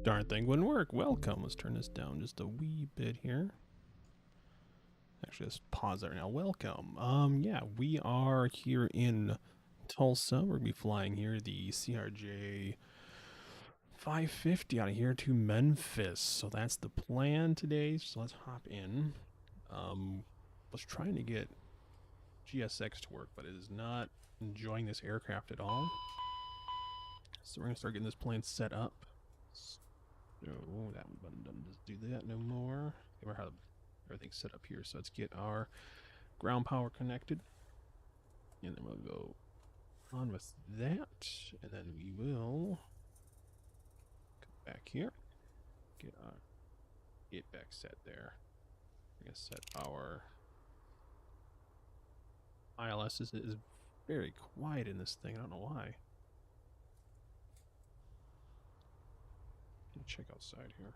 Darn thing wouldn't work. Welcome. Let's turn this down just a wee bit here. Actually, let's pause there now. Welcome. Yeah, we are here in Tulsa. We're gonna be flying here the CRJ 550 out of here to Memphis. So that's the plan today. So let's hop in. Was trying to get GSX to work, but it is not enjoying this aircraft at all. So we're gonna start getting this plane set up. So that button doesn't just do that no more. We have everything set up here. So let's get our ground power connected, and then we'll go on with that, and then we will come back here, get our back set there. We're gonna set our ILS is very quiet in this thing. I don't know why. Check outside here.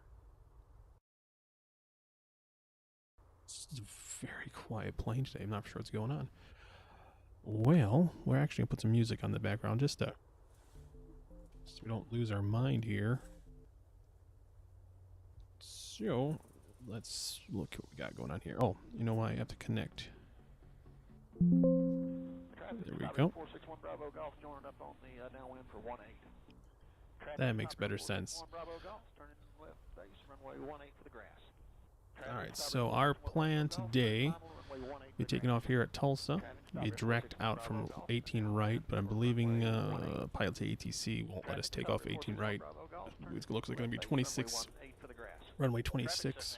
It's a very quiet plane today. I'm not sure what's going on. Well, we're actually gonna put some music on the background just so we don't lose our mind here. So let's look what we got going on here. Oh, you know why I have to connect. There we go. That makes better sense. Alright, so our plan today, we're taking off here at Tulsa, be direct out from 18 right, but I'm believing Pilot2ATC won't let us take off 18 right. It looks like it's going to be 26, runway 26.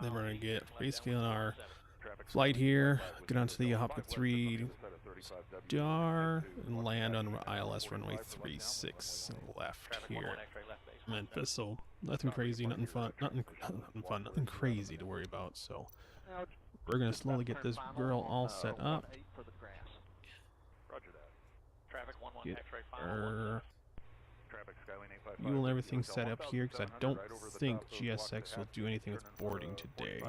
Then we're going to get basically on our flight here, get onto the Hopka 3 star, and land on ILS runway 36 left here at Memphis. So nothing crazy, nothing fun, nothing crazy to worry about. So we're gonna slowly get this girl all set up. Get her fuel and everything set up here, because I don't think GSX will do anything with boarding today.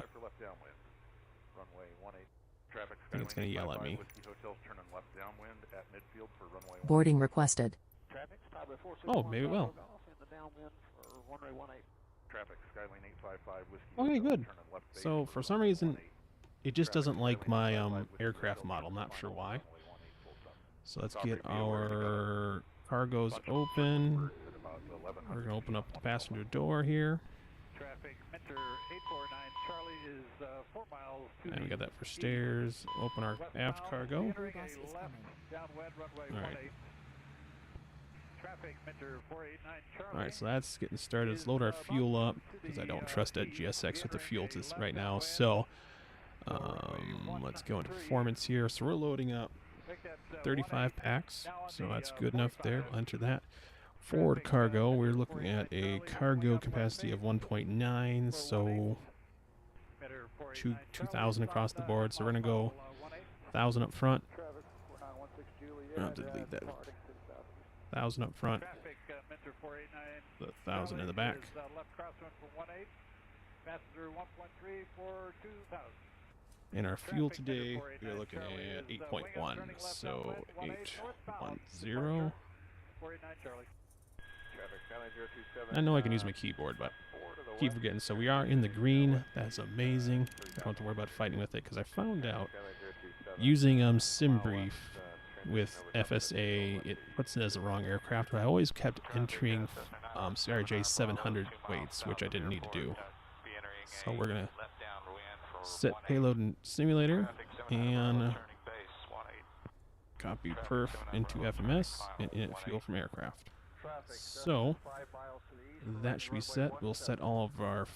I think it's going to yell at me. Boarding requested. Oh, maybe it will. Okay, good. So for some reason, it just doesn't like my aircraft model. I'm not sure why. So let's get our cargoes open. We're going to open up the passenger door here. And we got that for stairs. Open our aft cargo. Alright. Alright, so that's getting started. Let's load our fuel up, because I don't trust that GSX with the fuel right now. So, let's go into performance here. So we're loading up 35 packs. So that's good enough there. We'll enter that. Forward cargo, we're looking at a cargo capacity of 1.9. So 2,000 across the board, so we're gonna go 1,000 up front. I'll have to delete that. 1,000 up front, the 1,000 in the back. And our fuel today, we're looking at 8.1, so 810. I know I can use my keyboard, but keep forgetting. So we are in the green. That's amazing. I don't have to worry about fighting with it, because I found out using SimBrief with FSA, it puts it as the wrong aircraft, but I always kept entering CRJ 700 weights, which I didn't need to do. So we're going to set payload and simulator and copy perf into FMS and init fuel from aircraft. So that should be set. We'll set all of our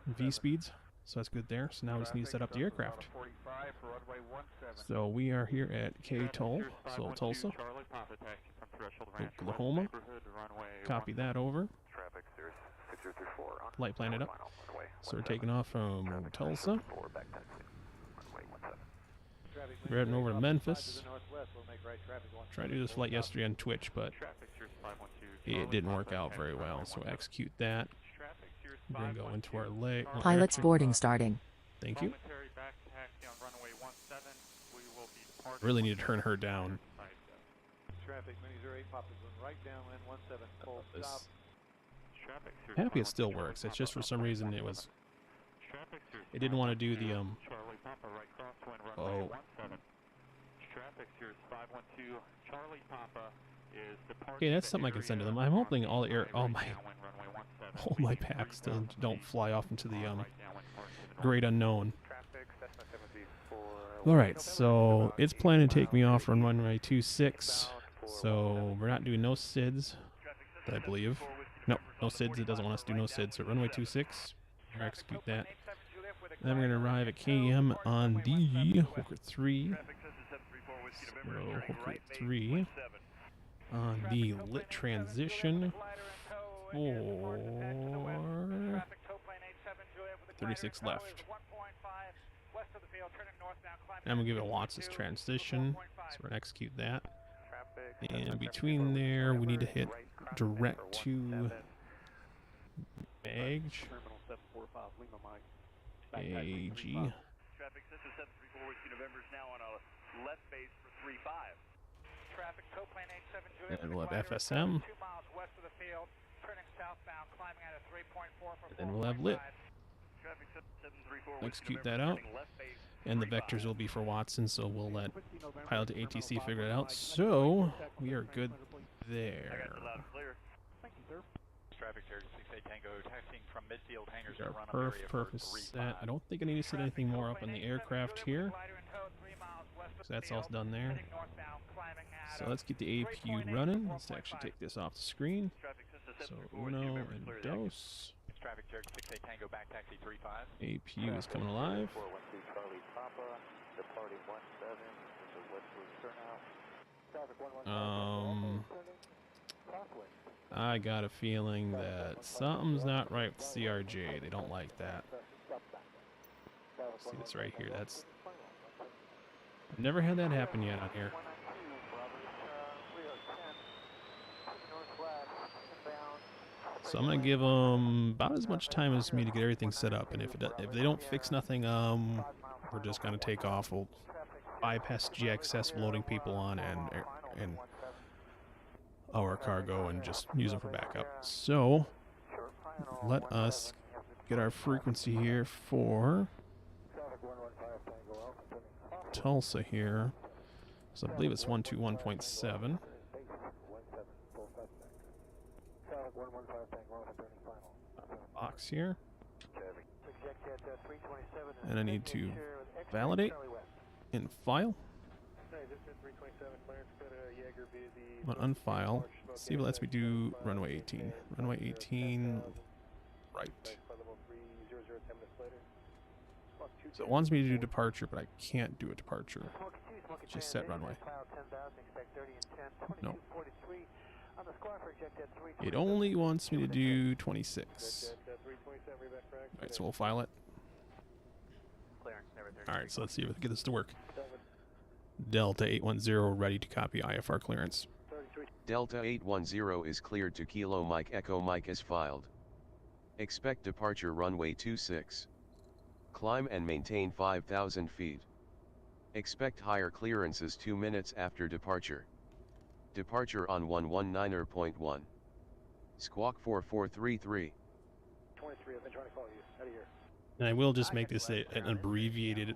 V speeds, so that's good there. So now we just need to set up the aircraft. So we are here at KTUL, so Tulsa, Oklahoma. Copy that over. Light plan it up. So we're taking off from Tulsa. We're heading over to Memphis. Tried to do this flight yesterday on Twitch, but it didn't work out very well. So execute that. We're going to go into our leg. Pilot's boarding starting. Thank you. Really need to turn her down. traffic, mini 08, Papa's right downwind, 17, full stop. Happy it still works. It's just for some reason it didn't want to do the Charlie Papa, right crosswind, oh. runway 17. Traffic Sears 512, Charlie Papa is departing. Okay, that's something I can send to them. I'm hoping all my packs don't fly off into the great unknown. All right, so it's planning to take me off on runway 26. So we're not doing no SIDS, I believe. No SIDS. It doesn't want us to do no SIDS. So runway 26. We'll execute that. Then we're going to arrive at KM on the Hooker 3. So Hooker 3 on the lit transition for 36 left. I'm going to give it Watts' transition, so we're going to execute that. And between there, we need to hit direct to Badge. AG. And we'll have FSM. And then we'll have lit. Execute that out. And the vectors will be for Watson, so we'll let Pilot2ATC figure it out. So we are good there. Our perf is set. I don't think I need to set anything more up on the aircraft here. So that's all done there. So let's get the APU running. Let's actually take this off the screen. So Uno and Dos. APU is coming alive. I got a feeling that something's not right with CRJ. They don't like that. See this right here. That's never had that happen yet on here. So I'm gonna give them about as much time as me to get everything set up, and if they don't fix nothing, we're just gonna take off. We'll bypass GXS loading people on and our cargo and just use them for backup. So let us get our frequency here for Tulsa here. So I believe it's 121.7. Box here. And I need to validate and file. I'm gonna unfile. See if it lets me do runway 18. Runway 18, right. So it wants me to do departure, but I can't do a departure. Just set runway. No. It only wants me to do 26. Alright, so we'll file it. Alright, so let's see if we can get this to work. Delta 810 ready to copy IFR clearance. Delta 810 is cleared to Kilo Mike Echo Mike is filed. Expect departure runway 26. Climb and maintain 5,000 feet. Expect higher clearances 2 minutes after departure. Departure on 119.1. Squawk 4433. 23, I've been trying to call you. Out of here. And I will just make this an abbreviated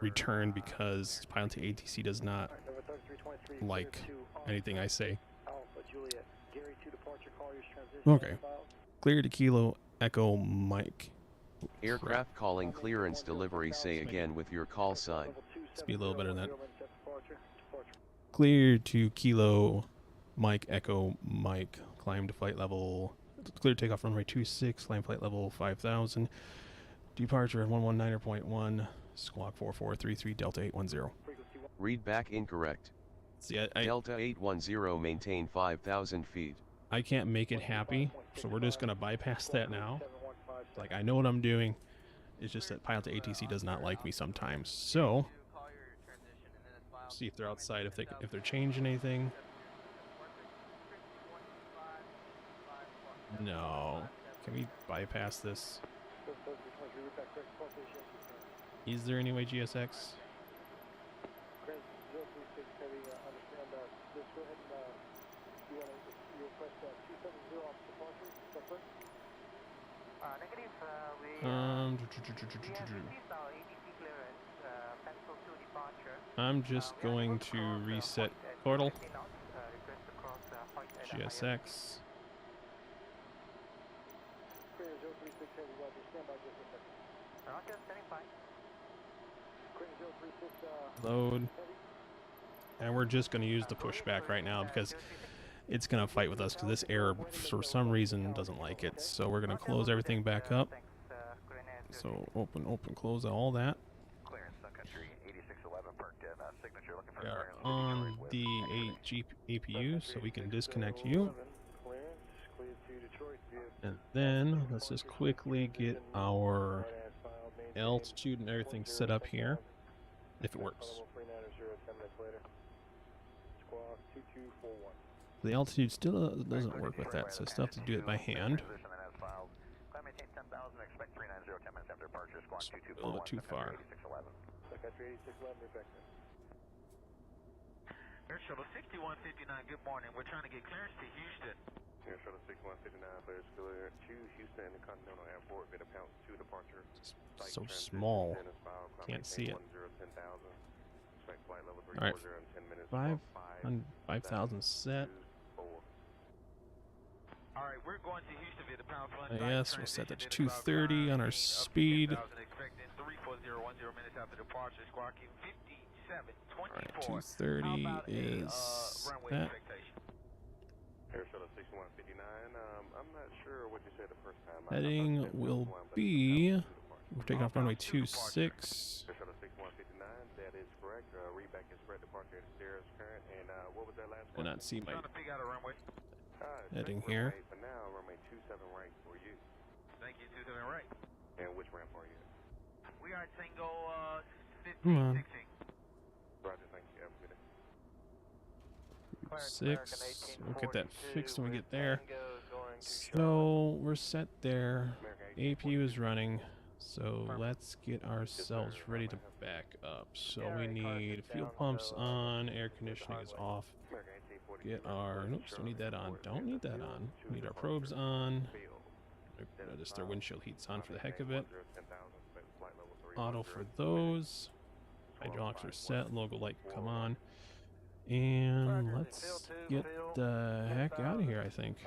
return because Pilot2ATC does not like anything I say. Okay. Clear to Kilo Echo Mike. Aircraft calling clearance delivery. Say again with your call sign. Let's be a little better than that. Clear to Kilo Mike Echo Mike. Climb to flight level. Clear takeoff runway 26. Climb flight level 5,000. Departure at 119.1. Squawk 4433 Delta 810. Read back incorrect. See, Delta 810 maintain 5,000 feet. I can't make it happy, so we're just going to bypass that now. Like, I know what I'm doing. It's just that Pilot2ATC does not like me sometimes. So, see if they're outside, if they're changing anything. No. Can we bypass this? Is there any way GSX? Heavy, understand just go ahead and you want to request 270 off departure, is that correct? Negative, we received our ATC clearance, pencil to departure. I'm just going to reset portal. GSX. Clear 036 Heavy, Roger, stand by just a second. Roger, standing by. Clear 036 Load. Heavy. And we're just going to use the pushback right now because it's going to fight with us because this air, for some reason, doesn't like it. So we're going to close everything back up. So open, close all that. We are on the APU, so we can disconnect you. And then let's just quickly get our altitude and everything set up here, if it works. The altitude still doesn't work with that, so still have to do it by hand. It's a little bit too far. Air Shuttle 6159, good morning. We're trying to get clearance to Houston. Air Shuttle 6159, clearance clear to Houston Continental Airport, via pound 2 departure. So small. Can't see it. Alright, 5,000 set. Alright, we're going to Houston via the pound flight. Yes, we'll set that to 230 on our speed. Expecting 34010 minutes after departure. Squawk 5724. Alright, 230 is that. Air Shuttle 6159, I'm not sure what you said the first time. Heading will be, we're taking off runway 26. Air Shuttle 6159, that is correct. Readback is correct. Departure is there is current. And what was that last one? Do not see my Trying to figure out a runway. heading here. For now, runway 27 right for you. Thank you, 27 right. And which ramp are you? We are at Tango Come on. 1516. Roger, thank you. Have a good day. 6. We'll get that fixed when we get there. So we're set there. APU is running. So let's get ourselves ready to back up. So we need fuel pumps on, air conditioning is off. Get our, oops, don't need that on. Don't need that on. We need our probes on. Just their windshield heat's on for the heck of it. Auto for those. Hydraulics are set. Logo light can come on. And let's get the heck out of here, I think.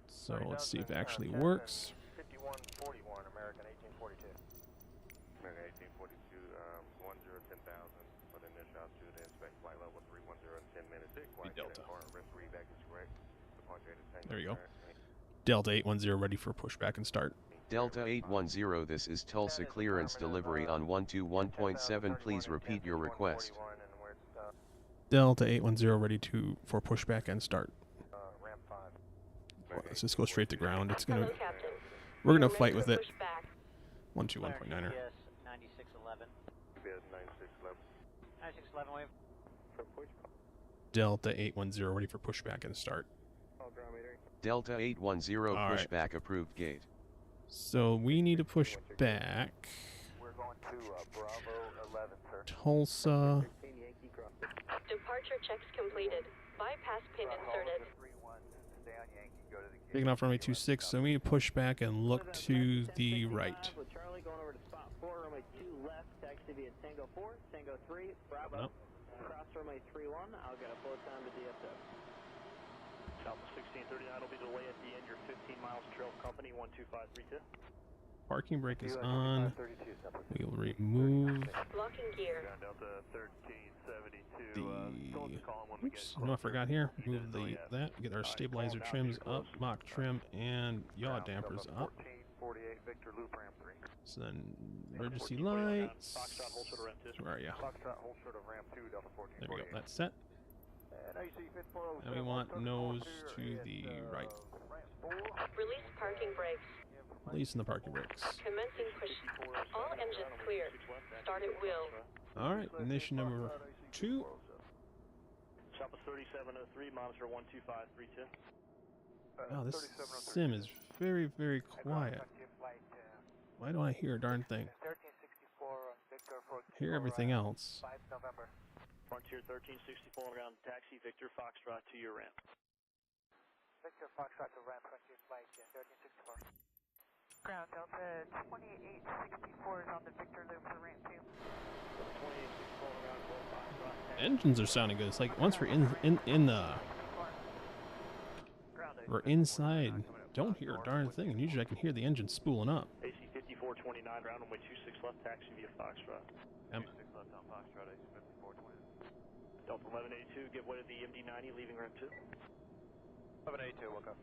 So let's see if it actually works. 5141, American 1842. American 1842, 10,000 for the initial altitude and inspect flight level 310 in 10 minutes. Delta. Readback is correct. Departure is There you go. Delta 810 ready for pushback and start. Delta 810, this is Tulsa clearance delivery on 121.7. Please repeat your request. Delta 810 ready for pushback and start. Ramp 5. Well, let's just go straight to ground. It's gonna, Hello, Captain. we're gonna fight with it. Pushback. 121.9er. Yes, 9611. 9611. 9611 wave. For push. Delta 810 ready for pushback and start. Delta 810 All right. pushback approved gate. So we need to push back. We're going to Bravo 11, sir. Tulsa. Departure checks completed. Bypass pin inserted. Taking off runway 26, so we need to push back and look to the right. Charlie going over to spot 4, runway 2 left, taxi via Tango 4, Tango 3, Bravo. Nope. Cross runway 31, I'll get a flow time to DSO. South 1639 will be delay at the end, you're 15 miles trail company 12532. Parking brake is on. We will remove Locking gear. Delta 1372, the. Oops, no, I forgot here. Move that. Get our stabilizer trims up, mock trim, and yaw dampers up. 1448 Victor Loop ramp 3. So then, emergency lights. Where are you? Foxtrot hold short of ramp 2, Delta 1448. There we go. That's set. And we want nose to the right. Release parking brakes. Releasing the parking brakes. Commencing push. All engines clear. Start at will. Alright, ignition number 2. Chopper 3703, monitor 12532. Wow, this sim is very, very quiet. Why don't I hear a darn thing? Hear everything else. Frontier 1364 ground taxi, Victor Foxtrot to your ramp. Victor Foxtrot to ramp, Frontier flight 1364. Ground Delta 2864 is on the Victor loop for ramp 2. Engines are sounding good. It's like once we're in the we're inside, don't hear a darn thing, and usually I can hear the engine spooling up. AC 5429 ground runway 26 left taxi via Foxtrot. 26 left on Foxtrot, AC 5429. Delta 1182, give way to the MD-90 leaving ramp 2. 1182, look up.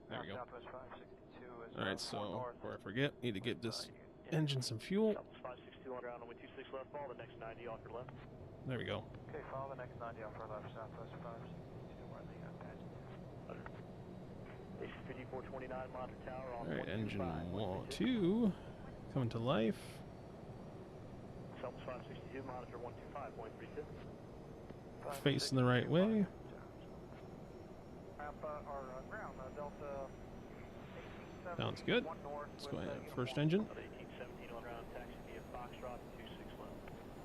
There we go. Southwest 562 is All right, so before I forget, need to get this engine some fuel. Southwest 562 on ground runway 26 left, follow the next 90 off your left. There we go. Okay, follow the next 90 off our left, Southwest 562 where they got that. AC 5429 monitor tower on All right, engine 125.32. 2 coming to life. Southwest 562 monitor 125.32. Facing the right way. Delta Sounds good. Let's go ahead. First engine. 1817 on ground taxi via Foxtrot 26 left.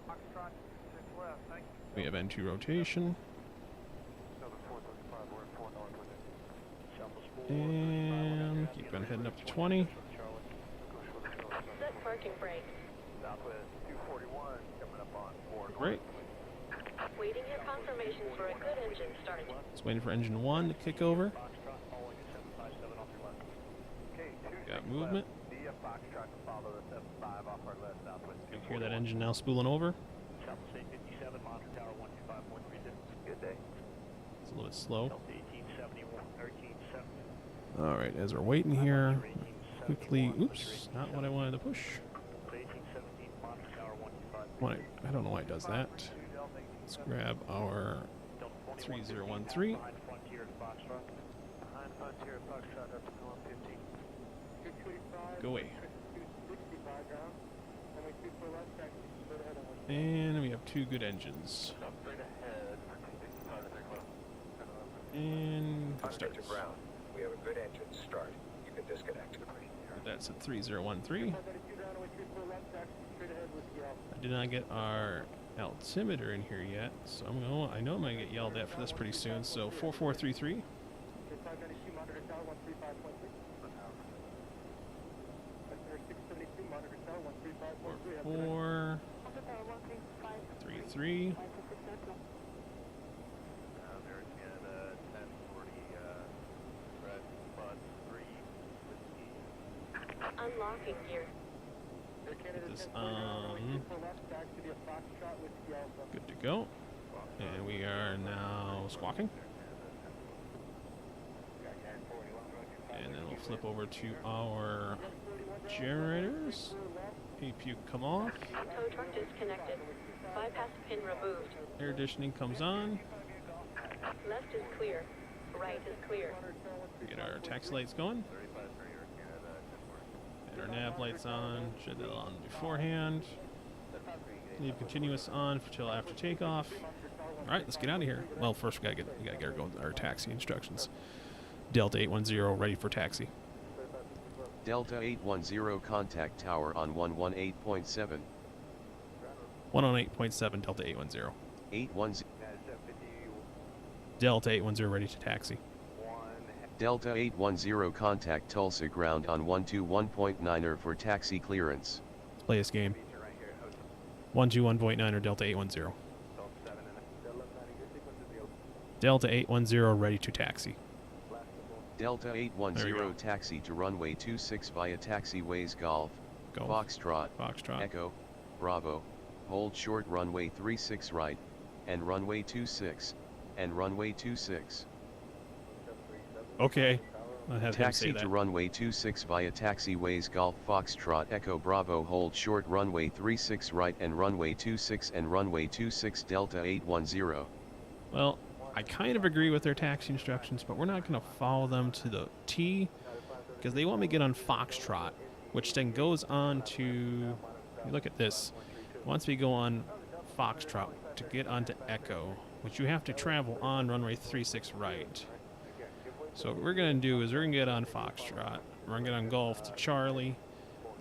Foxtrot 26 left, thank you. We have N2 rotation. And keep on heading up to 20. Set parking brake. Southwest 241 coming up on 4 Great. Waiting your confirmation for a good engine start. Just waiting for engine 1 to kick over. Got movement. Via Foxtrot to follow the 75 off our left, Southwest You can hear that engine now spooling over. Southwest 857 monitor tower 125.32. Good day. It's a little bit slow. Delta 1871, 1370. All right, as we're waiting here, quickly. Oops, not what I wanted to push. 1817 monitor tower 125. I don't know why it does that. Let's grab our 3013. Behind Frontier at Foxtrot. Behind Frontier at Foxtrot up to 115. Go away. And we have 2 good engines. And good start. ground. We have a good engine start. You can disconnect. That's at 3013. I did not get our altimeter in here yet, so I know I'm gonna get yelled at for this pretty soon. So 4433. 4 3 American 1040 red bus 3 whiskey. Unlocking gear. Get this on. Good to go. And we are now squawking. And then we'll flip over to our generators. APU come off. Tow truck disconnected. Bypass pin removed. Air conditioning comes on. Left is clear. Right is clear. We get our taxi lights going. And our nav lights on. Should that on beforehand. Leave continuous on until after takeoff. All right, let's get out of here. Well, first we gotta get our taxi instructions. Delta 810 ready for taxi. Delta 810 contact tower on 118.7. 118.7 Delta 810. 810. Delta 810 ready to taxi. Delta 810 contact Tulsa ground on 121.9er for taxi clearance. Let's play this game. 121.9 or Delta 810. Delta 810 ready to taxi. Delta 810 taxi to runway 26 via taxiways Golf, Foxtrot, Echo, Bravo, hold short runway 36 right, and runway 26, and runway 26. Okay. I'll have Taxi him say to that. runway 26 via taxiways Golf, Foxtrot, Echo, Bravo, hold short runway 36 right and runway 26 and runway 26 Delta 810. Well, I kind of agree with their taxi instructions, but we're not going to follow them to the T because they want me to get on Foxtrot, which then goes on to, look at this, once we go on Foxtrot to get onto Echo, which you have to travel on runway 36 right. So what we're going to do is we're going to get on Foxtrot, we're going to get on Golf to Charlie,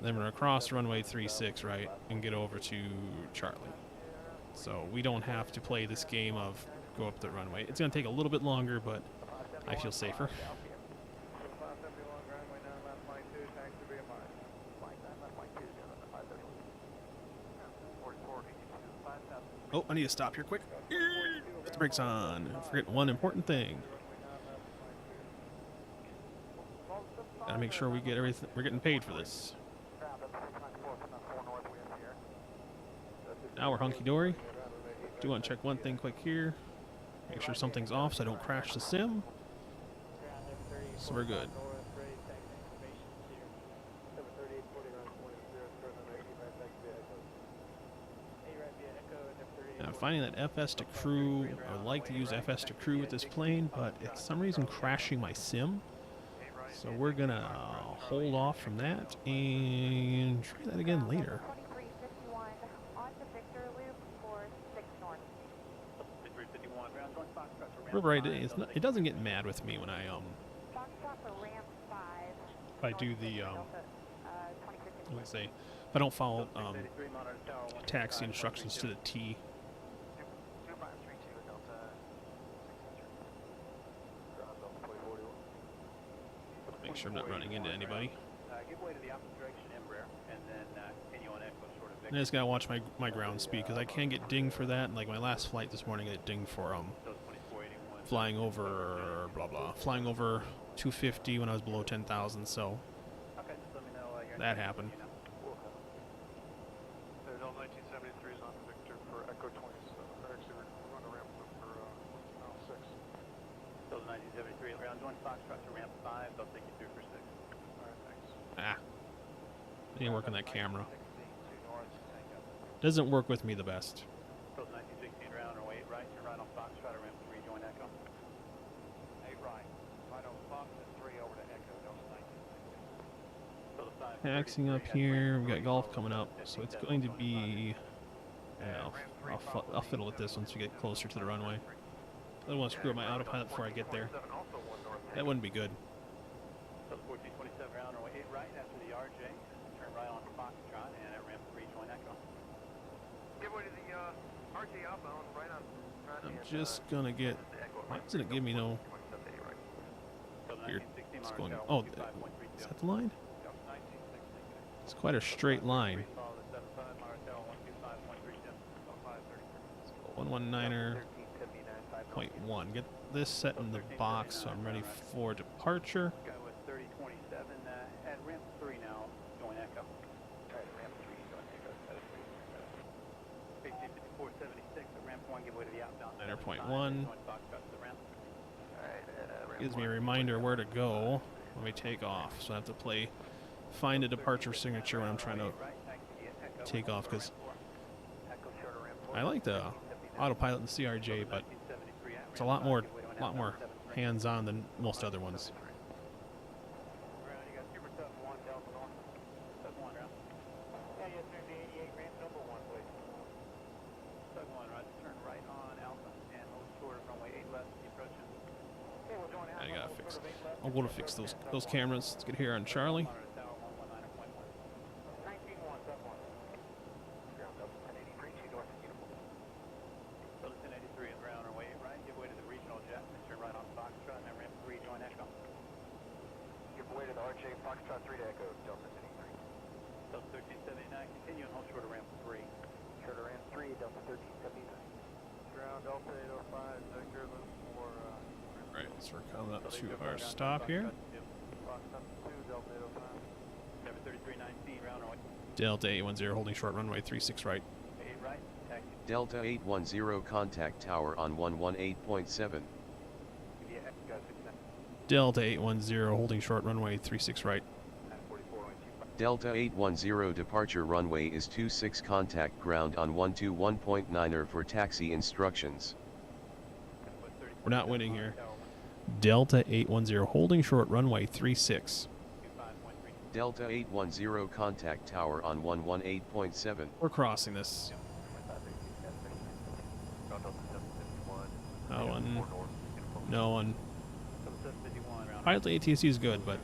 then we're going to cross runway 36 right and get over to Charlie. So we don't have to play this game of go up the runway. It's going to take a little bit longer, but I feel safer. Oh, I need to stop here quick. Put the brakes on. Forget one important thing. Gotta make sure we get everything. We're getting paid for this. Now we're hunky dory. Do want to check one thing quick here. Make sure something's off so I don't crash the sim. So we're good. I'm finding that FS to crew, I would like to use FS to crew with this plane, but it's some reason crashing my sim. So we're gonna hold off from that and try that again later. Remember, it doesn't get mad with me when I if I do the let's say if I don't follow taxi instructions to the T. Make sure I'm not running into anybody. I just gotta watch my ground speed because I can get dinged for that. Like my last flight this morning, I got dinged for flying over flying over 250 when I was below 10,000. So that happened. There's all 1973s on Victor for Echo 20. Actually, we're on a ramp for mile 6. Those 1973 round 1 Foxtrot to ramp 5. They'll take you through for 6. All right, thanks. I need to work on that camera. Doesn't work with me the best. Those 1916 round or 8 right. You're right on Foxtrot to ramp 3. Join Echo. 8 right. Right on Fox and 3 over to Echo. Those 1916. Taxiing up here. We got golf coming up, so it's going to be. I'll fiddle with this once we get closer to the runway. I don't want to screw up my autopilot before I get there. That wouldn't be good. 1427 round or 8 right after the RJ. Turn right on Foxtrot and at ramp 3 join Echo. Give way to the RJ outbound right on. I'm just gonna get. Why doesn't it give me no? Weird. It's going. Oh, is that the line? It's quite a straight line. 119er. 0.1. Get this set in the box so I'm ready for departure. Guy with 3027 at ramp 3 now. Join Echo. Alright, ramp 3 join Echo. 5476 at ramp 1. Give way to the outbound. 9.1. Gives me a reminder where to go when we take off. So I have to find a departure signature when I'm trying to take off because I like the autopilot and CRJ, but it's a lot more hands-on than most other ones. I gotta fix. I'll go to fix those cameras. Let's get here on Charlie. Foxtrot 3 to Echo, Delta 83. Delta 1379, continue and hold short of ramp 3. Short of ramp 3, Delta 1379. Ground Delta 805, Victor, loop for... Right, so we're coming up to our stop here. Foxtrot 2, Delta 805. 73319, round away. Delta 810, holding short runway 36 right. 8 right, taxi. Delta 810, contact tower on 118.7. Delta 810, holding short runway 36 right. Delta 810, departure runway is 26, contact ground on 121.9er for taxi instructions. We're not winning here. Delta 810, holding short runway 36. Delta 810, contact tower on 118.7. We're crossing this. No one. No one. Pilot2ATC is good, but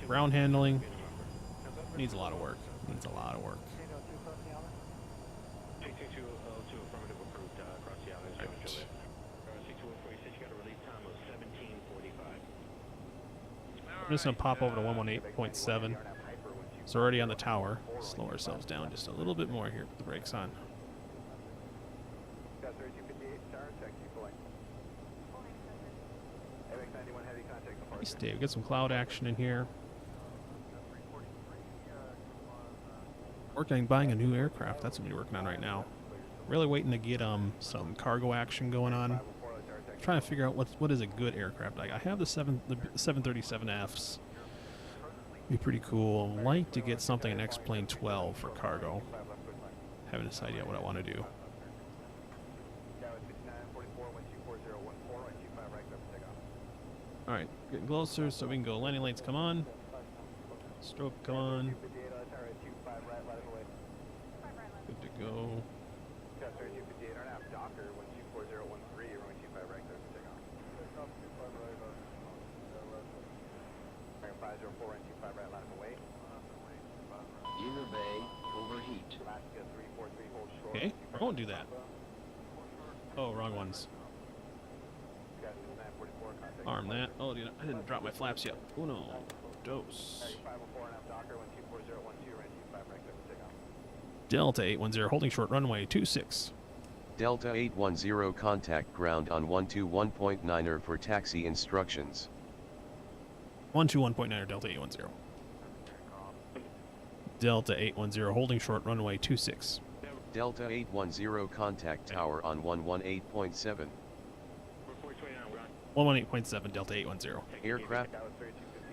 ground handling needs a lot of work. Needs a lot of work. I'm just going to pop over to 118.7. So we're already on the tower. Slow ourselves down just a little bit more here with the brakes on. Nice, Dave. Get some cloud action in here. Working on buying a new aircraft. That's what we're working on right now. Really waiting to get some cargo action going on. Trying to figure out what is a good aircraft. I have the 737Fs. Be pretty cool. Like to get something an X-Plane 12 for cargo. Haven't decided yet what I want to do. Alright, getting closer so we can go. Landing lights come on. Stroke come on. Good to go. Inner bay overheat. Okay, I won't do that. Oh, wrong ones. Arm that. Oh, dude, I didn't drop my flaps yet. Uno, dos. Delta 810, holding short runway 26. Delta 810 contact ground on 121.9er for taxi instructions. 121.9er Delta 810. Delta 810, holding short runway 26. Delta 810 contact tower on 118.7. 118.7 Delta 810. Aircraft.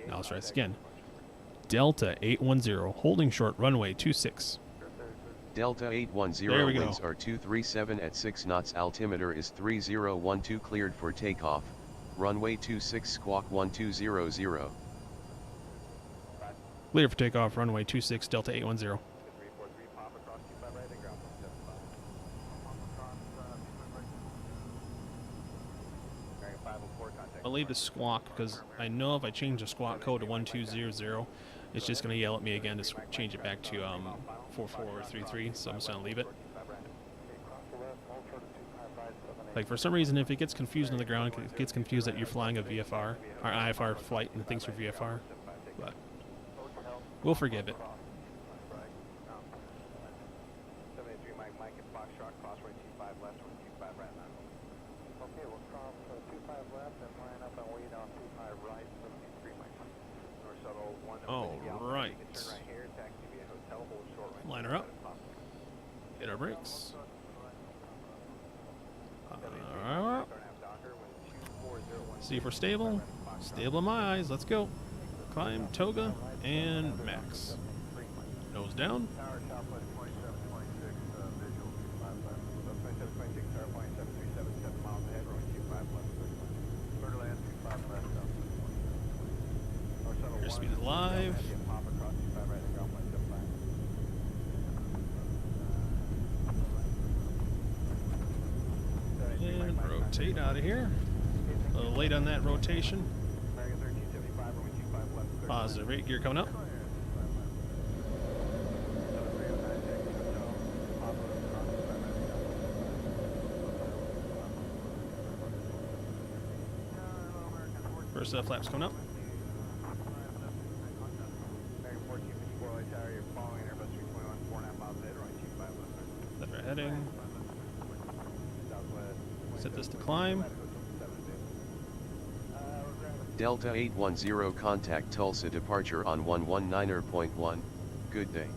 Now let's try this again. Delta 810, holding short runway 26. Delta 810 winds are 237 at 6 knots. Altimeter is 3012 cleared for takeoff. Runway 26 squawk 1200. Clear for takeoff, runway 26 Delta 810. I'll leave the squawk because I know if I change the squawk code to 1200, it's just going to yell at me again to change it back to 4433, so I'm just going to leave it. Like, for some reason, if it gets confused on the ground, it gets confused that you're flying a VFR, or IFR flight, and it thinks you're VFR. But we'll forgive it. All right. Line her up. Hit our brakes. See if we're stable. Stable in my eyes. Let's go. Climb, toga, and max. Nose down. Airspeed is live. And rotate out of here. A little late on that rotation. Positive 8 gear coming up. First set of flaps coming up. That's our heading. Set this to climb. Delta 810 contact Tulsa departure on 119.1. Good day.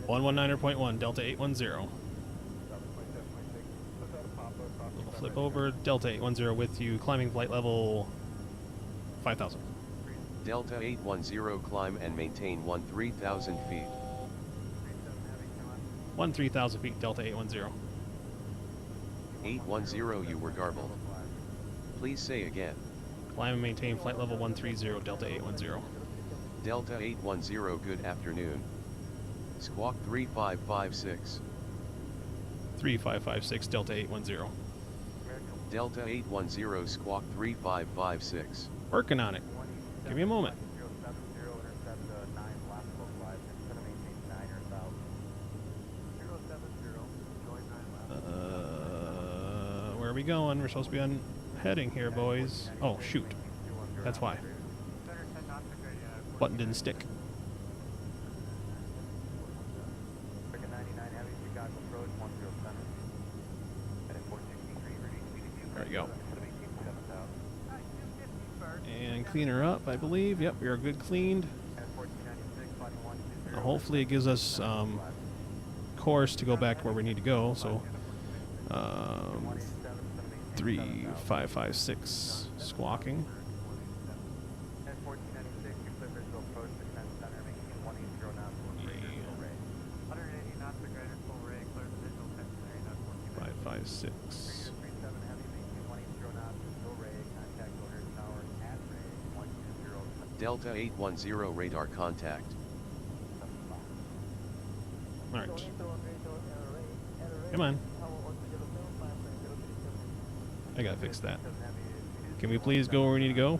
119.1 Delta 810. Little flip over. Delta 810 with you. Climbing flight level 5,000. Delta 810 climb and maintain 13,000 feet. 13,000 feet Delta 810. 810 you were garbled. Please say again. Climb and maintain flight level 130 Delta 810. Delta 810 good afternoon. Squawk 3556. 3556 Delta 810. Delta 810 squawk 3556. Working on it. Give me a moment. Where are we going? We're supposed to be on heading here, boys. Oh, shoot. That's why. Button didn't stick. American 99 Heavy, Chicago Approach, 10 center. At 463, There you go. And clean her up, I believe. Yep, we are good cleaned. Hopefully it gives us course to go back where we need to go. So 3556 squawking. At 1496, you clear visual approach to 10 center, making 180 knots, 180 knots to greater full ray, clear the visual 10 center, not 556. 37 Heavy, making 180 knots, full ray, contact order tower at ray, 120. Delta 810 radar contact. Alright. Come on. I gotta fix that. Can we please go where we need to go?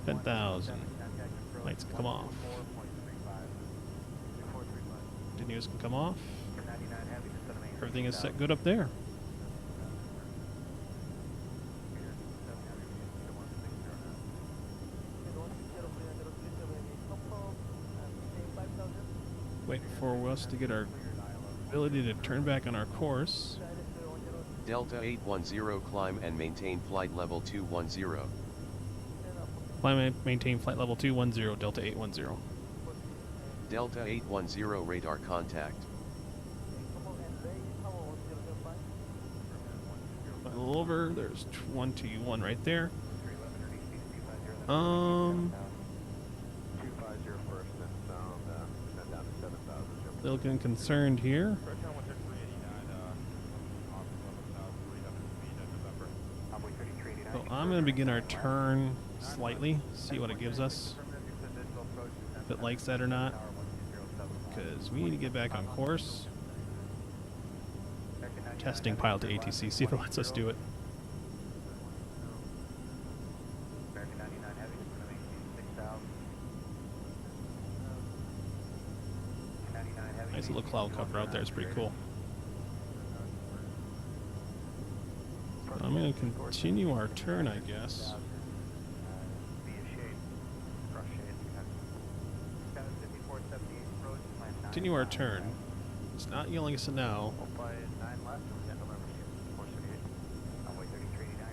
10,000. Lights come off. Continuous can come off. Everything is set good up there. Wait for us to get our ability to turn back on our course. Delta 810 climb and maintain flight level 210. Climb and maintain flight level 210, Delta 810. Delta 810 radar contact. A little over, there's 121 right there. Looking concerned here. So I'm going to begin our turn slightly, see what it gives us. If it likes that or not. Because we need to get back on course. Testing Pilot2ATC, see if it lets us do it. Nice little cloud cover out there, it's pretty cool. So I'm going to continue our turn, I guess. Continue our turn. It's not yelling us now.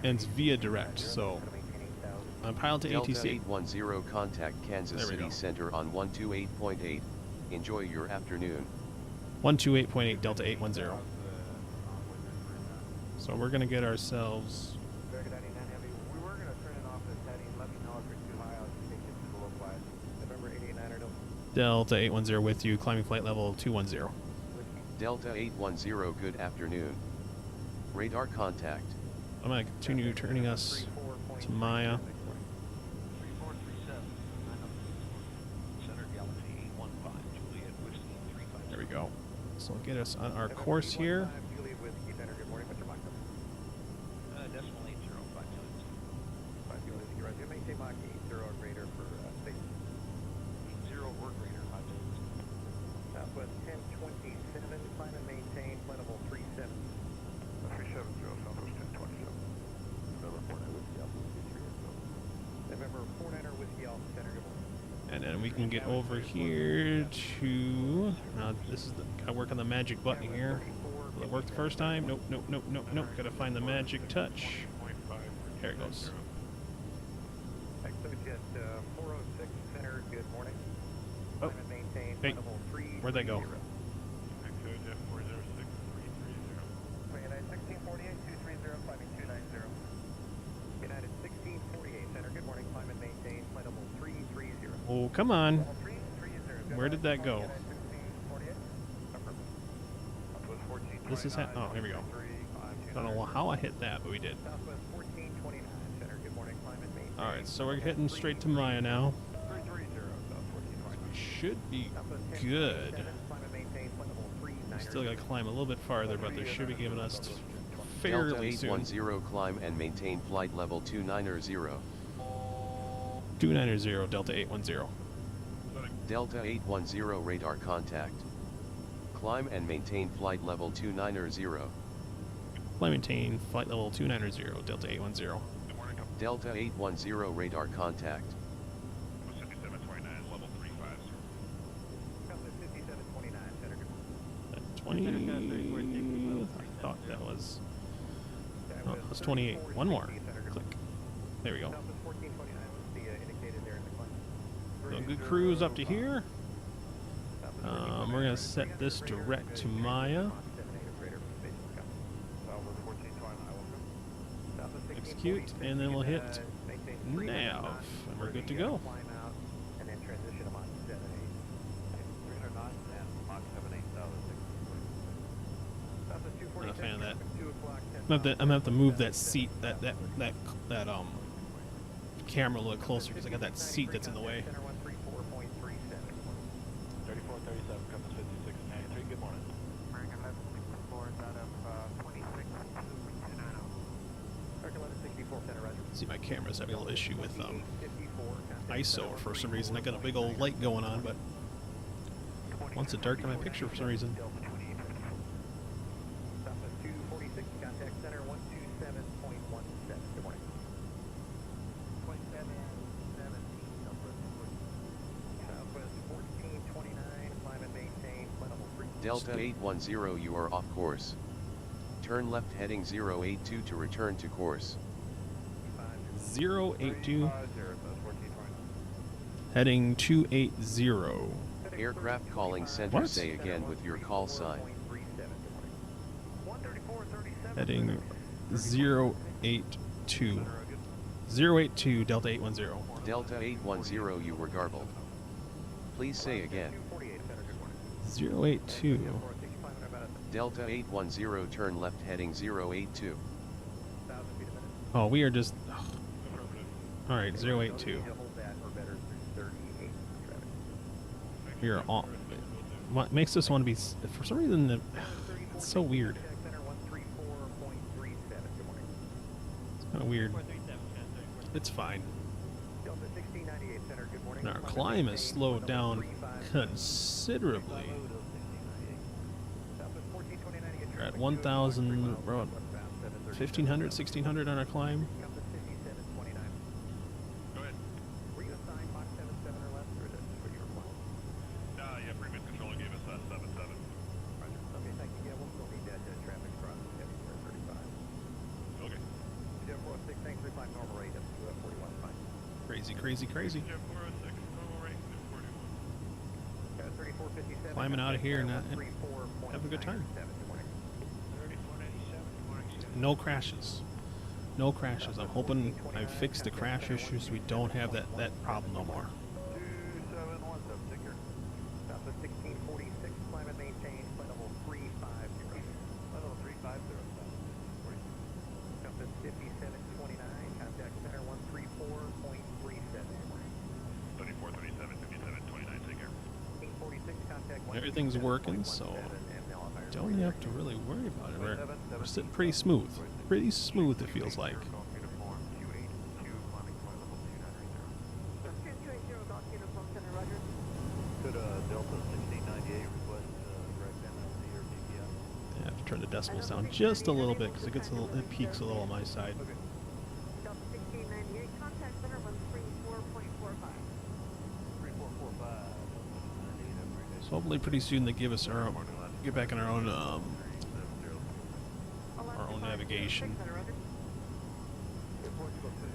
And it's via direct, so on Delta Pilot2ATC. 810 contact Kansas City Center on 128.8. Enjoy your afternoon. 128.8 Delta 810. So we're gonna get ourselves. We were going to turn it off this heading. Let me know if you're too high. I'll just take it to the low flight. November 89er, Delta 810 with you, climbing flight level 210. Delta 810 good afternoon. Radar contact. I'm gonna continue turning us to Maya. There we go. So we'll get us on our course here. Southwest 1027, climb and maintain, flight level 37. 370, Southwest 1027. November 49er Whiskey Alpha Center, good morning. And then we can get over here to. Now this is the. I work on the magic button here. Will it work the first time? Nope, nope, nope, nope, nope. Gotta find the magic touch. There it goes. Exojet 406 Center, good morning. Oh, Climb and maintain, hey, flight level 330. where'd that go? Exojet 406 330. United 1648 230, climbing 290. United 1648 Center, good morning. Climb and maintain, flight level 330. Oh, come on. Level 330. Where did that go? United 1648. This is oh, here we go. I don't know how I hit that, but we did. Southwest 1429 Center, good morning. Climb and maintain. All right, so we're hitting straight to Maya now. 330, South 1429. Should be good. We still gotta climb a little bit farther, but they should be giving us Delta fairly soon. 810 climb and maintain flight level 290. 290 Delta 810. Delta 810 radar contact. Climb and maintain flight level 290. Climb maintain flight level 290 Delta 810. Delta 810 radar contact. 5729, level 350. 5729, center, good morning. 20. I thought that was. Oh, that was 28. One more. Click. There we go. Southwest 1429 was the indicated there in the climb. So good cruise up to here. We're gonna set this direct to Maya. Execute, and then we'll hit nav, and we're good to go. And then transition them on 78. 300 knots and Mach 78,000. Not a fan of that. I'm gonna have to move that seat, that camera a little closer because I got that seat that's in the way. 3437, Compass 5693, good morning. American 1164 out of 26 American 1164, center, roger. See, my camera's having a little issue with ISO for some reason. I got a big old light going on, but wants to darken my picture for some reason. Southwest 246, contact center 127.17, good morning. 2717, Southwest 1429, climb and maintain, flight level 3. Delta 810, you are off course. Turn left heading 082 to return to course. 082. Heading 280. Aircraft calling center, What? say again with your call sign. Heading 082. 082 Delta 810. Delta 810, you were garbled. Please say again. 082. Delta 810, turn left heading 082. Oh, we are just. Alright, 082. We are on. What makes this one to be. For some reason, it's so weird. It's kind of weird. It's fine. And our climb has slowed down considerably. We're at 1,000, we're at 1,500, 1,600 on our climb. Go ahead. Were you assigned Mach 77 or less, or is that just what you were flying? Yeah, previous controller gave us 77. Okay, thank you. Yeah, we'll still need that traffic cross heavy for 35. Okay. Jeff 406, thanks for flying normal rate up to 41 fine. Crazy, crazy, crazy. Jeff 406, normal rate, 41. 3457. Climbing out of here and having a good time. No crashes. No crashes. I'm hoping I've fixed the crash issues so we don't have that problem no more. 271, take care. Southwest 1646, climb and maintain, flight level 350. Flight level 350, Compass 5729, contact center 134.37. 3437, 5729, take care. 1846, contact Everything's working, so don't have to really worry about it. We're sitting pretty smooth. Pretty smooth, it feels like. Could Delta 1698 request direct MLC or PPS? I have to turn the decimals down just a little bit because it peaks a little on my side. Delta 1698, contact center 134.45. 3445. So hopefully pretty soon they give us our own, get back in our own navigation.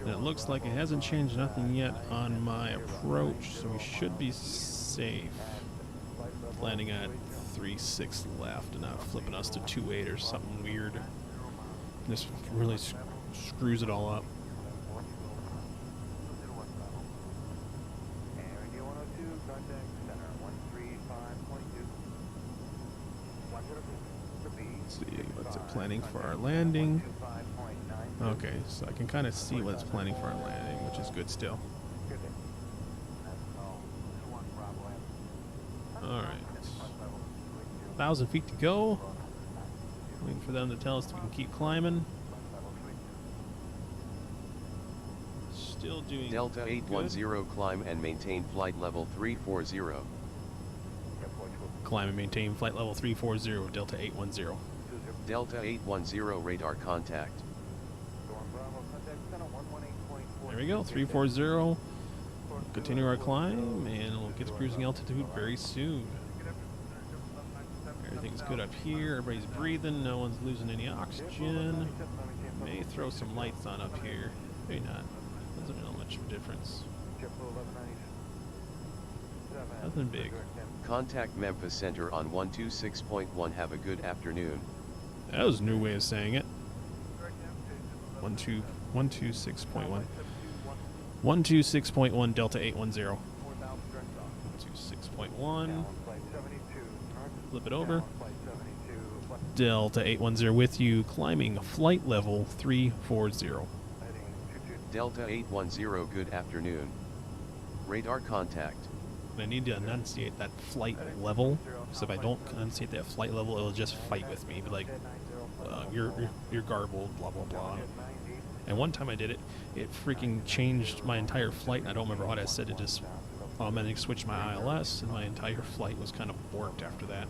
And it looks like it hasn't changed nothing yet on my approach, so we should be safe. Landing at 3.6 left and not flipping us to 2.8 or something weird. This really screws it all up. Area 102, contact center 135.2. Let's see, what's it planning for our landing? Okay, so I can kind of see what it's planning for our landing, which is good still. Alright. 1,000 feet to go. Waiting for them to tell us that we can keep climbing. Still doing Delta 810, good. climb and maintain flight level 340. Climb and maintain flight level 340, Delta 810. Delta 810, radar contact. Bravo, contact center 118.0. we go, 340. Continue our climb, and we'll get to cruising altitude very soon. Everything's good up here. Everybody's breathing. No one's losing any oxygen. May throw some lights on up here. Maybe not. Doesn't know much of a difference. Nothing big. Contact Memphis Center on 126.1. Have a good afternoon. That was a new way of saying it. 126.1. 126.1 Delta 810. 126.1. Flip it over. Delta 810 with you, climbing flight level 340. Delta 810, good afternoon. Radar contact. I need to enunciate that flight level, because if I don't enunciate that flight level, it'll just fight with me. Be like, you're garbled, blah blah blah. And one time I did it, it freaking changed my entire flight, and I don't remember what I said. It just automatically switched my ILS, and my entire flight was kind of borked after that.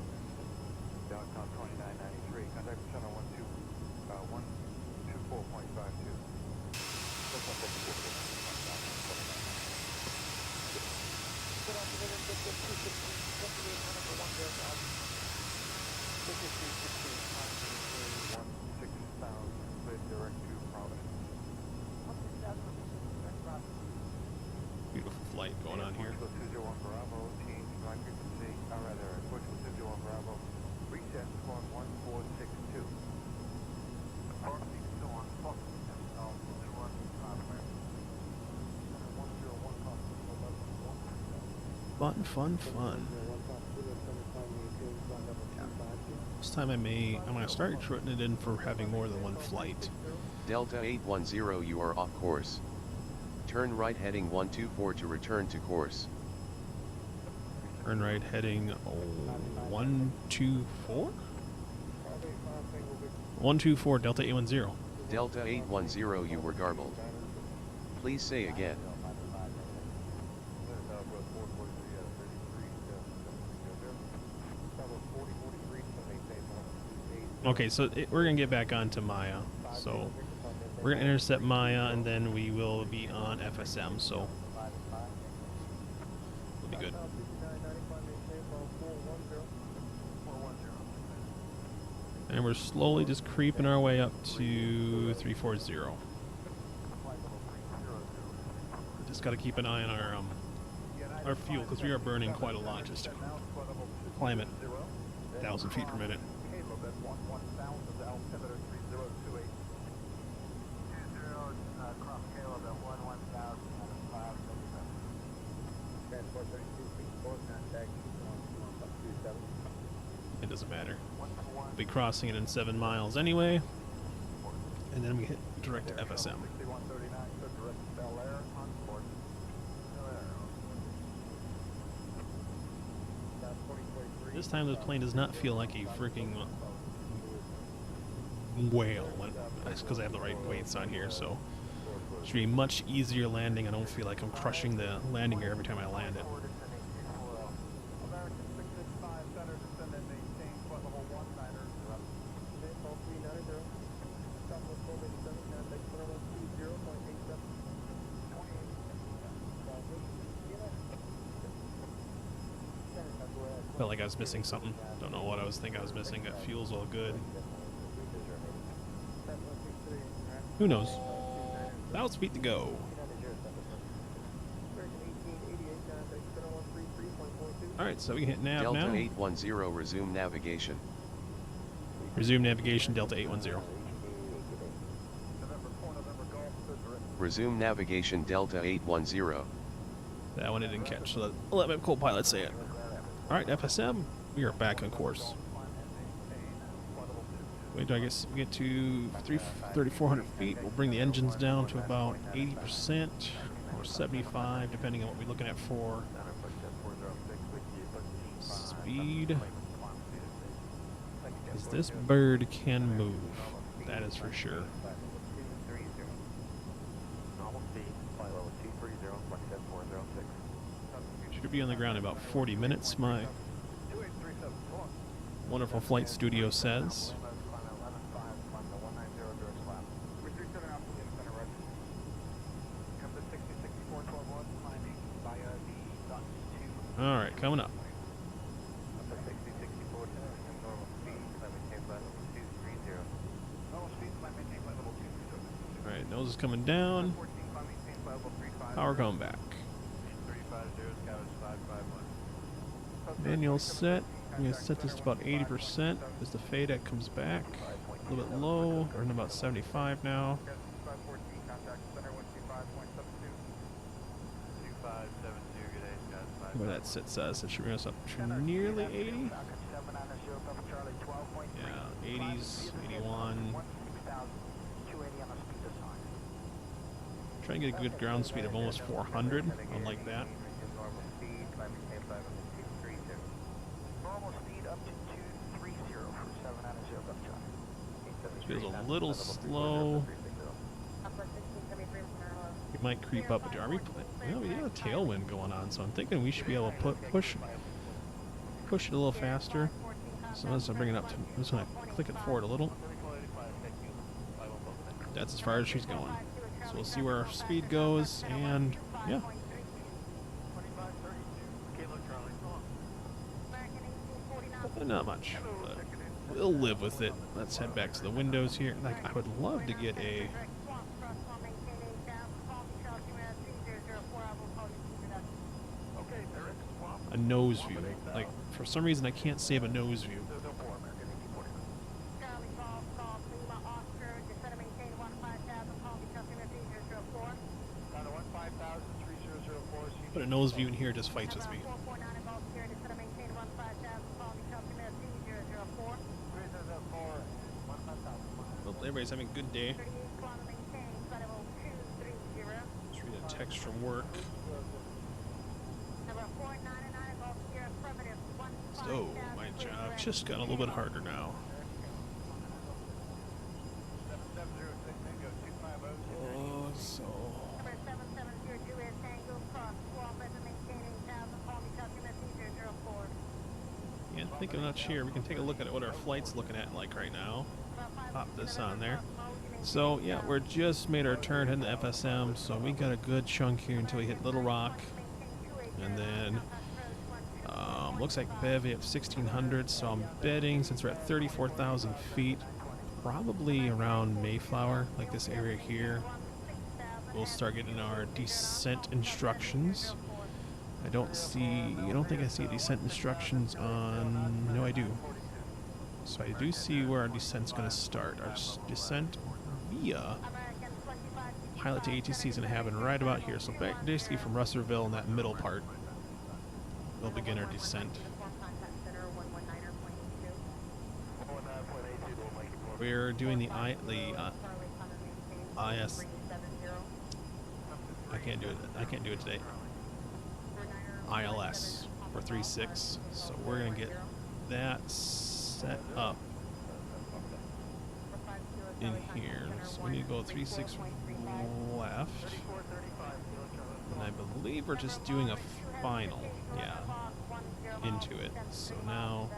Beautiful flight going on here. Fun. This time I'm gonna start shorting it in for having more than one flight. Delta 810, you are off course. Turn right heading 124 to return to course. Turn right heading 124? 124 Delta 810. Delta 810, you were garbled. Please say again. Okay, so we're going to get back onto Maya. So we're going to intercept Maya, and then we will be on FSM, so it'll be good. And we're slowly just creeping our way up to 340. Just got to keep an eye on our fuel, because we are burning quite a lot just to climb at 1,000 feet per minute. It doesn't matter. We'll be crossing it in 7 miles anyway, and then we hit direct to FSM. This time the plane does not feel like a freaking whale. That's because I have the right weights on here, so it should be much easier landing. I don't feel like I'm crushing the landing gear every time I land it. Felt like I was missing something. Don't know what I was thinking I was missing. That fuel's all good. Who knows? 1,000 feet to go. Alright, so we can hit nav Delta now. 810, resume navigation. Resume navigation, Delta 810. Resume navigation, Delta 810. That one I didn't catch, so I'll let my co-pilot say it. Alright, FSM, we are back on course. Wait till I guess we get to 3,400 feet. We'll bring the engines down to about 80% or 75, depending on what we're looking at for speed. Because this bird can move, that is for sure. Should be on the ground in about 40 minutes, my wonderful flight studio says. All right, coming up. All right, nose is coming down. Power coming back. Manual set. I'm going to set this to about 80% as the FADEC comes back. A little bit low. We're in about 75 now. Where that sits us, it should bring us up to nearly 80. Yeah, 80s, 81. Try and get a good ground speed of almost 400, unlike that. Feels a little slow. We might creep up, but are we? You know, we got a tailwind going on, so I'm thinking we should be able to push it a little faster. So as I bring it up, I'm just gonna click it forward a little. That's as far as she's going. So we'll see where our speed goes, and yeah. Not much, but we'll live with it. Let's head back to the windows here. Like, I would love to get a nose view. Like, for some reason I can't save a nose view. But a nose view in here just fights with me. Well, everybody's having a good day. Just read a text from work. So, my job just got a little bit harder now. Oh, so... Yeah, I think I'm not sure. We can take a look at what our flight's looking at like right now. Pop this on there. So, yeah, we're just made our turn heading to FSM, so we got a good chunk here until we hit Little Rock. And then... looks like Bev at 1600, so I'm betting since we're at 34,000 feet, probably around Mayflower, like this area here, we'll start getting our descent instructions. I don't think I see descent instructions on, no I do. So I do see where our descent's going to start. Our descent via Pilot2ATC is going to happen right about here, so basically from Russellville in that middle part. We'll begin our descent. We're doing the IS. I can't do it. I can't do it today. ILS for 36. So we're gonna get that set up in here. So we need to go 36 left. And I believe we're just doing a final. Yeah, into it. So now,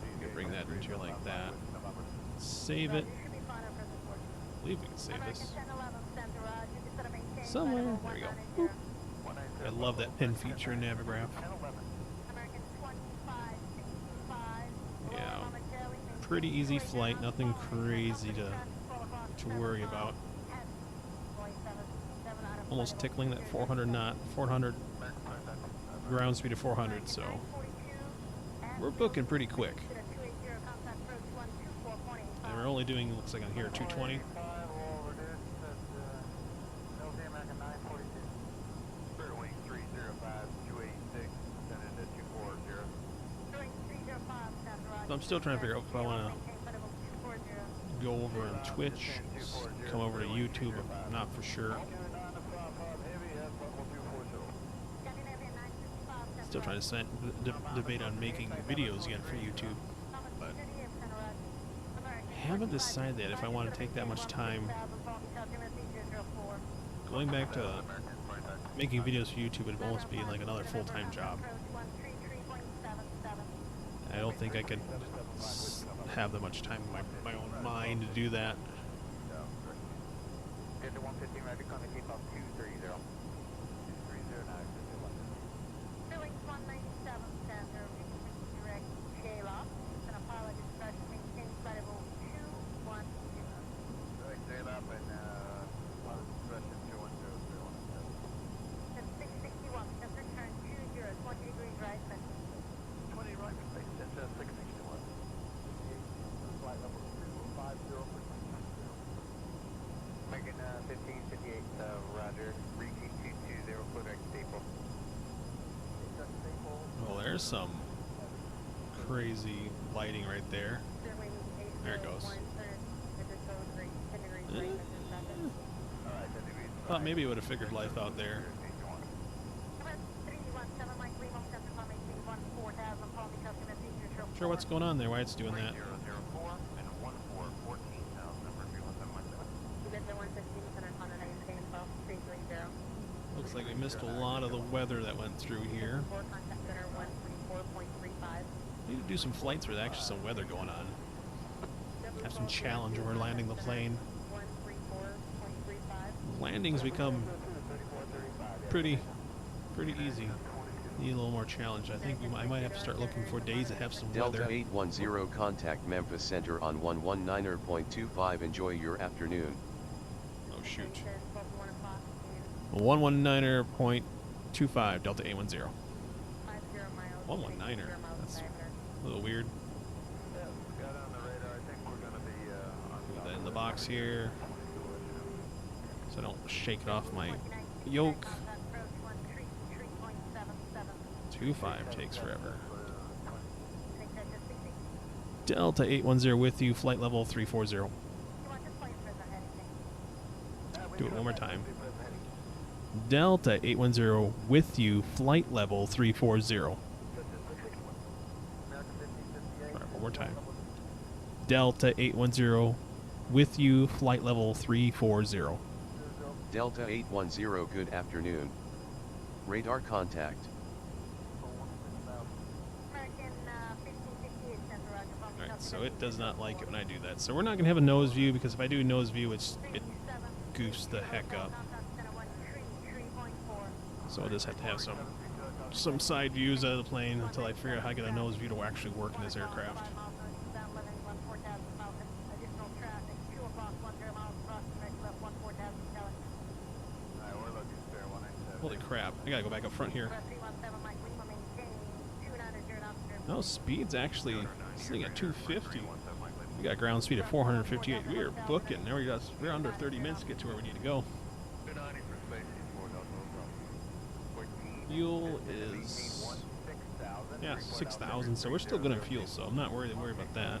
you can bring that into here like that. Save it. I believe we can save this somewhere. There we go. Boop. I love that pin feature in Navigraph. Yeah, pretty easy flight. Nothing crazy to worry about. Almost tickling that 400 ground speed of 400, so we're booking pretty quick. And we're only doing, looks like on here, 220. So I'm still trying to figure out if I want to go over on Twitch, come over to YouTube. I'm not for sure. Still trying to debate on making videos again for YouTube, but haven't decided yet if I want to take that much time. Going back to making videos for YouTube would almost be like another full-time job. I don't think I could have that much time in my own mind to do that. There's some crazy lighting right there. There it goes. Thought maybe it would have figured life out there. Sure, what's going on there? Why it's doing that? Looks like we missed a lot of the weather that went through here. Need to do some flights where there's actually some weather going on. Have some challenge when we're landing the plane. Landings become pretty easy. Need a little more challenge. I think I might have to start looking for days that have some weather. Delta 810 contact Memphis Center on 119.25. Enjoy your afternoon. Oh shoot. 119.25 Delta 810. 119er. That's a little weird. Put that in the box here, so I don't shake it off my yoke. 25 takes forever. Delta 810 with you, flight level 340. Do it one more time. Delta 810 with you, flight level 340. Alright, one more time. Delta 810 with you, flight level 340. Delta 810, good afternoon. Radar contact. Alright, so it does not like it when I do that. So we're not going to have a nose view, because if I do nose view, it goofs the heck up. So I'll just have to have some side views of the plane until I figure out how to get a nose view to actually work in this aircraft. Holy crap, I gotta go back up front here. No, speed's actually sitting at 250. We got ground speed at 458. We are booking. Now we're under 30 minutes to get to where we need to go. Fuel is, yeah, 6,000, so we're still good on fuel, so I'm not worried about that.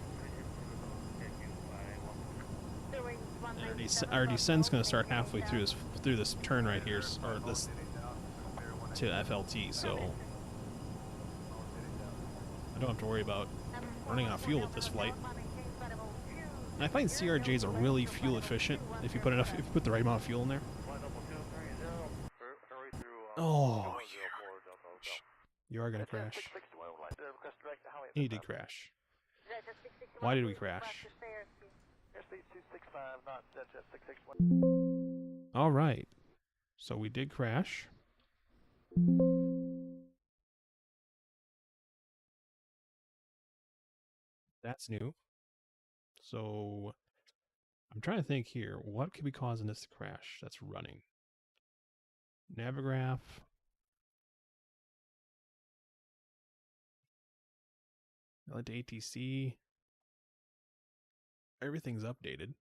And our descent's going to start halfway through this turn right here, or this to FLT, so I don't have to worry about running out of fuel with this flight. And I find CRJs are really fuel efficient if you put the right amount of fuel in there. Oh, you are gonna crash. He did crash. Why did we crash? All right, so we did crash. That's new. So I'm trying to think here. What could be causing this to crash that's running? Navigraph. Pilot2ATC. Everything's updated.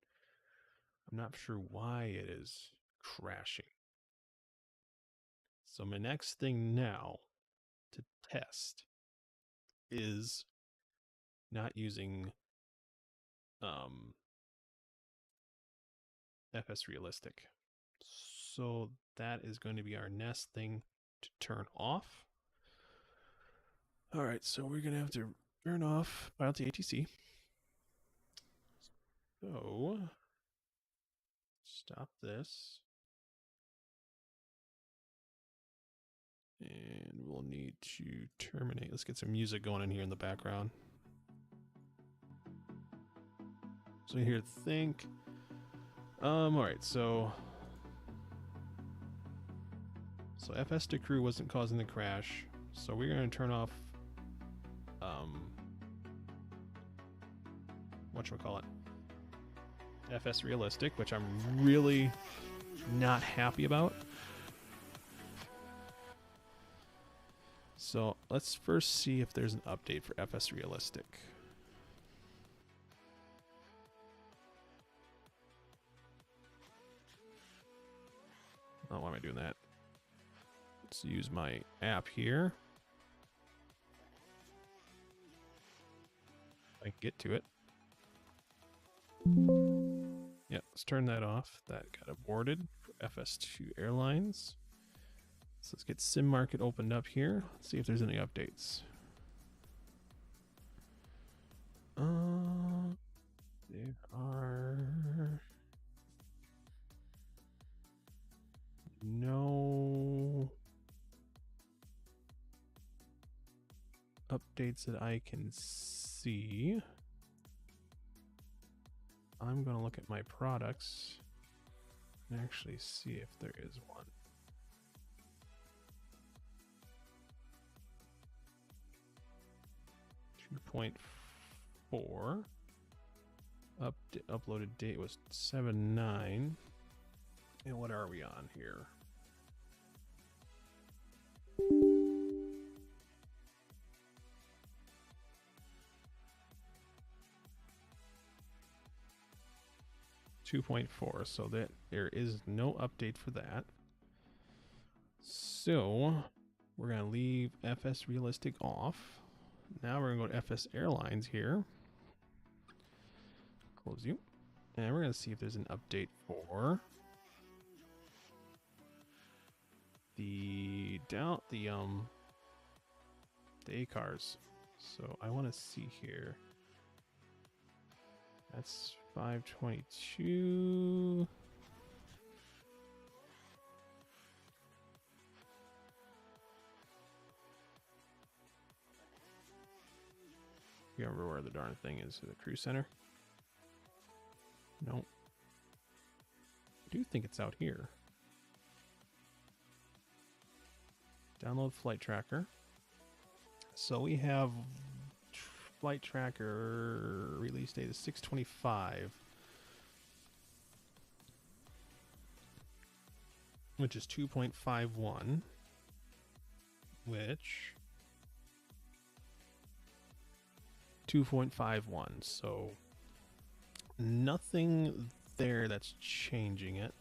I'm not sure why it is crashing. So my next thing now to test is not using FS Realistic. So that is going to be our next thing to turn off. All right, so we're going to have to turn off Pilot2ATC. So stop this. And we'll need to terminate. Let's get some music going in here in the background. So here to think. All right, so FS to crew wasn't causing the crash, so we're going to turn off whatchamacallit, FS Realistic, which I'm really not happy about. So let's first see if there's an update for FS Realistic. Oh, why am I doing that? Let's use my app here. get to it. Yep, let's turn that off. That got aborted for FS2 Airlines. So let's get Sim Market opened up here. Let's see if there's any updates. There are no updates that I can see. I'm going to look at my products and actually see if there is one. .4 uploaded date was 7/9. And what are we on here? .4, so that there is no update for that. So we're gonna leave FS Realistic off. Now we're gonna go to FS Airlines here. Close you. And we're gonna see if there's an update for the ACARS. So I want to see here. That's 5/22. You remember where the darn thing is? The crew center? Nope. I do think it's out here. Download flight tracker. So we have flight tracker release date is 6/25, which is 2.51, which 2.51. So nothing there that's changing it.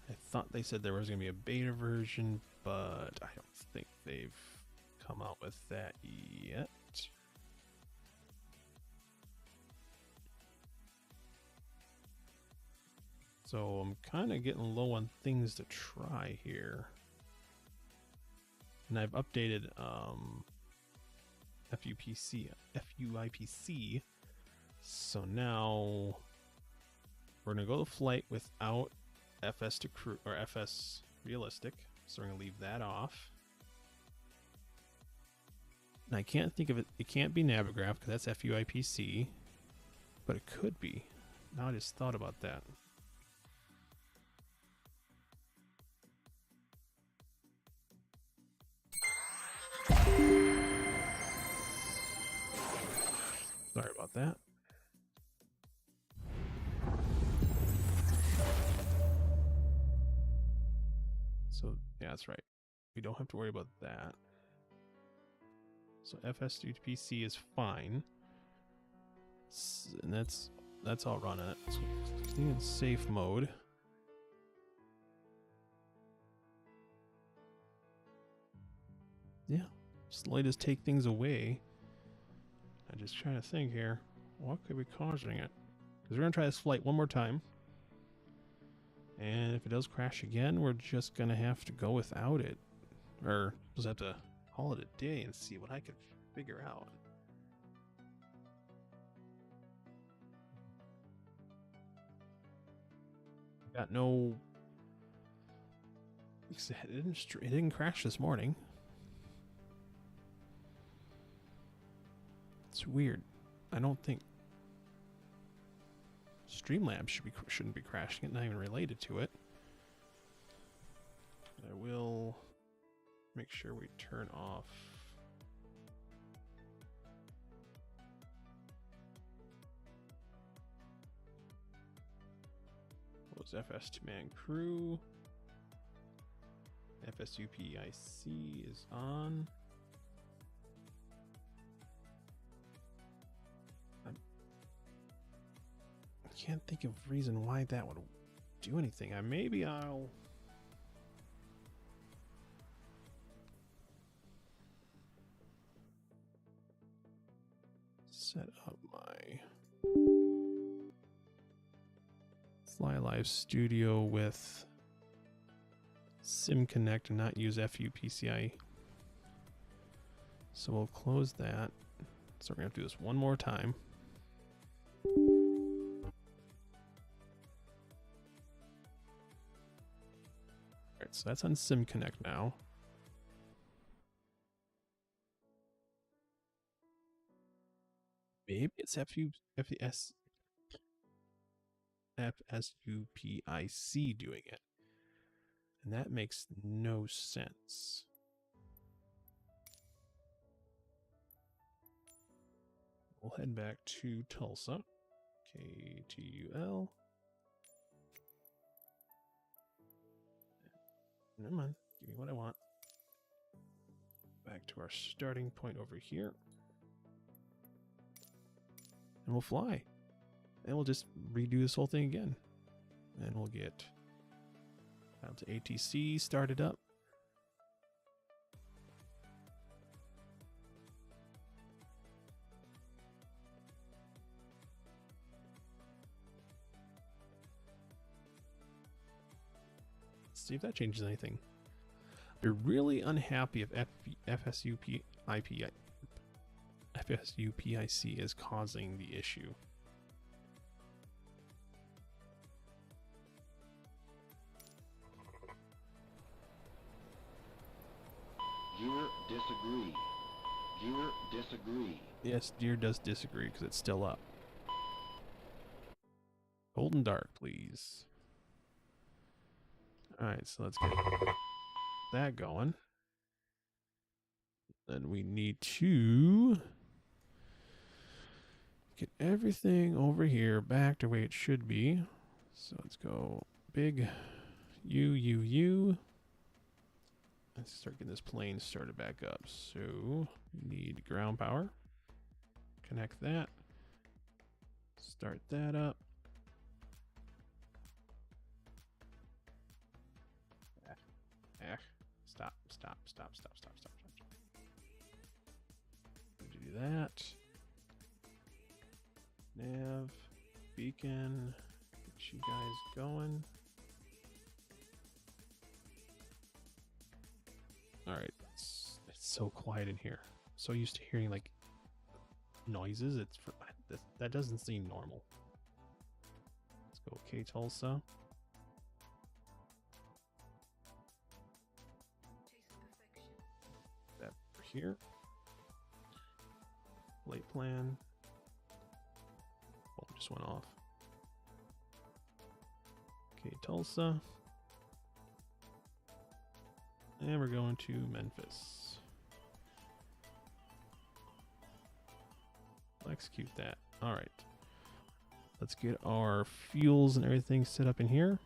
I thought they said there was going to be a beta version, but I don't think they've come out with that yet. So I'm kind of getting low on things to try here. And I've updated FUIPC. So now we're going to go to flight without FS to crew or FS Realistic. So we're going to leave that off. And I can't think of it. It can't be Navigraph because that's FUIPC, but it could be. Now I just thought about that. Sorry about that. So yeah, that's right. We don't have to worry about that. So FS2PC is fine, and that's all run it. So continue in safe mode. Yeah, slowly just take things away. I'm just trying to think here, what could be causing it? Because we're gonna try this flight one more time, and if it does crash again, we're just gonna have to go without it, or just have to call it a day and see what I could figure out. Got no. It didn't crash this morning. It's weird. I don't think Streamlabs shouldn't be crashing it. Not even related to it. I will make sure we turn off. What was FS to man crew? FSUPIC is on. I can't think of a reason why that would do anything. Maybe I'll set up my Fly Live Studio with SimConnect and not use FUPCI. So we'll close that. So we're gonna have to do this one more time. Alright, so that's on SimConnect now. Maybe it's FSUPIC doing it. And that makes no sense. We'll head back to Tulsa. KTUL. Never mind. Give me what I want. Back to our starting point over here. And we'll fly. And we'll just redo this whole thing again. And we'll get Pilot2ATC started up. Let's see if that changes anything. They're really unhappy if FSUPIC is causing the issue. Gear disagree. Gear disagree. Yes, Deer does disagree because it's still up. Golden Dark, please. Alright, so let's get that going. Then we need to get everything over here back to where it should be. So let's go big U. Let's start getting this plane started back up. So we need ground power. Connect that. Start that up. Stop. Do that. Nav, beacon, get you guys going. Alright, it's so quiet in here. So used to hearing like noises. That doesn't seem normal. Let's go Tulsa. That over here. Flight plan. Oh, just went off. Okay, Tulsa. And we're going to Memphis. We'll execute that. All right. Let's get our fuels and everything set up in here.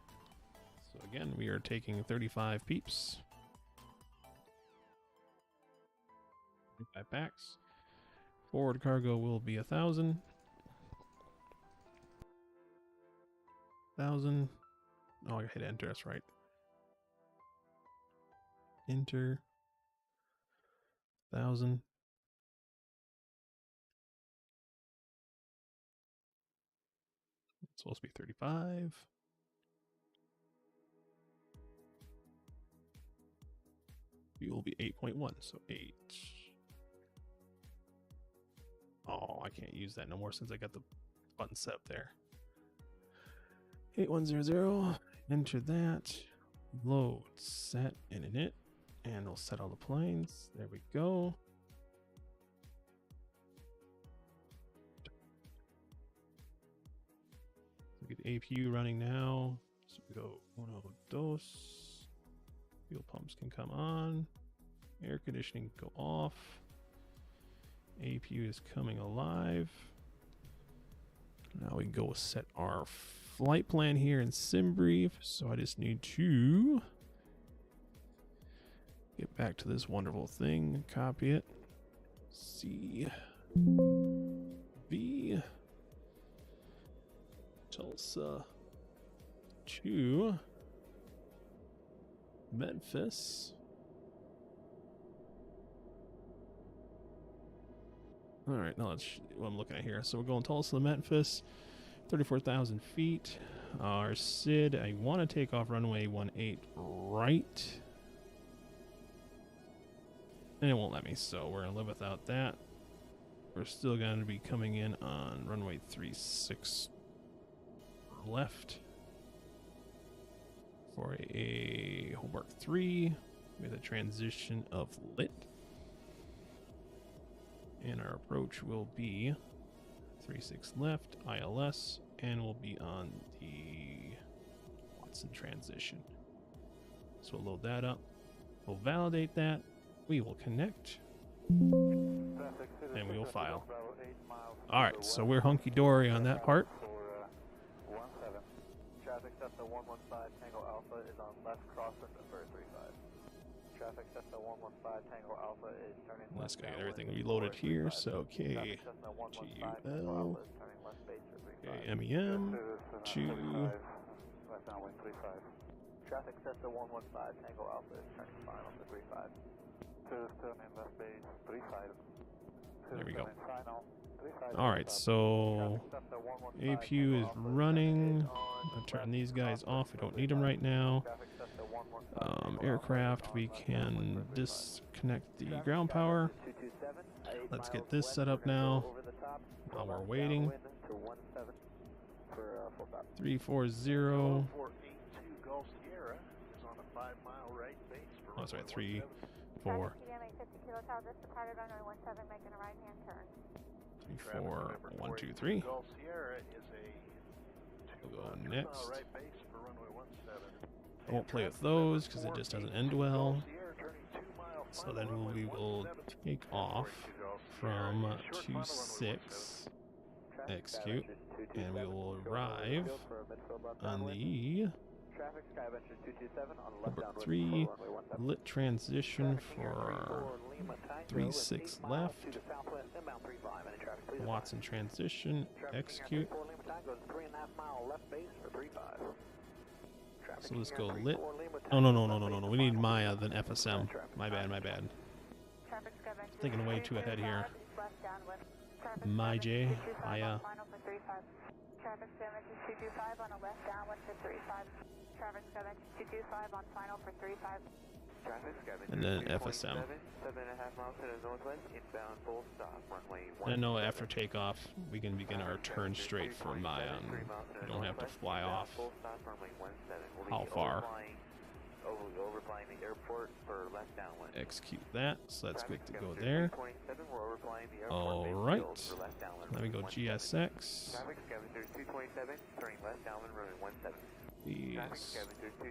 So again, we are taking 35 peeps. 35 packs. Forward cargo will be 1,000. 1,000. Oh, I hit enter. That's right. Enter. 1,000. It's supposed to be 35. Fuel will be 8.1, so 8. Oh, I can't use that no more since I got the button set up there. 8100. Enter that. Load, set, and init. And we'll set all the planes. There we go. We get APU running now. So we go 1, 2. Fuel pumps can come on. Air conditioning go off. APU is coming alive. Now we can go set our flight plan here in SimBrief. So I just need to get back to this wonderful thing, copy it. C V Tulsa to Memphis. All right, now that's what I'm looking at here. So we're going Tulsa to Memphis, 34,000 feet. Our SID, I want to take off runway 18 right. And it won't let me, so we're going to live without that. We're still going to be coming in on runway 36 left for a Hobart 3 with a transition of lit. And our approach will be 36 left, ILS, and we'll be on the Watson transition. So we'll load that up. We'll validate that. We will connect. And we will file. Alright, so we're hunky-dory on that part. Traffic Cessna 115 Tango Alpha is on left crossing for 35. Traffic Cessna 115 Tango Alpha is turning left. Let's get everything reloaded here. So KTUL, KMEM, to Traffic Cessna 115 Tango Alpha is turning final for 35. There we go. Alright, so APU is running. I'll turn these guys off. We don't need them right now. Aircraft, we can disconnect the ground power. Let's get this set up now while we're waiting. 340. Oh, sorry, 34. 34123. We'll go next. I won't play with those because it just doesn't end well. So then we will take off from 26, execute, and we will arrive on the Hobart 3 lit transition for 36 left. Watson transition, execute. So let's go lit. Oh, no. We need Maya than FSM. My bad. Thinking way too ahead here. My J, Maya. Traffic 225 on a left downwind for 35. Traffic 225 on final for 35. And then FSM. 7.5 miles to the northwest, inbound full stop, runway 17. And no, after takeoff, we can begin our turn straight for Maya. We don't have to fly off. How far? Overflying the airport for left downwind. Execute that, so that's good to go there. Alright, let me go GSX. Traffic Scavenger 227, turning left downwind, runway 17. Please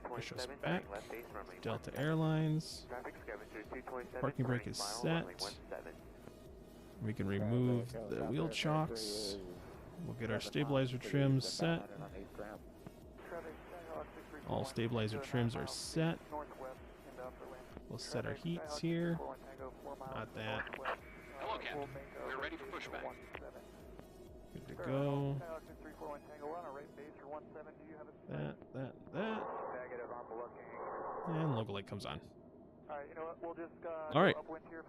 push us back. Delta Airlines. Parking brake is set. We can remove the wheel chocks. We'll get our stabilizer trims set. All stabilizer trims are set. We'll set our heats here. Not that. Hello, Captain. We're ready for pushback. Good to go. That. And local light comes on. Alright.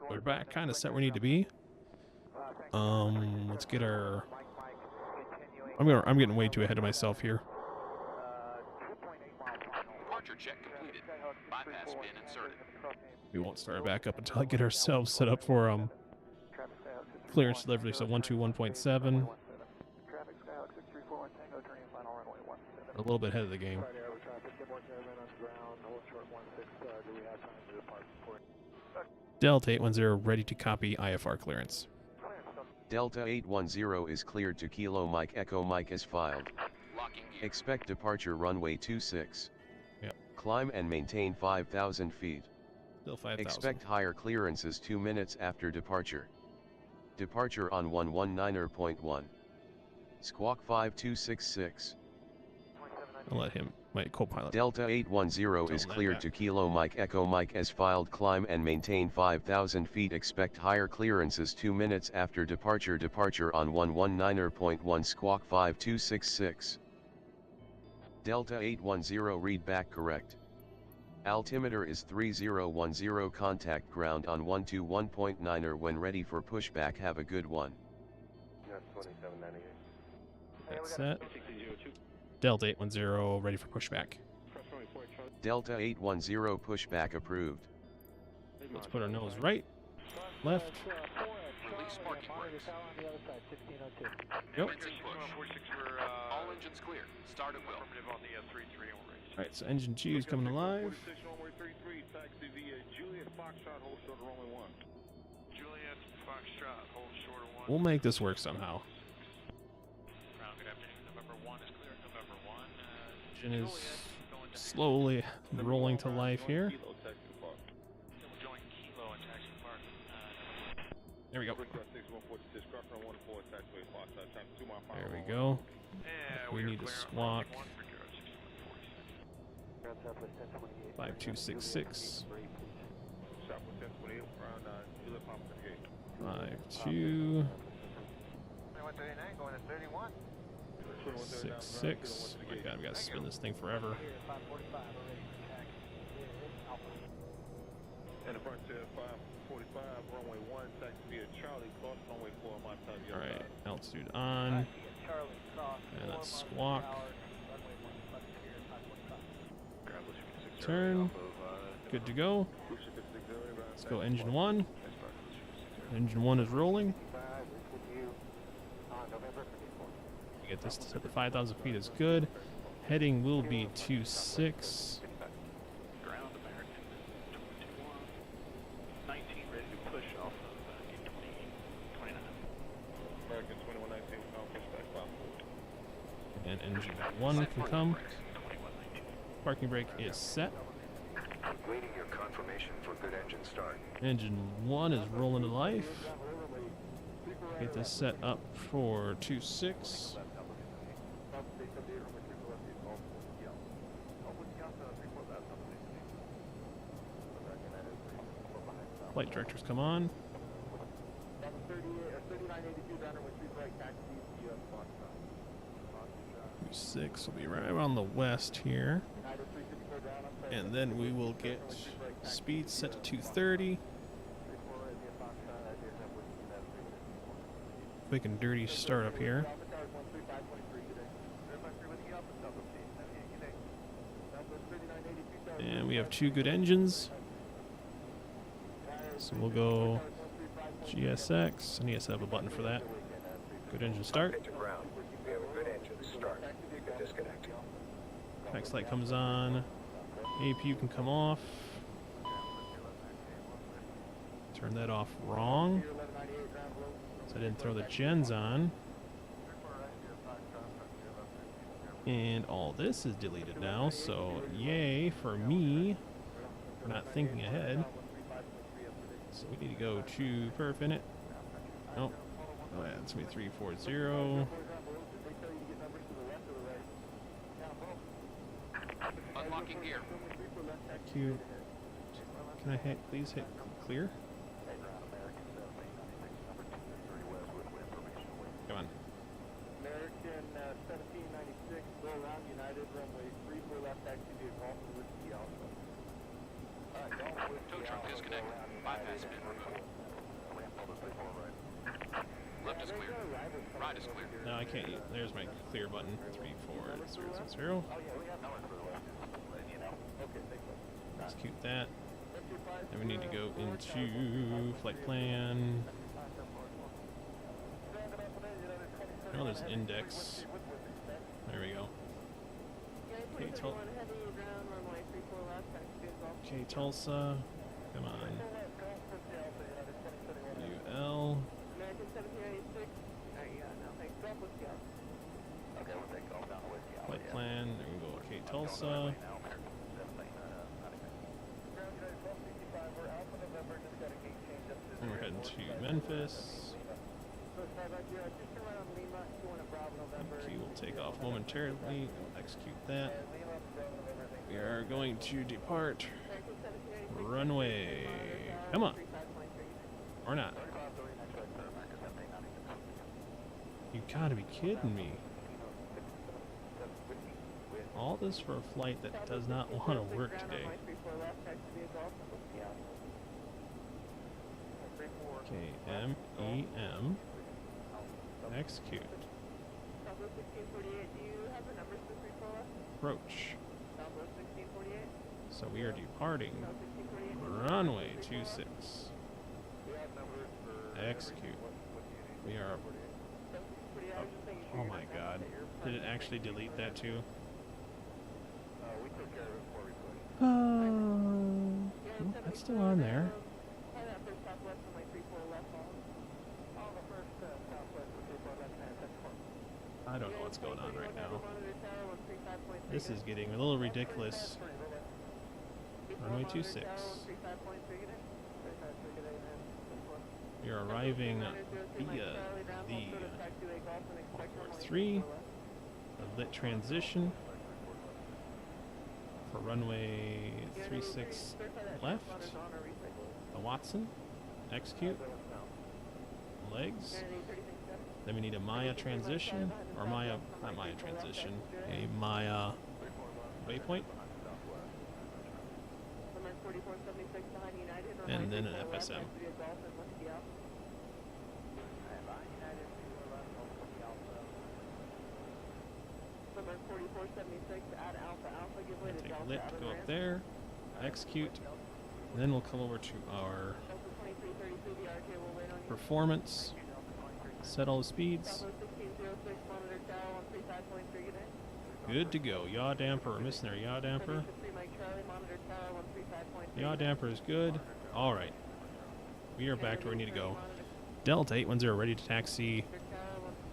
We're back kind of set where we need to be. Let's get our... I'm getting way too ahead of myself here. Departure check completed. Bypass bin inserted. We won't start back up until I get ourselves set up for clearance delivery. So 121.7. A little bit ahead of the game. Delta 810 ready to copy IFR clearance. Delta 810 is cleared to Kilo Mike Echo Mike is filed. Expect departure runway 26. Yep. Climb and maintain 5,000 feet. Still 5,000. Expect higher clearances 2 minutes after departure. Departure on 119.1. Squawk 5266. I'll let him, my co-pilot. Delta 810 is cleared to Kilo Mike Echo Mike as filed. Climb and maintain 5,000 feet. Expect higher clearances 2 minutes after departure. Departure on 119.1. Squawk 5266. Delta 810 read back correct. Altimeter is 3010, contact ground on 121.9er. When ready for pushback, have a good one. That's 2798. That's set. Delta 810, ready for pushback. Delta 810, pushback approved. Let's put our nose right, left. Release marking brakes. Yep. Engine push. All engines clear. Start at will. Alright, so engine 2 is coming alive. Taxi via Juliet Foxtrot, hold short of runway 1. Juliet Foxtrot, hold short of 1. We'll make this work somehow. Ground, good afternoon. November 1 is clear. November 1. Engine is slowly rolling to life here. Join Kilo and Taxi Park. There we go. There we go. We need to squawk 5266. 52 66. Oh my god, we gotta spin this thing forever. And the front said 545, runway 1, taxi via Charlie, cross runway 4, my time. Alright, altitude on. And let's squawk. Turn. Good to go. Let's go engine 1. Engine 1 is rolling. Get this to set the 5,000 feet is good. Heading will be 26. Ground American 21. 19 ready to push off of 29. American 2119, pushback 5. And engine 1 can come. Parking brake is set. Waiting your confirmation for good engine start. Engine 1 is rolling to life. Get this set up for 26. Flight directors come on. 6 will be right around the west here. And then we will get speed set to 230. Quick and dirty start up here. And we have 2 good engines. So we'll go GSX. I need to have a button for that. Good engine start. We have a good engine start. You can disconnect. Next light comes on. APU can come off. Turn that off wrong. So I didn't throw the gens on. And all this is deleted now, so yay for me for not thinking ahead. So we need to go to perf in it. Nope. Oh yeah, it's gonna be 340. Unlocking gear. Q. Can I please hit clear? Come on. American 1796, go around United runway 34 left, taxi to Golf Whiskey Alpha. Tow truck disconnect. Bypass spin removed. Left is clear. Right is clear. No, I can't. There's my clear button. 34000. Execute that. Then we need to go into flight plan. Oh, there's an index. There we go. Okay, Tulsa. Come on. UL. Flight plan. There we go. Okay, Tulsa. And we're heading to Memphis. Okay, we'll take off momentarily. We'll execute that. We are going to depart runway. Come on. Or not. You gotta be kidding me. All this for a flight that does not want to work today. KMEM. Execute. Approach. So we are departing runway 26. Execute. We are. Oh my god. Did it actually delete that too? We took care of it before we pushed. Well, that's still on there. I don't know what's going on right now. This is getting a little ridiculous. Runway 26. We are arriving via the 3, a lit transition for runway 36 left. The Watson. Execute. Legs. Then we need a Maya transition, or Maya, not Maya transition, a Maya waypoint. And then an FSM. And take lit, go up there, execute, and then we'll come over to our performance, set all the speeds. Good to go. Yaw damper, we're missing our yaw damper. Yaw damper is good. Alright. We are back to where we need to go. Delta 810 ready to taxi.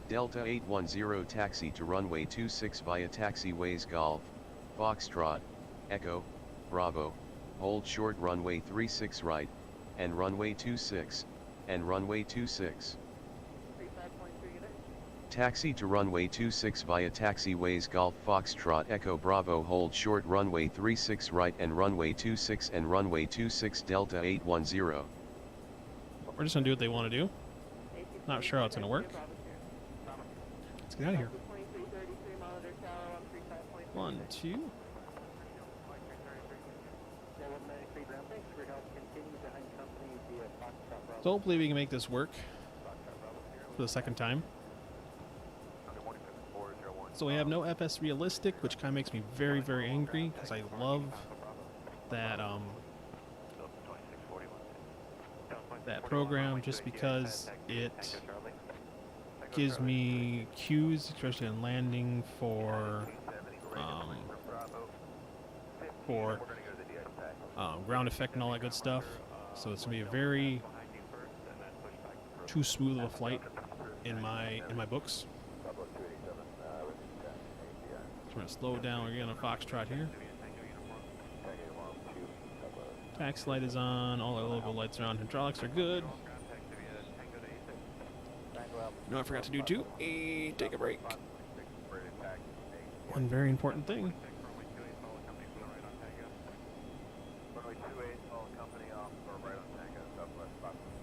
Delta 810 taxi to runway 26 via taxiways Golf, Foxtrot, Echo, Bravo, hold short runway 36 right, and runway 26, and runway 26. Taxi to runway 26 via taxiways Golf Foxtrot Echo Bravo hold short runway 36 right and runway 26 and runway 26 Delta 810. We're just going to do what they want to do. Not sure how it's going to work. Let's get out of here. 1, 2. So hopefully we can make this work for the second time. So we have no FS realistic, which kind of makes me very, very angry because I love that that program just because it gives me cues, especially in landing for ground effect and all that good stuff. So it's gonna be a very too smooth of a flight in my books. So we're gonna slow down. We're gonna Foxtrot here. Tax light is on. All our logo lights are on. Hydraulics are good. You know what I forgot to do too? Take a break. One very important thing.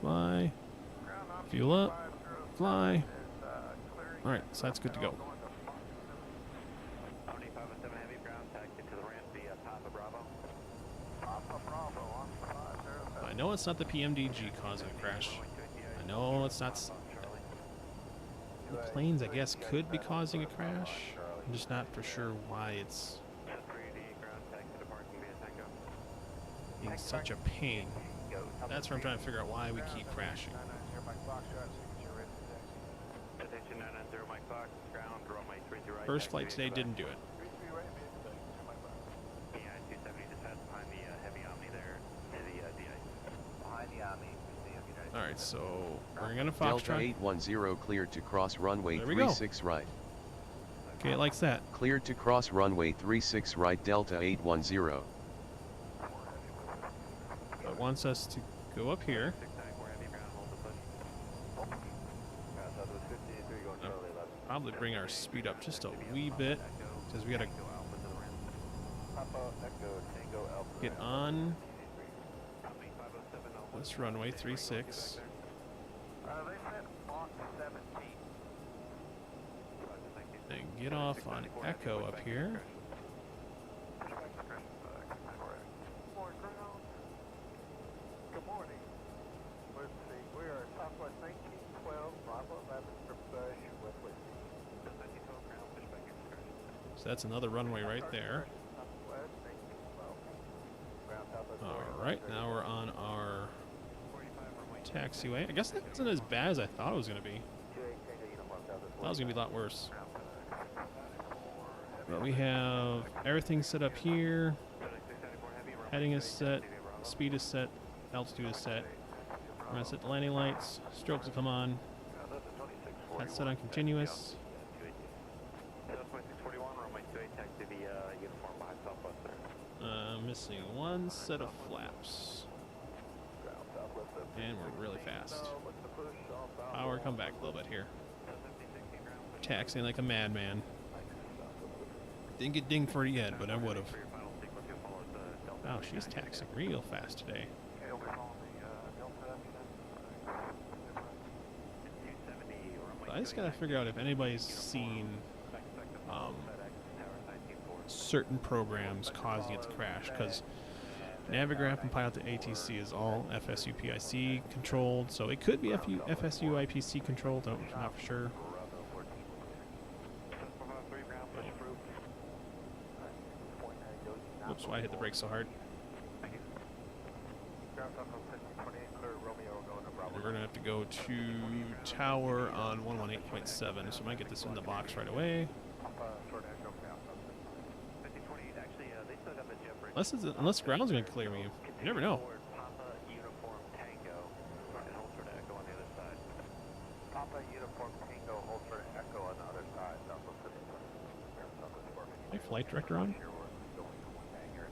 Fly. Fuel up. Fly. Alright, so that's good to go. I know it's not the PMDG causing a crash. I know it's not. The planes, I guess, could be causing a crash. I'm just not for sure why it's being such a pain. That's where I'm trying to figure out why we keep crashing. First flight today didn't do it. Alright, so we're gonna Foxtrot. Delta 810 cleared to cross runway 36 right. Okay, it likes that. Cleared to cross runway 36 right Delta 810. So it wants us to go up here. Probably bring our speed up just a wee bit because we gotta get on this runway 36. And get off on Echo up here. So that's another runway right there. Alright, now we're on our taxiway. I guess that wasn't as bad as I thought it was going to be. I thought it was going to be a lot worse. But we have everything set up here. Heading is set. Speed is set. Altitude is set. We're going to set the landing lights. Strobes will come on. That's set on continuous. Missing one set of flaps. And we're really fast. Power, come back a little bit here. Taxiing like a madman. Didn't get dinged for it yet, but I would have. Wow, she's taxiing real fast today. So I just gotta figure out if anybody's seen certain programs causing it to crash, because Navigraph and Pilot2ATC is all FSU PIC controlled, so it could be FSU IPC controlled, not for sure. Oops, why I hit the brakes so hard? We're going to have to go to tower on 118.7, so I might get this in the box right away. Unless ground's going to clear me. You never know. My flight director on?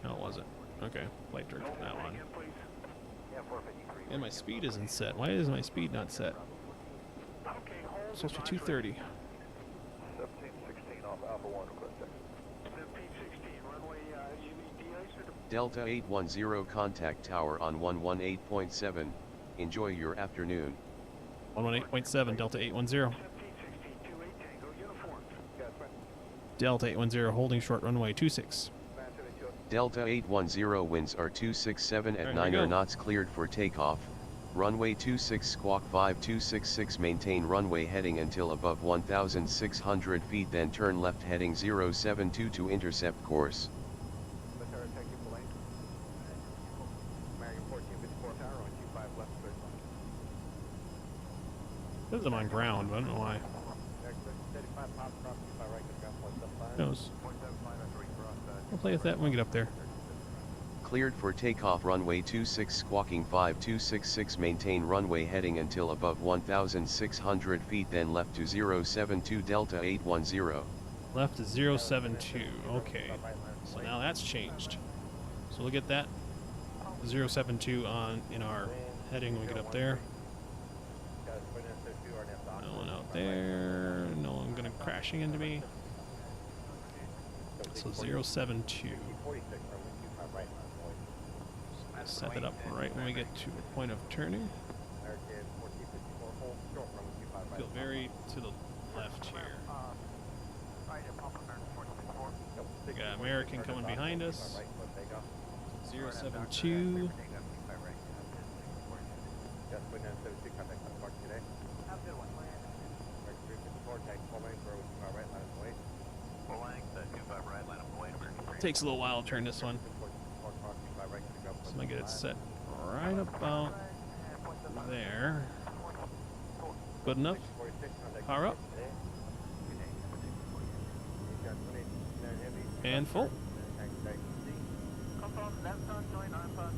No, it wasn't. Okay, flight director now on. And my speed isn't set. Why is my speed not set? It's supposed to be 230. 1716 off Alpha 1, request check. 1716, runway, you need de-ice or the... Delta 810 contact tower on 118.7. Enjoy your afternoon. 118.7, Delta 810. Delta 810 holding short runway 26. Delta 810 winds are 267 at 9 knots, cleared for takeoff. Runway 26 squawk 5266, maintain runway heading until above 1,600 feet, then turn left heading 072 to intercept course. Because I'm on ground, but I don't know why. Who knows? We'll play with that when we get up there. Cleared for takeoff, runway 26 squawking 5266, maintain runway heading until above 1,600 feet, then left to 072 Delta 810. Left is 072, okay. So now that's changed. So we'll get that 072 on in our heading when we get up there. No one out there, no one gonna crashing into me. So 072. Set that up right when we get to the point of turning. Feel very to the left here. We got American coming behind us. 072. Takes a little while to turn this one. So I'm gonna get it set right about there. Good enough. Power up. And full.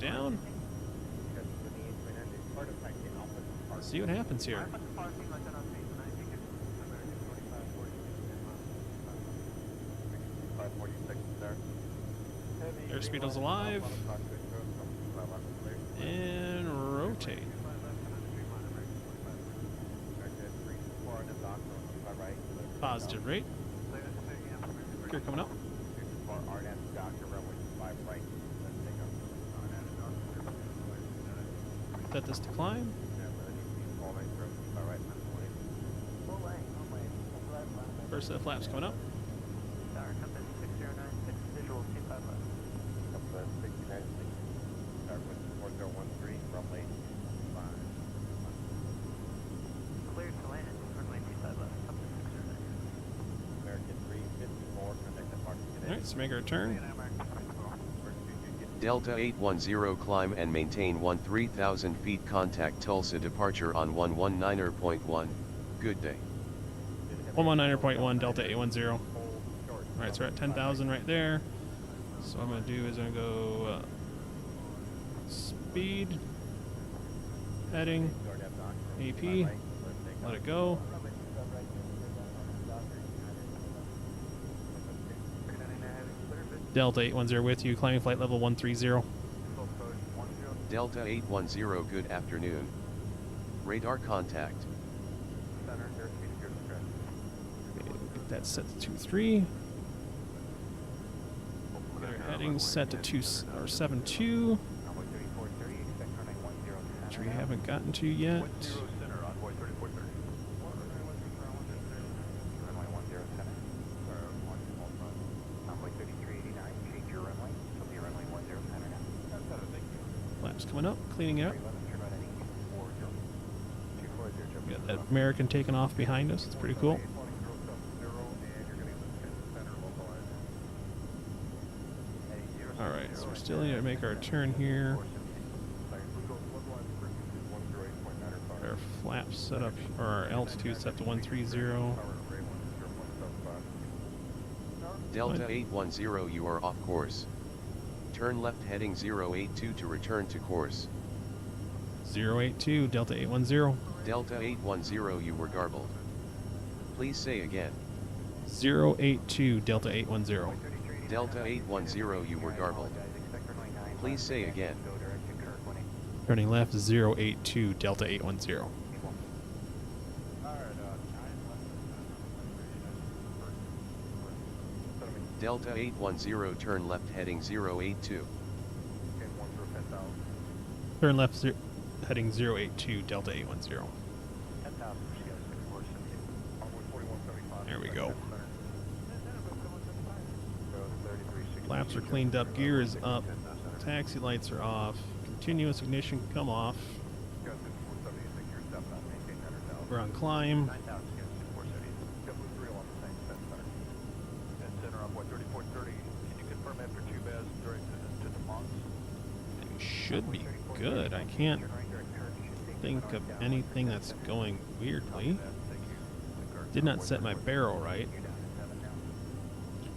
Down. Let's see what happens here. Airspeed is alive. And rotate. Positive rate. Gear coming up. Set this to climb. First set of flaps coming up. Cleared let's make our turn. Delta 810 climb and maintain 13,000 feet, contact Tulsa departure on 119.1, good day. 119.1 Delta 810. Alright, so we're at 10,000 right there. So what I'm going to do is I'm going to go speed, heading, AP, let it go. Delta 810 with you, climbing flight level 130. Delta 810 good afternoon. Radar contact. Get that set to 23. Get our heading set to 72, which we haven't gotten to yet. Flaps coming up, cleaning up. We got that American taking off behind us. It's pretty cool. Alright, so we're still need to make our turn here. Our flaps set up, or our altitude set to 130. Delta 810 you are off course. Turn left heading 082 to return to course. 082, Delta 810. Delta 810 you were garbled. Please say again. 082, Delta 810. Delta 810 you were garbled. Please say again. Turning left 082, Delta 810. Delta 810 turn left heading 082. Turn left heading 082, Delta 810. There we go. Flaps are cleaned up, gear is up, taxi lights are off, continuous ignition come off. We're on climb. Should be good. I can't think of anything that's going weirdly. Did not set my barrel right.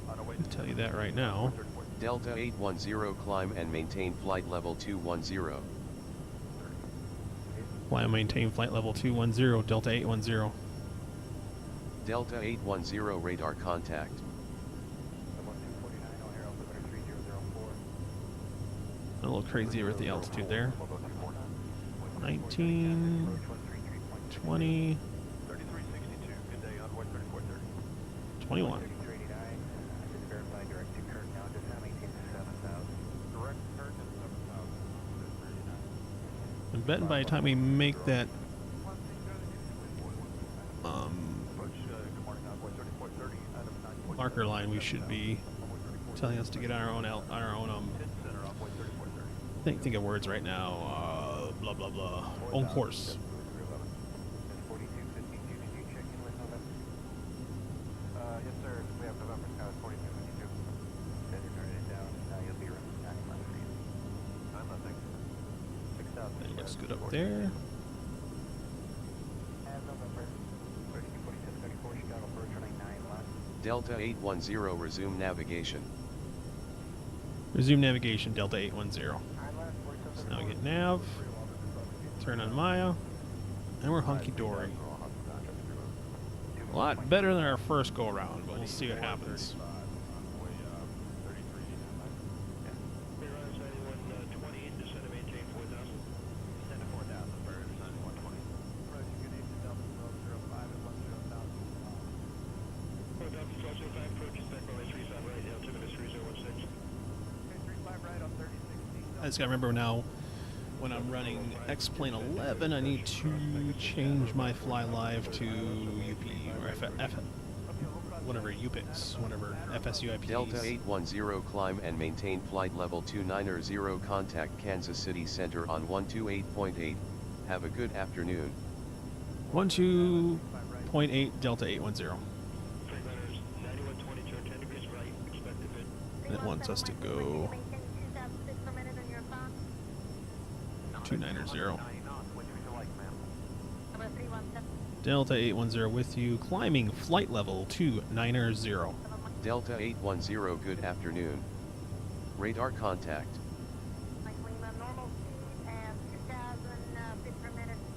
I'll tell you that right now. Delta 810 climb and maintain flight level 210. Climb, maintain flight level 210, Delta 810. Delta 810 radar contact. A little crazy with the altitude there. 19, 20, 21. I'm betting by the time we make that marker line, we should be telling us to get on our own think of words right now. Blah blah blah. On course. Yes, sir. We have November Sky 4252. Then you're turning it down. You'll be around 95 feet. I'm nothing. 6,000. That looks good up there. And November 324734 Chicago for turning 9 left. Delta 810 resume navigation. Resume navigation, Delta 810. So now we get nav, turn on Maya, and we're hunky-dory. A lot better than our first go-around, but we'll see what happens. I just gotta remember now, when I'm running X-Plane 11, I need to change my fly live to UP or whatever UPIX, whatever FSU IPs. Delta 810 climb and maintain flight level 290, contact Kansas City Center on 128.8. Have a good afternoon. 12.8 Delta 810. And it wants us to go 290. Delta 810 with you, climbing flight level 290. Delta 810, good afternoon. Radar contact.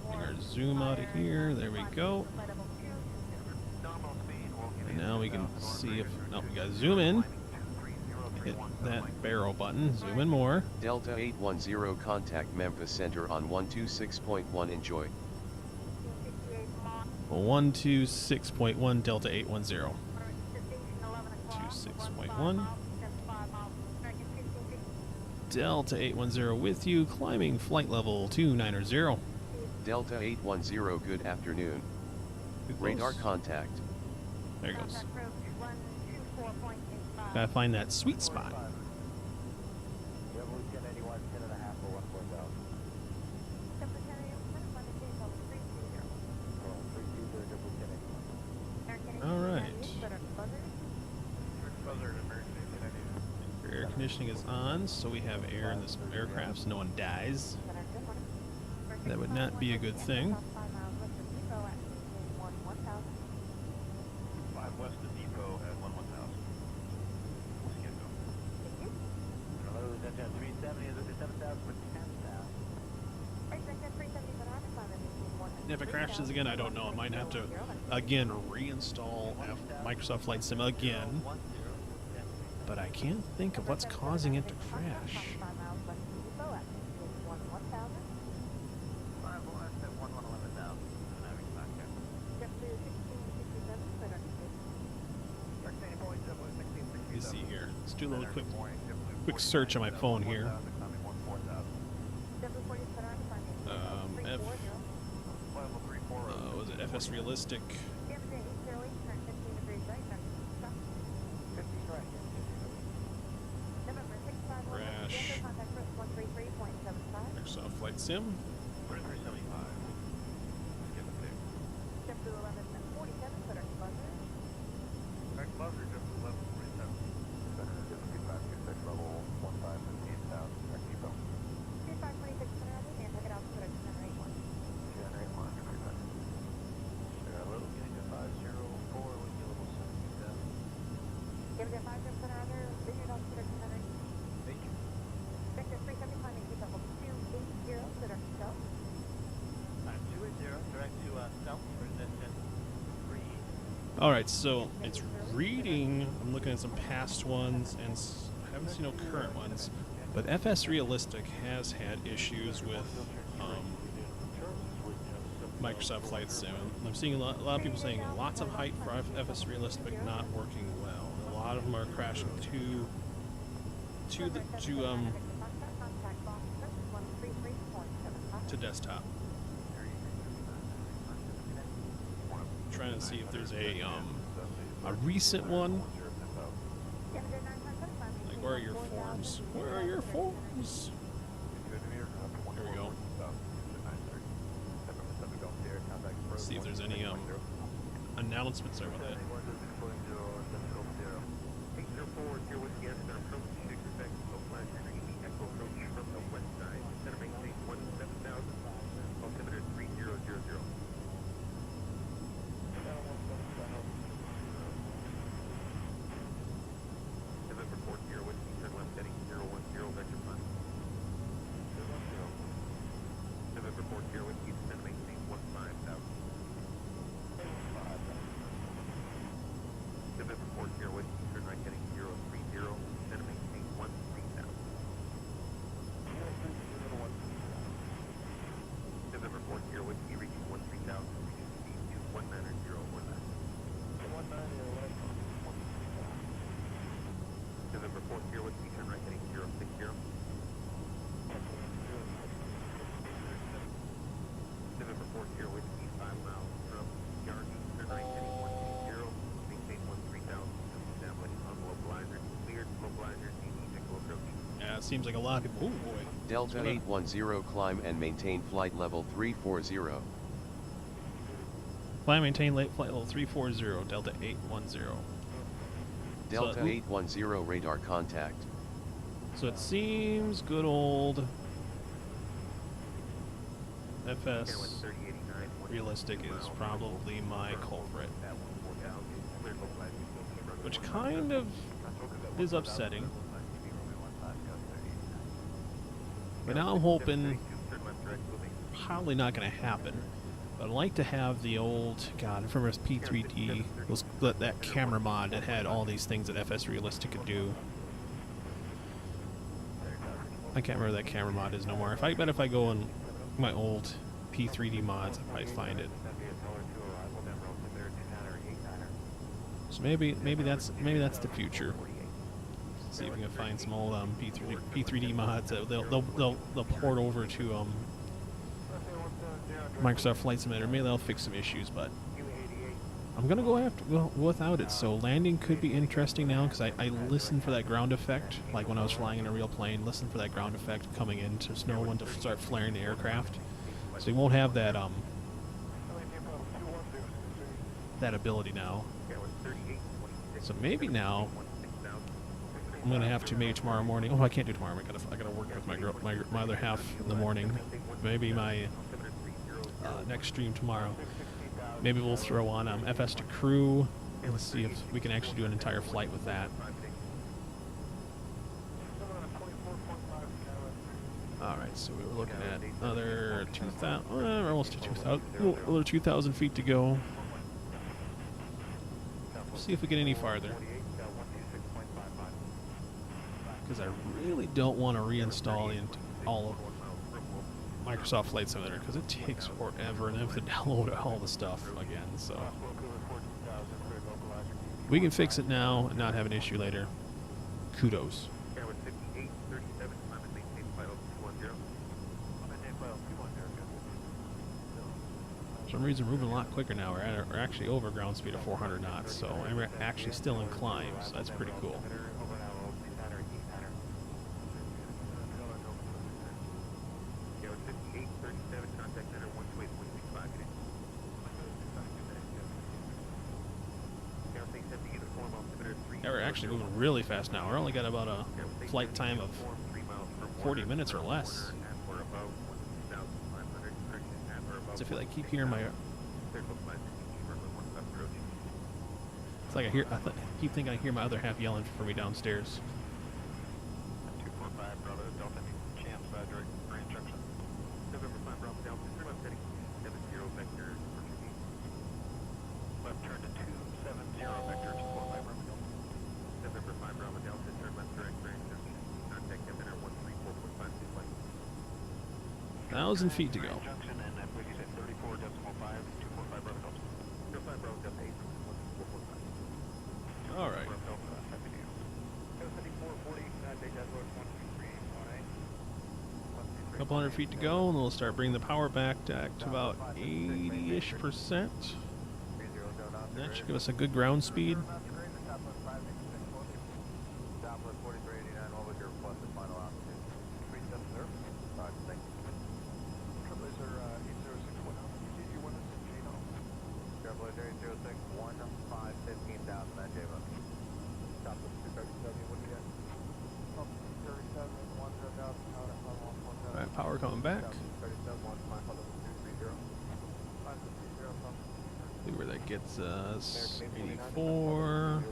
Bring our zoom out of here. There we go. And now we can see if... No, we got to zoom in. Hit that barrel button. Zoom in more. Delta 810, contact Memphis Center on 126.1. Enjoy. 126.1 Delta 810. 26.1. Delta 810 with you, climbing flight level 290. Delta 810, good afternoon. Radar contact. There it goes. Gotta find that sweet spot. Alright. Air conditioning is on, so we have air in this aircraft so no one dies. That would not be a good thing. 5 west of depot at 11000. If it crashes again, I don't know. I might have to, again, reinstall Microsoft Flight Sim again. But I can't think of what's causing it to crash. Let me see here. Let's do a little quick search on my phone here. Was it FS Realistic? Crash. Microsoft Flight Sim. Alright, so it's reading, I'm looking at some past ones, and I haven't seen no current ones, but FS Realistic has had issues with Microsoft Flight Sim. I'm seeing a lot of people saying lots of hype for FS Realistic not working well. A lot of them are crashing to desktop. Trying to see if there's a recent one. Like, where are your forms? Where are your forms? There we go. See if there's any announcements over that. Seems like a lot of people. Oh boy. Delta 810, climb and maintain flight level 340. Climb and maintain flight level 340, Delta 810. Delta 810 radar contact. So it seems good old FS realistic is probably my culprit, which kind of is upsetting. But now I'm hoping probably not going to happen. But I'd like to have the old, God, I remember P3D, that camera mod that had all these things that FS Realistic could do. I can't remember that camera mod is no more. I bet if I go on my old P3D mods, I'll probably find it. So maybe that's the future. See if we can find some old P3D mods that they'll port over to Microsoft Flight Simulator. Maybe they'll fix some issues, but I'm gonna go without it. So landing could be interesting now because I listen for that ground effect, like when I was flying in a real plane. Listen for that ground effect coming in to know when to start flaring the aircraft. So you won't have that that ability now. So maybe now I'm gonna have to, maybe tomorrow morning. Oh, I can't do tomorrow. I gotta work with my other half in the morning. Maybe my next stream tomorrow. Maybe we'll throw on FS to crew and let's see if we can actually do an entire flight with that. All right, so we were looking at another 2,000, almost to 2,000, another 2,000 feet to go. See if we get any farther. Because I really don't want to reinstall all of Microsoft Flight Simulator because it takes forever and I have to download all the stuff again. So we can fix it now and not have an issue later. Kudos. For some reason, we're moving a lot quicker now. We're actually over ground speed of 400 knots, so we're actually still in climb, so that's pretty cool. Yeah, we're actually moving really fast now. We're only got about a flight time of 40 minutes or less. So I feel like I keep hearing my... It's like I keep thinking I hear my other half yelling for me downstairs. Thousand feet to go. All right. A couple hundred feet to go, and we'll start bringing the power back to about 80-ish%. That should give us a good ground speed. Alright, power coming back. See where that gets us. 84,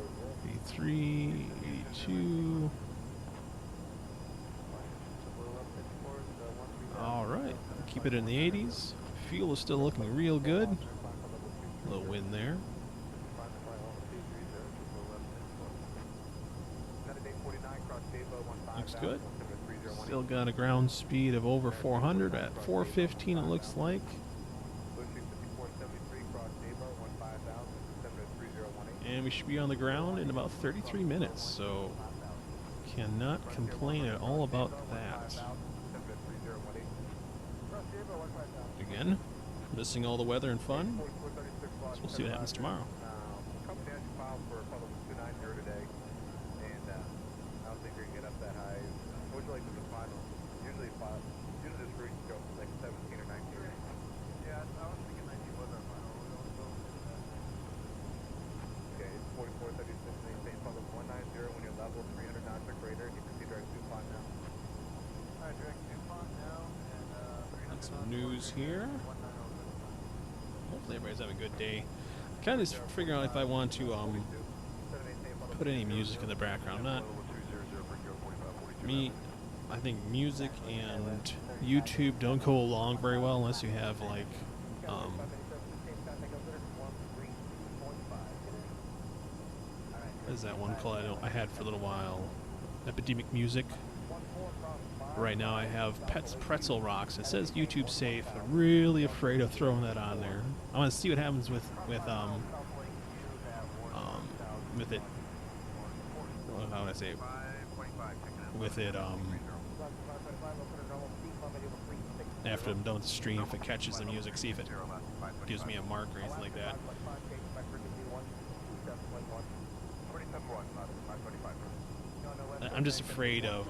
83, 82. Alright, keep it in the 80s. Fuel is still looking real good. A little wind there. Looks good. Still got a ground speed of over 400 at 415 it looks like. And we should be on the ground in about 33 minutes, so cannot complain at all about that. Again, missing all the weather and fun, so we'll see what happens tomorrow. news here. Hopefully everybody's having a good day. Kind of just figuring out if I want to put any music in the background. Not me. I think music and YouTube don't go along very well unless you have like what is that one called I had for a little while? Epidemic Music. Right now I have Pretzel Rocks. It says YouTube safe. I'm really afraid of throwing that on there. I want to see what happens with it. How would I say it? With it after I'm done with the stream, if it catches the music, see if it gives me a mark or anything like that. I'm just afraid of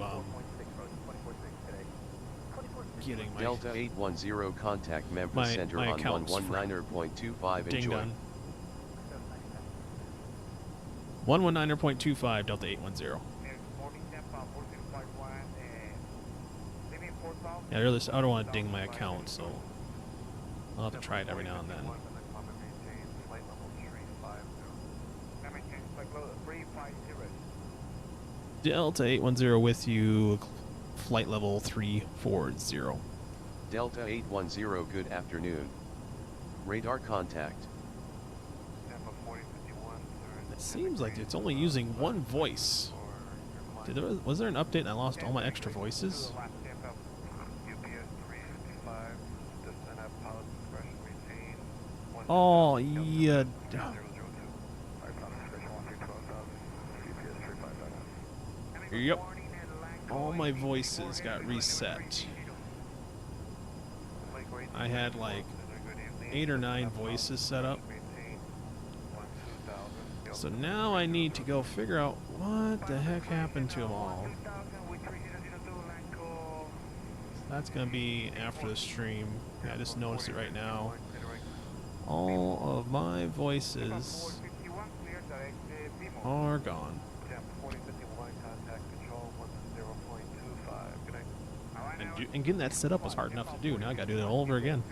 getting my Delta 810 contact Memphis Center on 119.25. Enjoy. 119.25 Delta 810. Yeah, I don't want to ding my account, so I'll have to try it every now and then. Delta 810 with you, flight level 340. Delta 810, good afternoon. Radar contact. It seems like it's only using one voice. Was there an update and I lost all my extra voices? Oh, yeah. Yep. All my voices got reset. I had like 8 or 9 voices set up. So now I need to go figure out what the heck happened to them all. So that's going to be after the stream. Yeah, I just noticed it right now. All of my voices are gone. And getting that set up was hard enough to do. Now I got to do that all over again.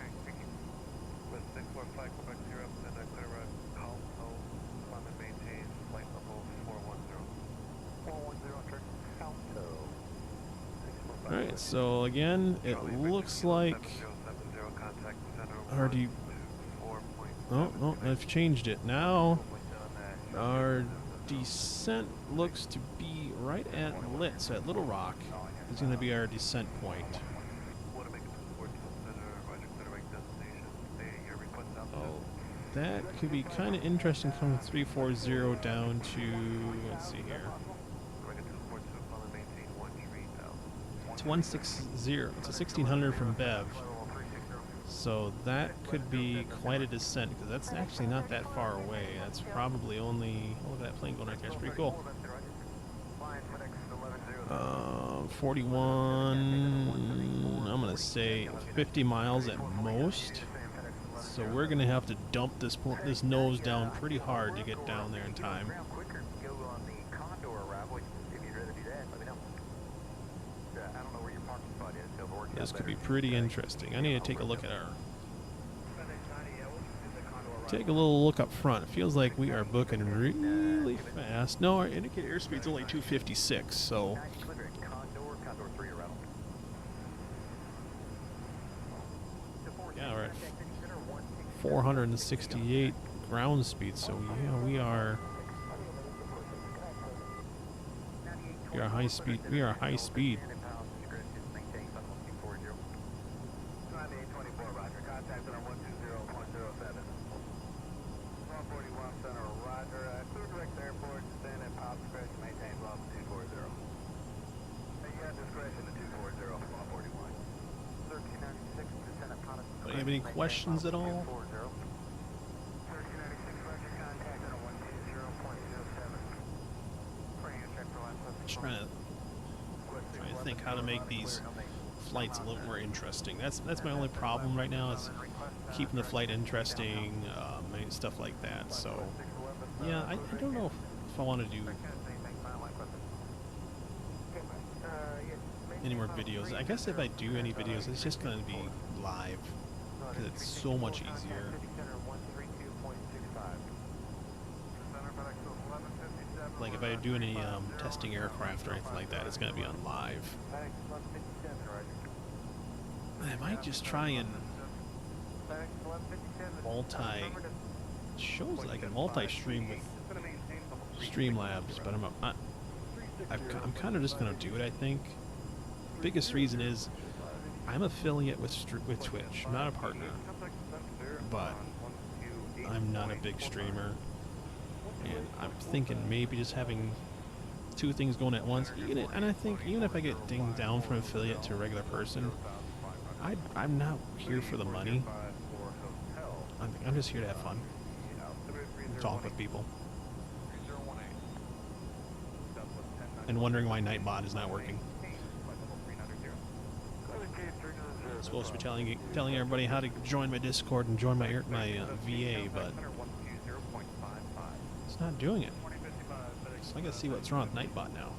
Alright, so again, it looks like RD. Oh, I've changed it. Now our descent looks to be right at Lit, so at Little Rock is going to be our descent point. Oh, that could be kind of interesting coming 340 down to, let's see here. It's 160. It's a 1600 from Bev. So that could be quite a descent because that's actually not that far away. That's probably only, oh, look at that plane going right there. It's pretty cool. 41, I'm going to say 50 miles at most. So we're going to have to dump this nose down pretty hard to get down there in time. This could be pretty interesting. I need to take a look at take a little look up front. It feels like we are booking really fast. No, our indicated airspeed's only 256, so yeah, we're at 468 ground speed. So yeah, we are high speed. We are high speed. Do you have any questions at all? Just trying to think how to make these flights a little more interesting. That's my only problem right now is keeping the flight interesting, stuff like that. So yeah, I don't know if I want to do any more videos. I guess if I do any videos, it's just going to be live because it's so much easier. Like if I do any testing aircraft or anything like that, it's gonna be on live. I might just try and shows that I can multi-stream with Streamlabs, but I'm kind of just gonna do it. I think biggest reason is I'm affiliate with Twitch. I'm not a partner, but I'm not a big streamer, and I'm thinking maybe just having two things going at once. And I think even if I get dinged down from affiliate to a regular person, I'm not here for the money. I'm just here to have fun, talk with people, and wondering why Nightbot is not working. I'm supposed to be telling everybody how to join my Discord and join my VA, but it's not doing it. So I gotta see what's wrong with Nightbot now.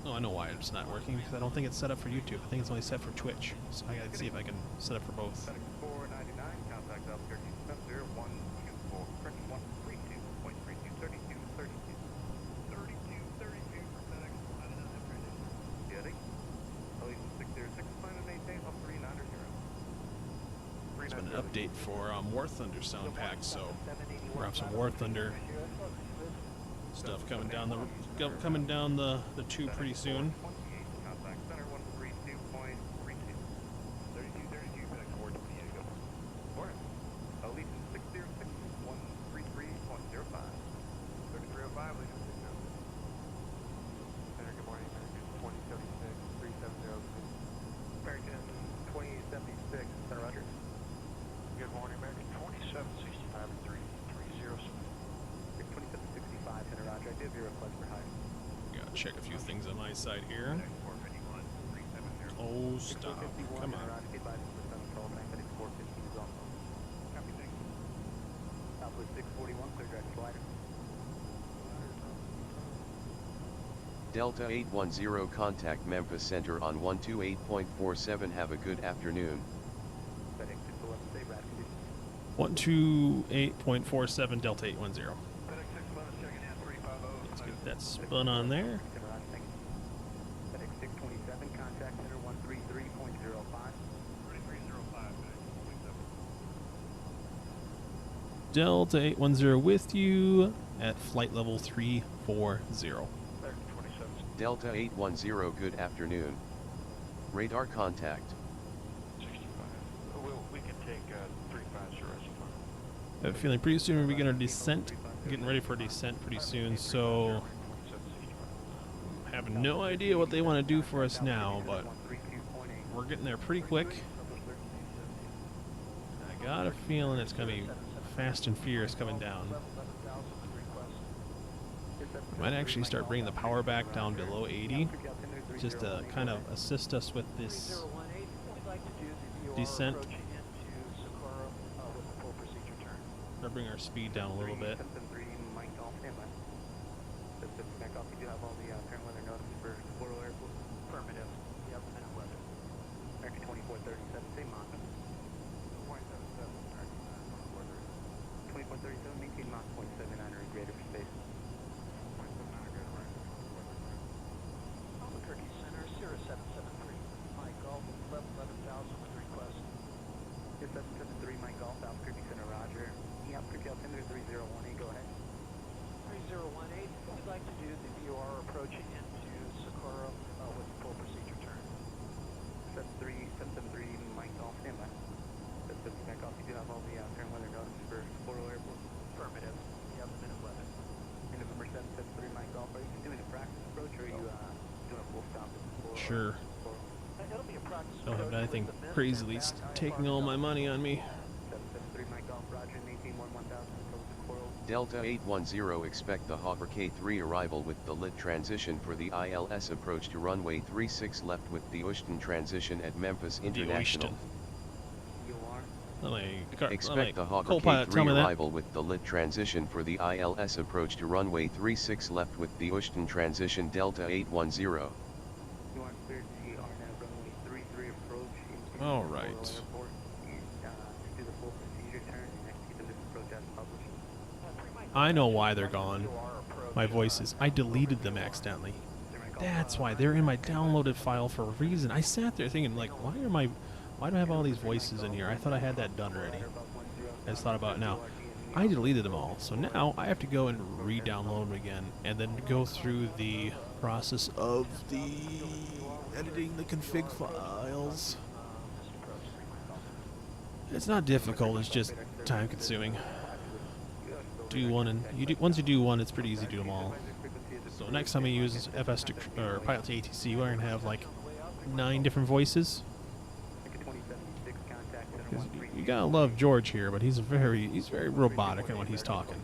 Oh, I know why it's not working, because I don't think it's set up for YouTube. I think it's only set for Twitch. So I gotta see if I can set up for both. It's been an update for War Thunder sound pack, so we'll have some War Thunder stuff coming down the tube pretty soon. Check a few things on my side here. Oh, stop. Come on. Delta 810 contact Memphis Center on 128.47. Have a good afternoon. 128.47 Delta 810. Let's get that spun on there. Delta 810 with you at flight level 340. Delta 810, good afternoon. Radar contact. 65. We can take 35 sure. I have a feeling pretty soon we're going to descent. Getting ready for descent pretty soon, so I have no idea what they want to do for us now, but we're getting there pretty quick. I got a feeling it's going to be fast and furious coming down. Might actually start bringing the power back down below 80, just to kind of assist us with this descent. Or bring our speed down a little bit. Sure. Don't have anything crazily taking all my money on me. Delta 810, expect the Hawker K3 arrival with the lit transition for the ILS approach to runway 36 left with the Houston transition at Memphis International. Expect the Hawker K3 arrival with the lit transition for the ILS approach to runway 36 left with the Houston transition. Delta 810. All right. I know why they're gone. My voices. I deleted them accidentally. That's why they're in my downloaded file for a reason. I sat there thinking, like, why do I have all these voices in here? I thought I had that done already. I just thought about it now. I deleted them all, so now I have to go and re-download them again, and then go through the process of the editing the config files. It's not difficult. It's just time-consuming. Do one, and once you do one, it's pretty easy to do them all. So next time we use or Pilot2ATC, we're gonna have like 9 different voices. You gotta love George here, but he's very robotic in what he's talking.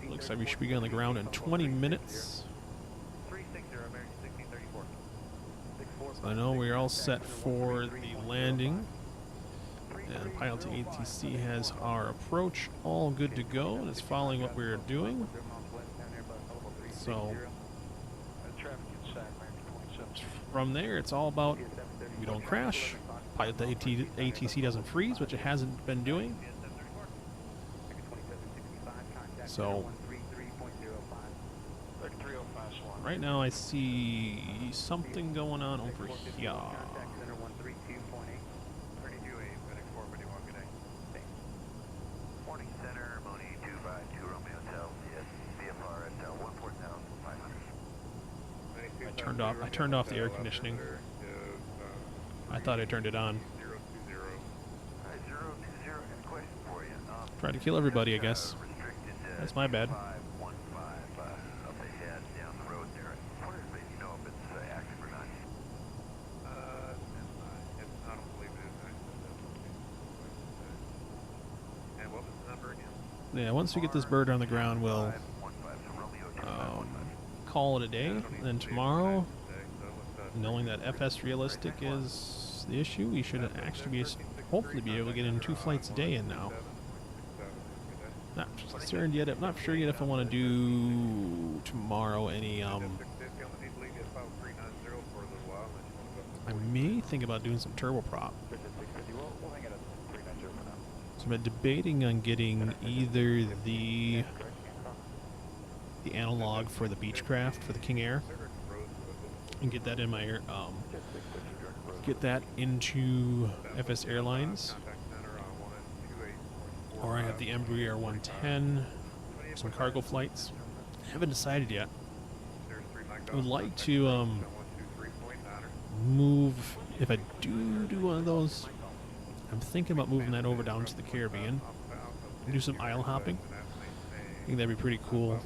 Looks like we should be on the ground in 20 minutes. So I know we're all set for the landing. And Pilot2ATC has our approach all good to go, and it's following what we're doing. So from there, it's all about we don't crash. Pilot2ATC doesn't freeze, which it hasn't been doing. So right now I see something going on over here. I turned off the air conditioning. I thought I turned it on. Tried to kill everybody, I guess. That's my bad. Yeah, once we get this bird on the ground, we'll call it a day. Then tomorrow, knowing that FS realistic is the issue, we should actually hopefully be able to get in 2 flights a day in now. Not certain yet. I'm not sure yet if I want to do tomorrow any I may think about doing some turboprop. So I've been debating on getting either the analog for the Beechcraft for the King Air and get that in my get that into FS Airlines, or I have the Embraer 110, some cargo flights. Haven't decided yet. I would like to move, if I do one of those, I'm thinking about moving that over down to the Caribbean and do some isle hopping. I think that'd be pretty cool.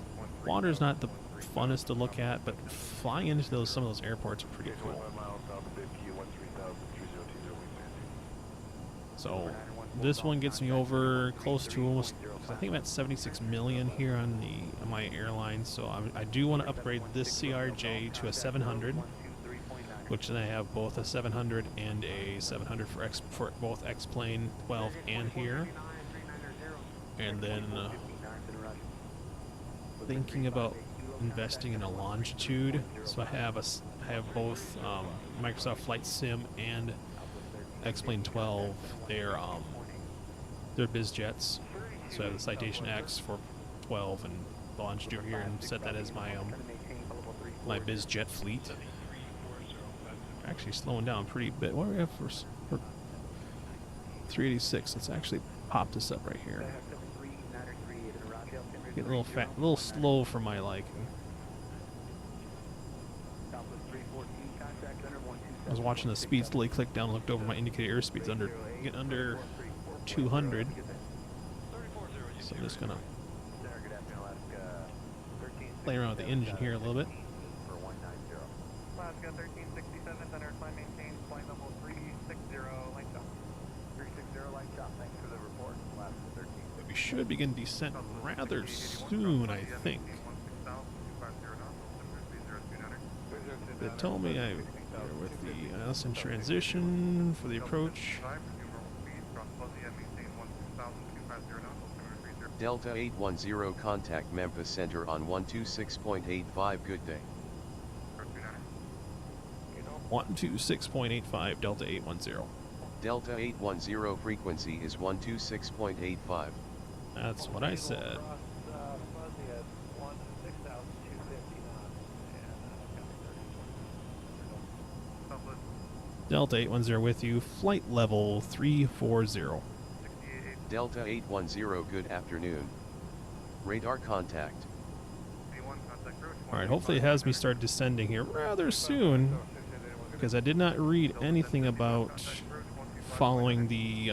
Water's not the funnest to look at, but flying into some of those airports are pretty cool. So this one gets me over close to almost, I think I'm at 76 million here on my airline. So I do want to upgrade this CRJ to a 700, which then I have both a 700 and a 700 for both X-Plane 12 and here. And then thinking about investing in a longitude. So I have both Microsoft Flight Sim and X-Plane 12. They're biz jets. So I have the Citation X for 12 and the longitude here, and set that as my biz jet fleet. Actually slowing down pretty bit. What do we have for 386? Let's actually pop this up right here. Get a little slow for my liking. I was watching the speed slowly click down, looked over my indicator airspeed's getting under 200. So I'm just gonna play around with the engine here a little bit. Alaska 1367, center climb maintained, flight level 360, light shot. 360, light shot, thanks for the report. Alaska 13. We should begin descent rather soon, I think. They told me with the us in transition for the approach. Delta 810 contact Memphis Center on 126.85. Good day. 126.85 Delta 810. Delta 810 frequency is 126.85. That's what I said. Delta 810 with you. Flight level 340. Delta 810, good afternoon. Radar contact. Alright, hopefully it has me start descending here rather soon, because I did not read anything about following the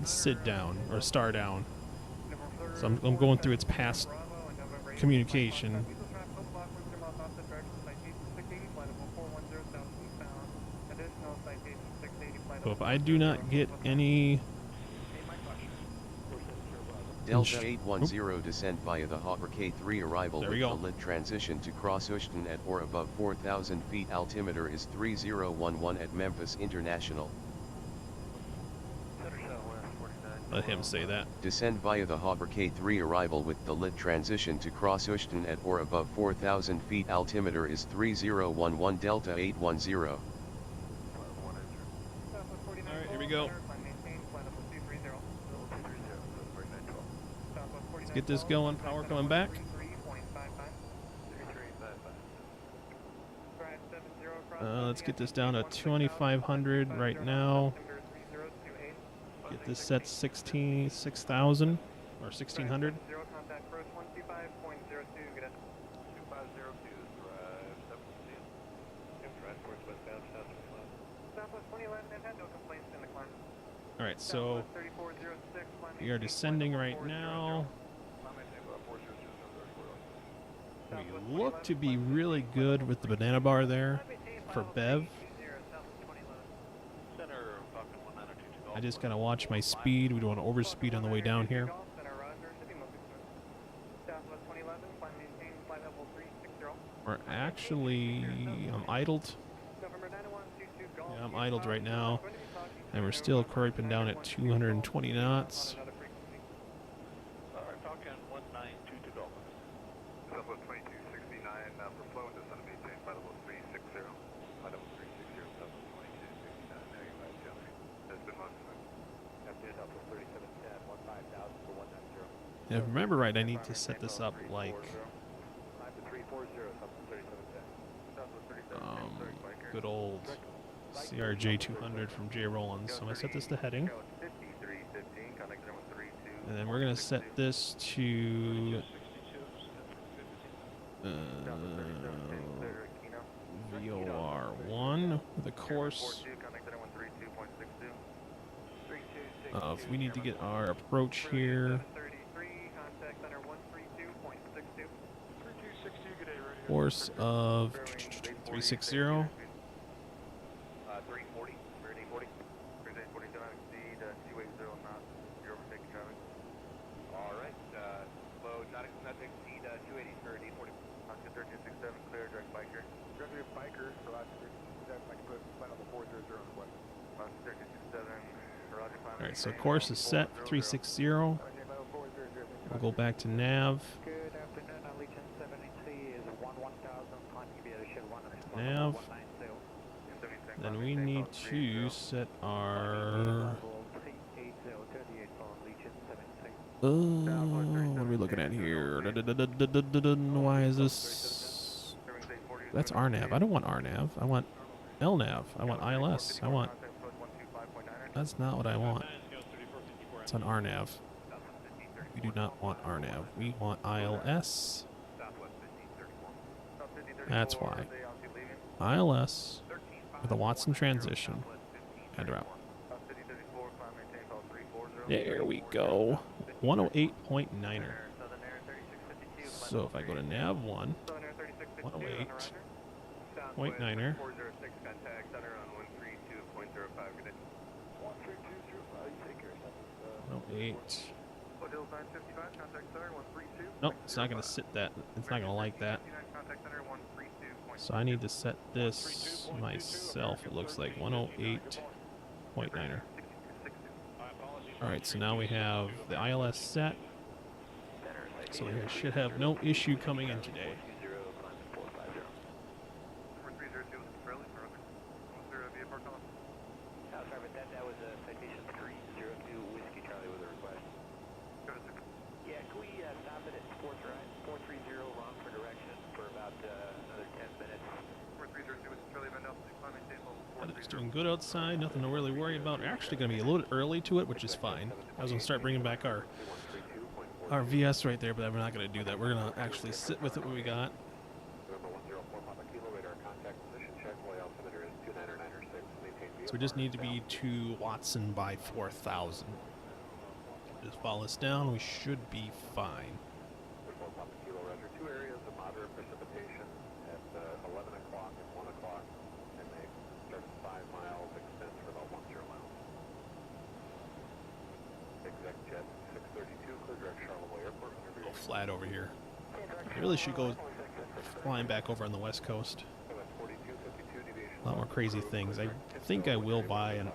sit down or star down. So I'm going through its past communication. So if I do not get any Delta 810 descent via the Hopper K3 arrival with the lit transition to cross Houston at or above 4,000 feet. Altimeter is 3011 at Memphis International. Let him say that. Descend via the Hopper K3 arrival with the lit transition to cross Houston at or above 4,000 feet. Altimeter is 3011 Delta 810. Alright, here we go. Let's get this going. Power coming back. Let's get this down to 2,500 right now. Get this set 6,000 or 1,600. Alright, so we are descending right now. We look to be really good with the banana bar there for Bev. I just gotta watch my speed. We don't want to overspeed on the way down here. We're actually, I'm idled. Yeah, I'm idled right now. And we're still creeping down at 220 knots. If I remember right, I need to set this up like good old CRJ 200 from J. Rollins. So I'm going to set this to heading. And then we're going to set this to VOR1 with a course of, we need to get our approach here. Course of 360. Alright, so course is set, 360. We'll go back to nav. Nav. Then we need to set our... what are we looking at here? Why is this... That's RNAV. I don't want RNAV. I want LNAV. I want ILS. I want... That's not what I want. It's an RNAV. We do not want RNAV. We want ILS. That's why. ILS with a Watson transition and route. There we go. 108.9er. So if I go to nav 1, 108.9er. 108. Nope, it's not going to sit that. It's not going to like that. So I need to set this myself. It looks like 108.9er. Alright, so now we have the ILS set. So I should have no issue coming in today. 4302 was Charlie, or was there a VFR call? Sorry, but that was a citation 302 Whiskey Charlie with a request. Yeah, can we stop it at 430 wrong for direction for about another 10 minutes? 4302 was Charlie, Van Nelson, climb maintain level 430. It's doing good outside, nothing to really worry about. We're actually going to be a little bit early to it, which is fine. I was going to start bringing back our VS right there, but we're not going to do that. We're going to actually sit with it what we got. So we just need to be to Watson by 4,000. Just follow us down, we should be fine. Two areas of moderate precipitation at 11 o'clock and 1 o'clock, and they start at 5 miles, extends for about 10 miles. Exec jet 632, clear direct Charlevoix Airport. Go flat over here. I really should go flying back over on the west coast. A lot more crazy things. I think I will buy an.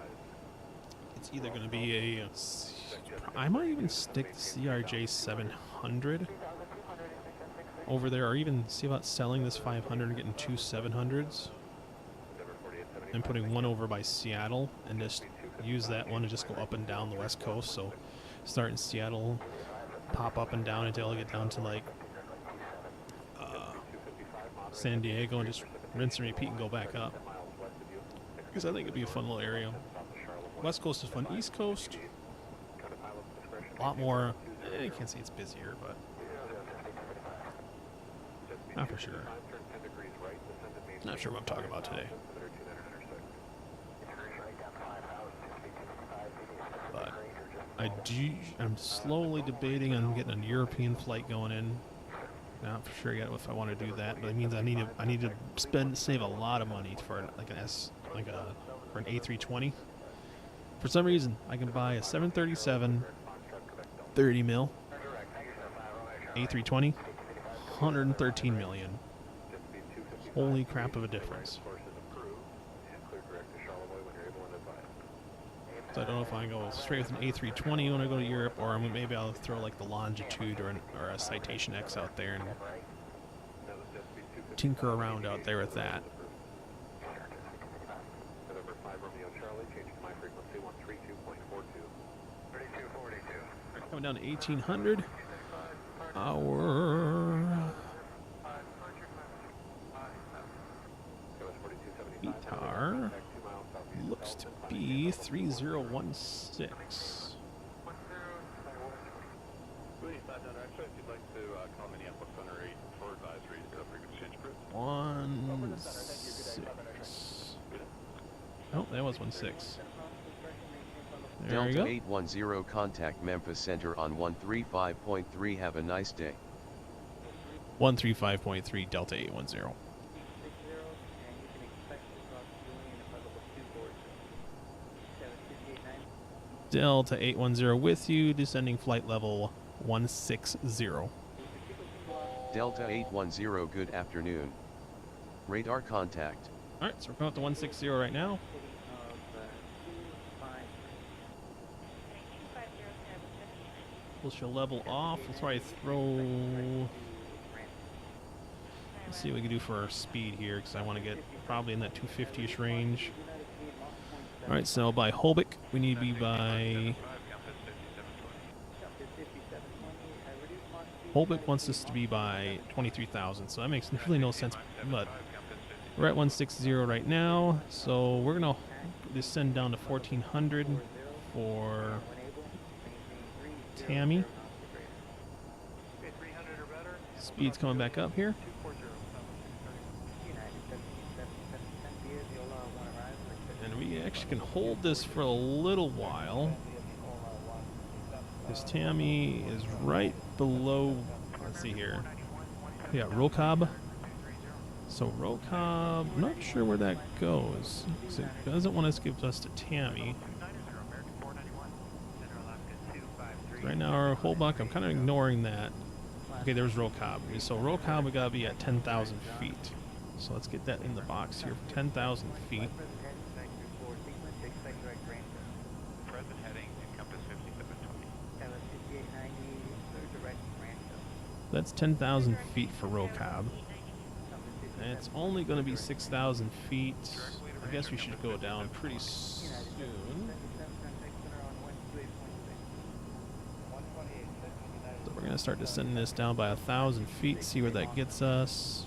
It's either going to be a. I might even stick the CRJ 700 over there, or even see about selling this 500 and getting two 700s, and putting one over by Seattle, and just use that one to just go up and down the west coast. So start in Seattle, pop up and down until I get down to like San Diego, and just rinse and repeat and go back up. Because I think it'd be a fun little area. West Coast is fun. East Coast, a lot more. I can't say it's busier, but not for sure. Not sure what I'm talking about today. But I'm slowly debating on getting a European flight going in. Not for sure yet if I want to do that, but it means I need to save a lot of money for like for an A320. For some reason, I can buy a 737 30 mil A320, 113 million. Holy crap of a difference. So I don't know if I can go straight with an A320 when I go to Europe, or maybe I'll throw like the Longitude or a Citation X out there and tinker around out there with that. Coming down to 1800. Our VTAR looks to be 3016. One six. Oh, that was 16. There we Delta go. 810, contact Memphis Center on 135.3. Have a nice day. 135.3 Delta 810. Delta 810 with you, descending flight level 160. Delta 810, good afternoon. Radar contact. Alright, so we're going up to 160 right now. We'll show level off. We'll probably throw. Let's see what we can do for our speed here, because I want to get probably in that 250-ish range. Alright, so by Holbeck, we need to be by. Holbeck wants us to be by 23,000, so that makes really no sense, but we're at 160 right now, so we're going to descend down to 1400 for Tammy. Speed's coming back up here. And we actually can hold this for a little while, because Tammy is right below, let's see here. We got Rocob. So Rocob, I'm not sure where that goes. So it doesn't want us to give us to Tammy. Right now, our Holbach, I'm kind of ignoring that. Okay, there's Rocob. So Rocob, we gotta be at 10,000 feet. So let's get that in the box here. 10,000 feet. That's 10,000 feet for RoCab. And it's only going to be 6,000 feet. I guess we should go down pretty soon. So we're going to start descending this down by 1,000 feet, see where that gets us.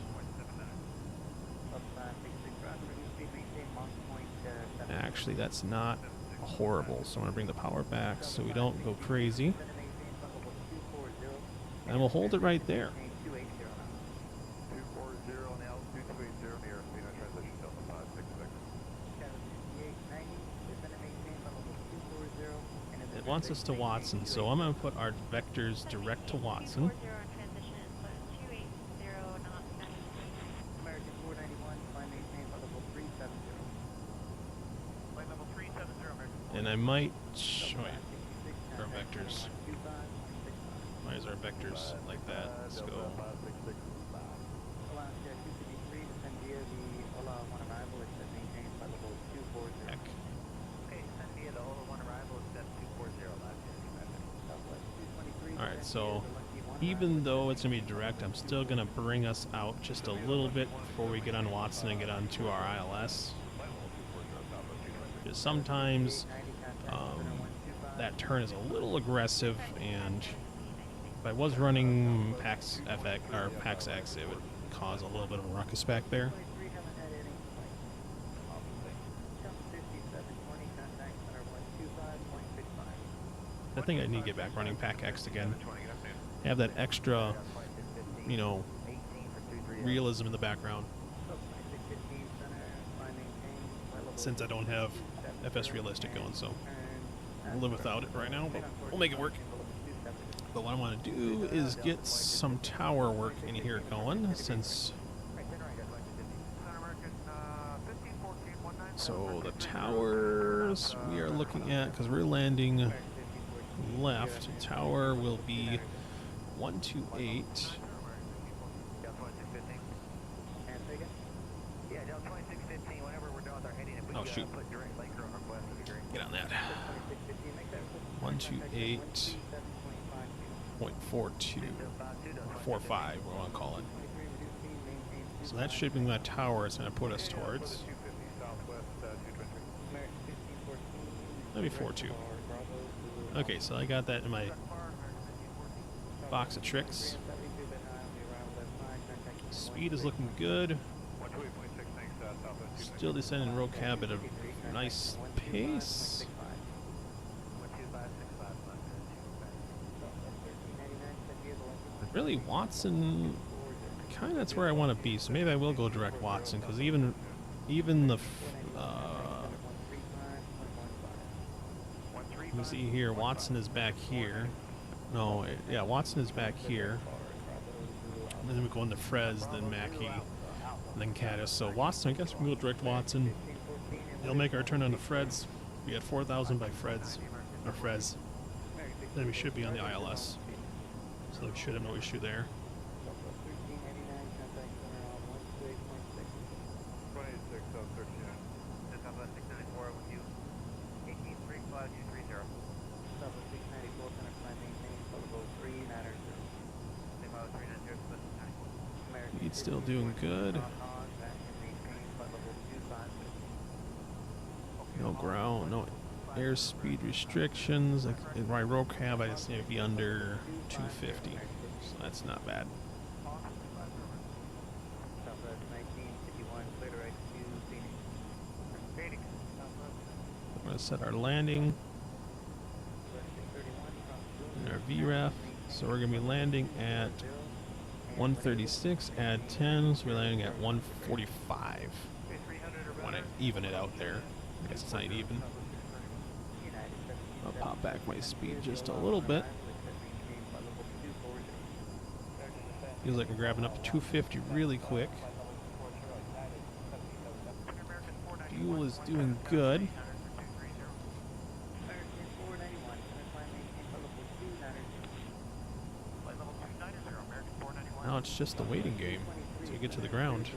Actually, that's not horrible, so I'm going to bring the power back so we don't go crazy. And we'll hold it right there. 240 now, 2280 near speed and transition, Delta 566. It wants us to Watson, so I'm going to put our vectors direct to Watson. And I might... wait, our vectors. Why is our vectors like that? Let's go. Heck. Alright, so even though it's going to be direct, I'm still going to bring us out just a little bit before we get on Watson and get onto our ILS. Because sometimes that turn is a little aggressive, and if I was running PAX FX or PAX X, it would cause a little bit of a ruckus back there. I think I need to get back running PAX X again. Have that extra, you know, realism in the background. Since I don't have FS Realistic going, so I'll live without it right now, but we'll make it work. But what I want to do is get some tower work in here going, since... So the towers we are looking at, because we're landing left, tower will be 128. Oh shoot. Get on that. 128.42. 45, we want to call it. So that's shaping that tower it's going to put us towards. Maybe 4.2. Okay, so I got that in my box of tricks. Speed is looking good. Still descending RoCab at a nice pace. Really, Watson, kind of that's where I want to be. So maybe I will go direct Watson, because even the you see here, Watson is back here. No, yeah, Watson is back here. And then we go into Frez, then Mackey, and then Caddis. So Watson, I guess we can go direct Watson. He'll make our turn on the Freds. We had 4,000 by Freds, or Frez. Then we should be on the ILS. So we should have no issue there. He's still doing good. No ground, no airspeed restrictions. Like in my RoCab, I just need to be under 250, so that's not bad. We're going to set our landing and our VREF. So we're going to be landing at 136, add 10, so we're landing at 145. Want to even it out there. I guess it's not even. I'll pop back my speed just a little bit. Feels like we're grabbing up to 250 really quick. Fuel is doing good. Now it's just the waiting game to get to the ground.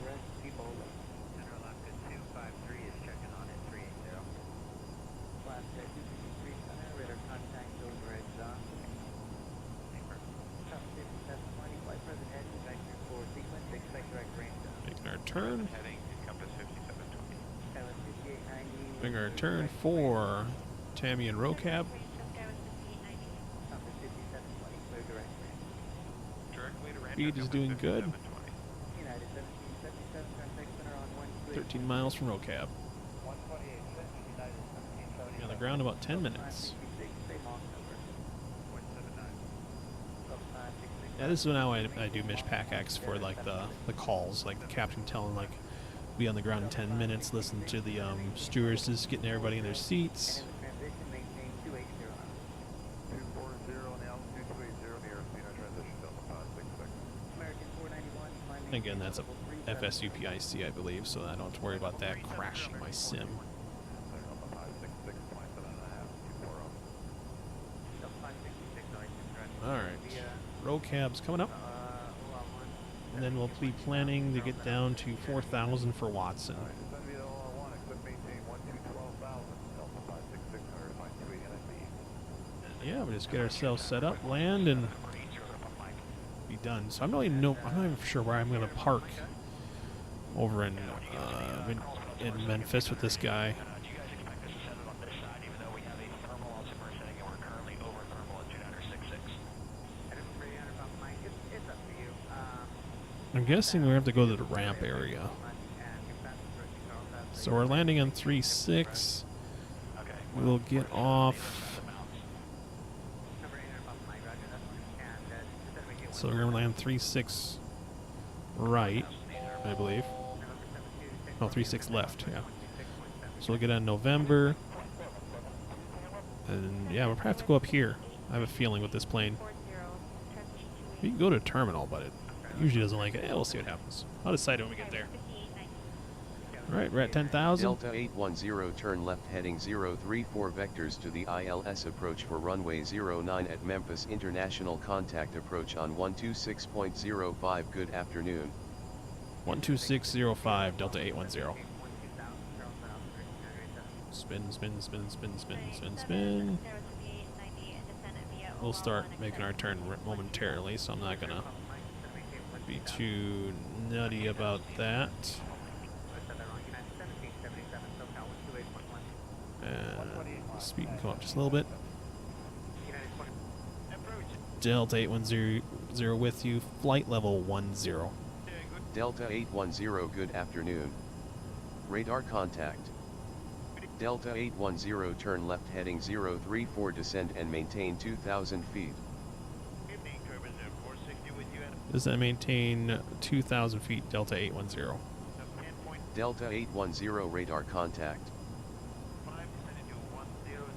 turn. Heading Compass 5720. Bring our turn for Tammy and Rocab. Speed is doing good. 13 miles from Rocab. Be on the ground about 10 minutes. Yeah, this is how I do Mish PAC-X for like the calls, like the captain telling like be on the ground in 10 minutes, listen to the stewardesses getting everybody in their seats. Again, that's a FSUPIC, I believe, so I don't have to worry about that crashing my sim. Alright, Rocab's coming up. And then we'll be planning to get down to 4,000 for Watson. Yeah, we'll just get ourselves set up, land, and be done. So I'm not even sure where I'm gonna park over in Memphis with this guy. I'm guessing we have to go to the ramp area. So we're landing on 3-6. We'll get off. So we're going to land 3-6 right, I believe. No, 3-6 left, yeah. So we'll get on November. And yeah, we'll probably have to go up here. I have a feeling with this plane. You can go to a terminal, but it usually doesn't like it. Yeah, we'll see what happens. I'll decide when we get there. Alright, we're at 10,000. Delta 810 turn left heading 034 vectors to the ILS approach for runway 09 at Memphis International contact approach on 126.05. Good afternoon. 126.05 Delta 810. Spin, spin, spin, spin, spin, spin, spin. We'll start making our turn momentarily, so I'm not gonna be too nutty about that. And speed can come up just a little bit. Delta 810 with you, flight level 10. Delta 810 good afternoon. Radar contact. Delta 810 turn left heading 034 descend and maintain 2,000 feet. Does that maintain 2,000 feet, Delta 810? Delta 810 radar contact.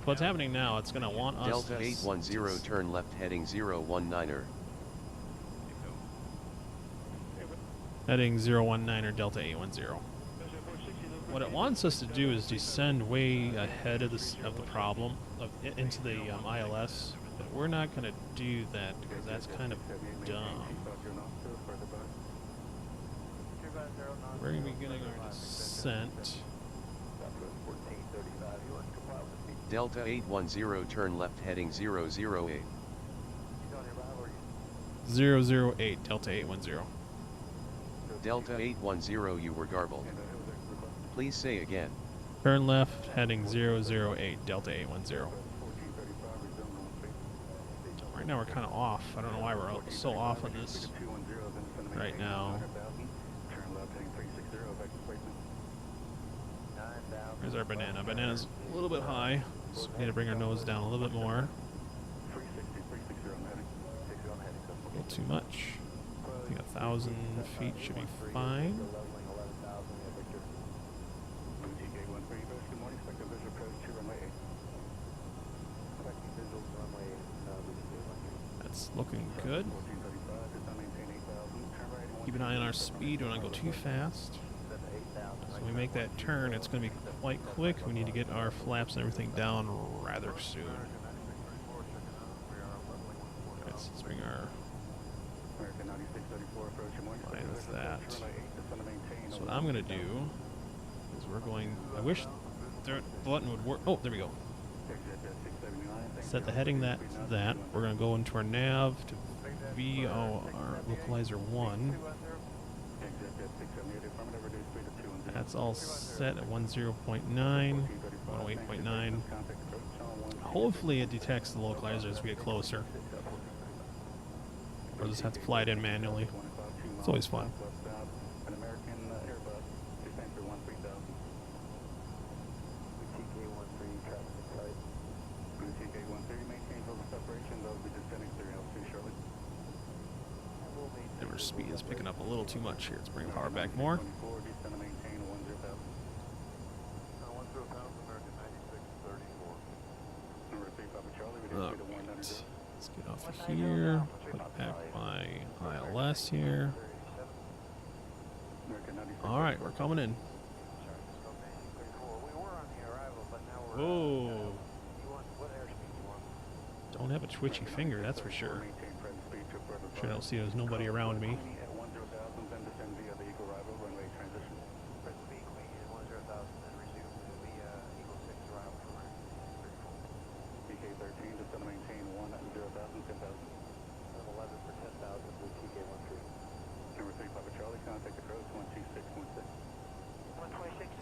What's happening now, it's going to want us Delta 810 turn left heading 019er. Heading 019er Delta 810. What it wants us to do is descend way ahead of the problem into the ILS, but we're not going to do that because that's kind of dumb. We're going to be getting our descent. Delta 810 turn left heading 008. 008 Delta 810. Delta 810 you were garbled. Please say again. Turn left heading 008 Delta 810. Right now we're kind of off. I don't know why we're so off on this right now. There's our banana. Banana's a little bit high, so we need to bring our nose down a little bit more. A little too much. I think 1,000 feet should be fine. That's looking good. Keep an eye on our speed. We don't want to go too fast. So when we make that turn, it's going to be quite quick. We need to get our flaps and everything down rather soon. Let's bring our line with that. So what I'm going to do is we're going... I wish the button would work. Oh, there we go. Set the heading that. We're going to go into our nav to VO, our localizer 1. That's all set at 10.9, 108.9. Hopefully it detects the localizer as we get closer. Or just have to fly it in manually. It's always fun. And our speed is picking up a little too much here. Let's bring power back more. Alright, let's get off of here, put back my ILS here. Alright, we're coming in. Whoa. Don't have a twitchy finger, that's for sure. Sure, I don't see there's nobody around me.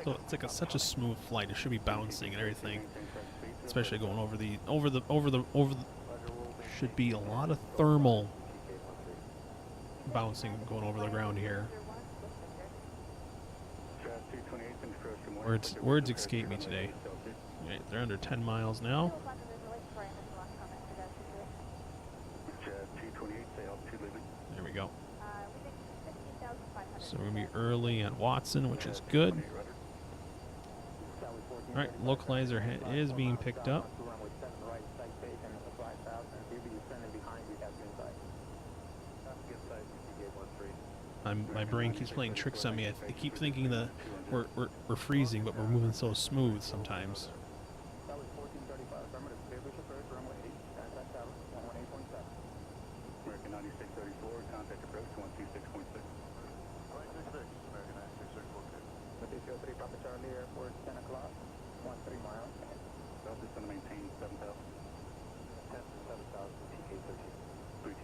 So it's like such a smooth flight. It should be bouncing and everything, especially going over the should be a lot of thermal bouncing going over the ground here. Words escape me today. Right, they're under 10 miles now. There we go. So we're going to be early at Watson, which is good. Alright, localizer is being picked up. My brain keeps playing tricks on me. I keep thinking that we're freezing, but we're moving so smooth sometimes.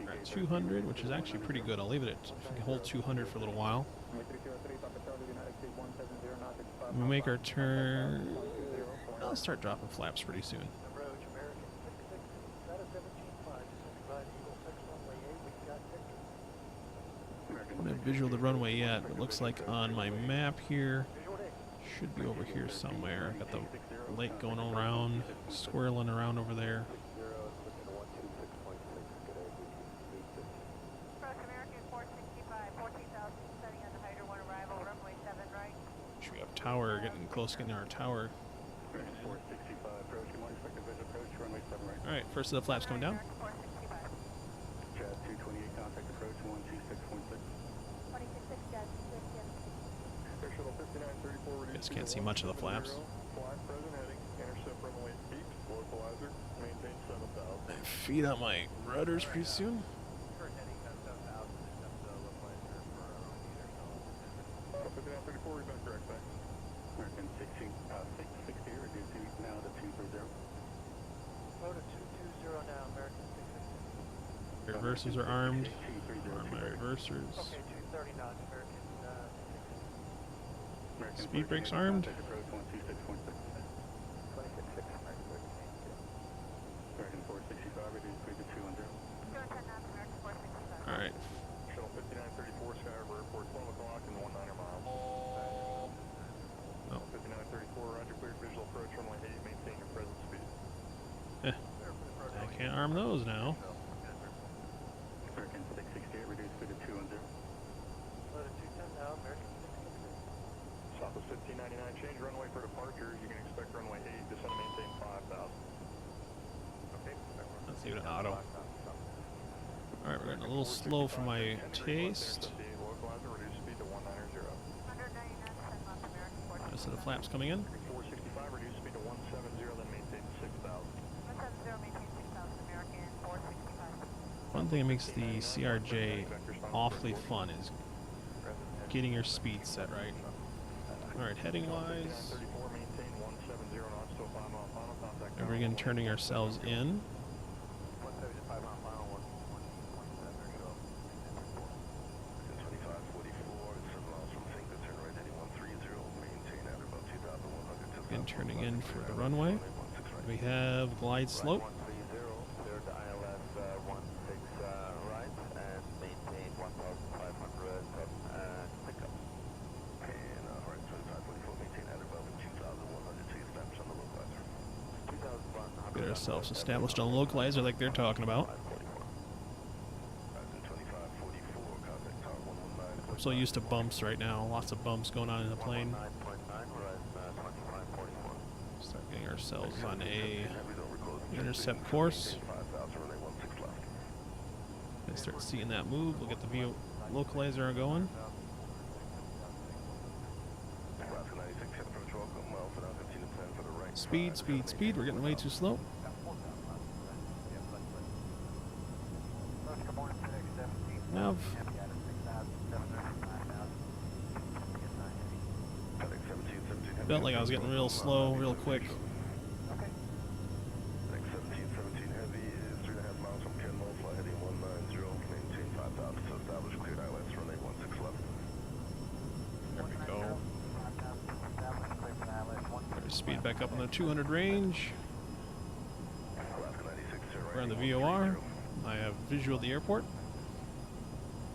Alright, 200, which is actually pretty good. I'll leave it at, if we can hold 200 for a little while. When we make our turn, I'll start dropping flaps pretty soon. I don't have visual of the runway yet, but it looks like on my map here, should be over here somewhere. I've got the lake going around, swirling around over there. Should we have tower, getting close, getting our tower. Alright, first of the flaps coming down. Guess can't see much of the flaps. Feed out my rudders pretty soon. Reversers are armed. Arm my reversers. Speed brakes armed. Alright. Oh. I can't arm those now. Southwest 1599, change runway for departure. You can expect runway 8, descend and maintain 5,000. Okay. Let's see what an auto. Alright, we're getting a little slow for my taste. Rest of the flaps coming in. 465, reduce speed to 170, then maintain 6,000. 170, maintain 6,000, American 465. One thing that makes the CRJ awfully fun is getting your speed set right. Alright, heading wise, and we're again turning ourselves in. I'm turning in for the runway. We have glide slope. 130, cleared to ILS 16 right, and maintain 1,500 and pickup. And right, 2544, maintain at above 2,100 to establish on the localizer. 2,100. Get ourselves established on localizer like they're talking about. I'm so used to bumps right now. Lots of bumps going on in the plane. Start getting ourselves on a intercept course. And start seeing that move. We'll get the view localizer going. Speed, speed, speed. We're getting way too slow. Nav. Felt like I was getting real slow, real quick. There we go. Speed back up on the 200 range. We're on the VOR. I have visual of the airport.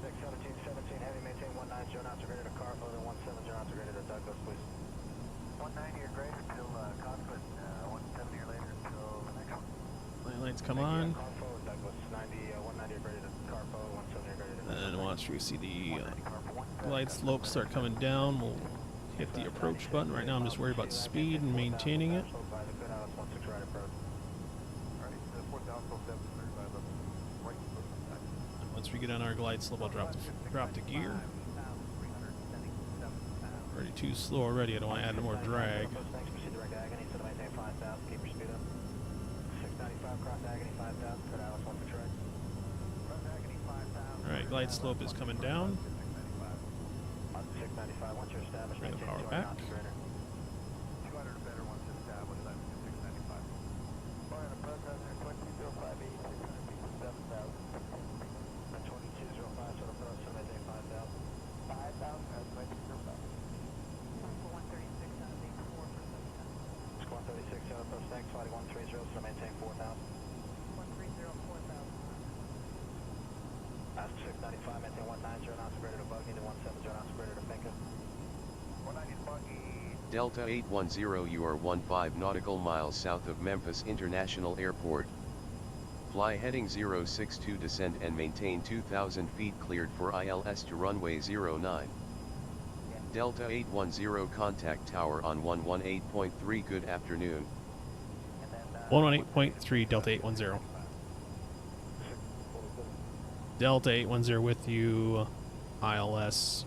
1717 heavy, maintain 190 knots, ready to car, further 17 knots, ready to Douglas, please. 190 or greater till conflict, 170 or later till the next one. Landing lights come on. Douglas, 190 or greater to car, 170 or greater to And once we see the glide slope start coming down, we'll hit the approach button. Right now I'm just worried about speed and maintaining it. Once we get on our glide slope, I'll drop the gear. Already too slow already. I don't want to add more drag. Alright, glide slope is coming down. Bring the power back. Delta 810, you are 15 nautical miles south of Memphis International Airport. Fly heading 062, descend and maintain 2,000 feet cleared for ILS to runway 09. Delta 810, contact tower on 118.3, good afternoon. 118.3, Delta 810. Delta 810 with you, ILS.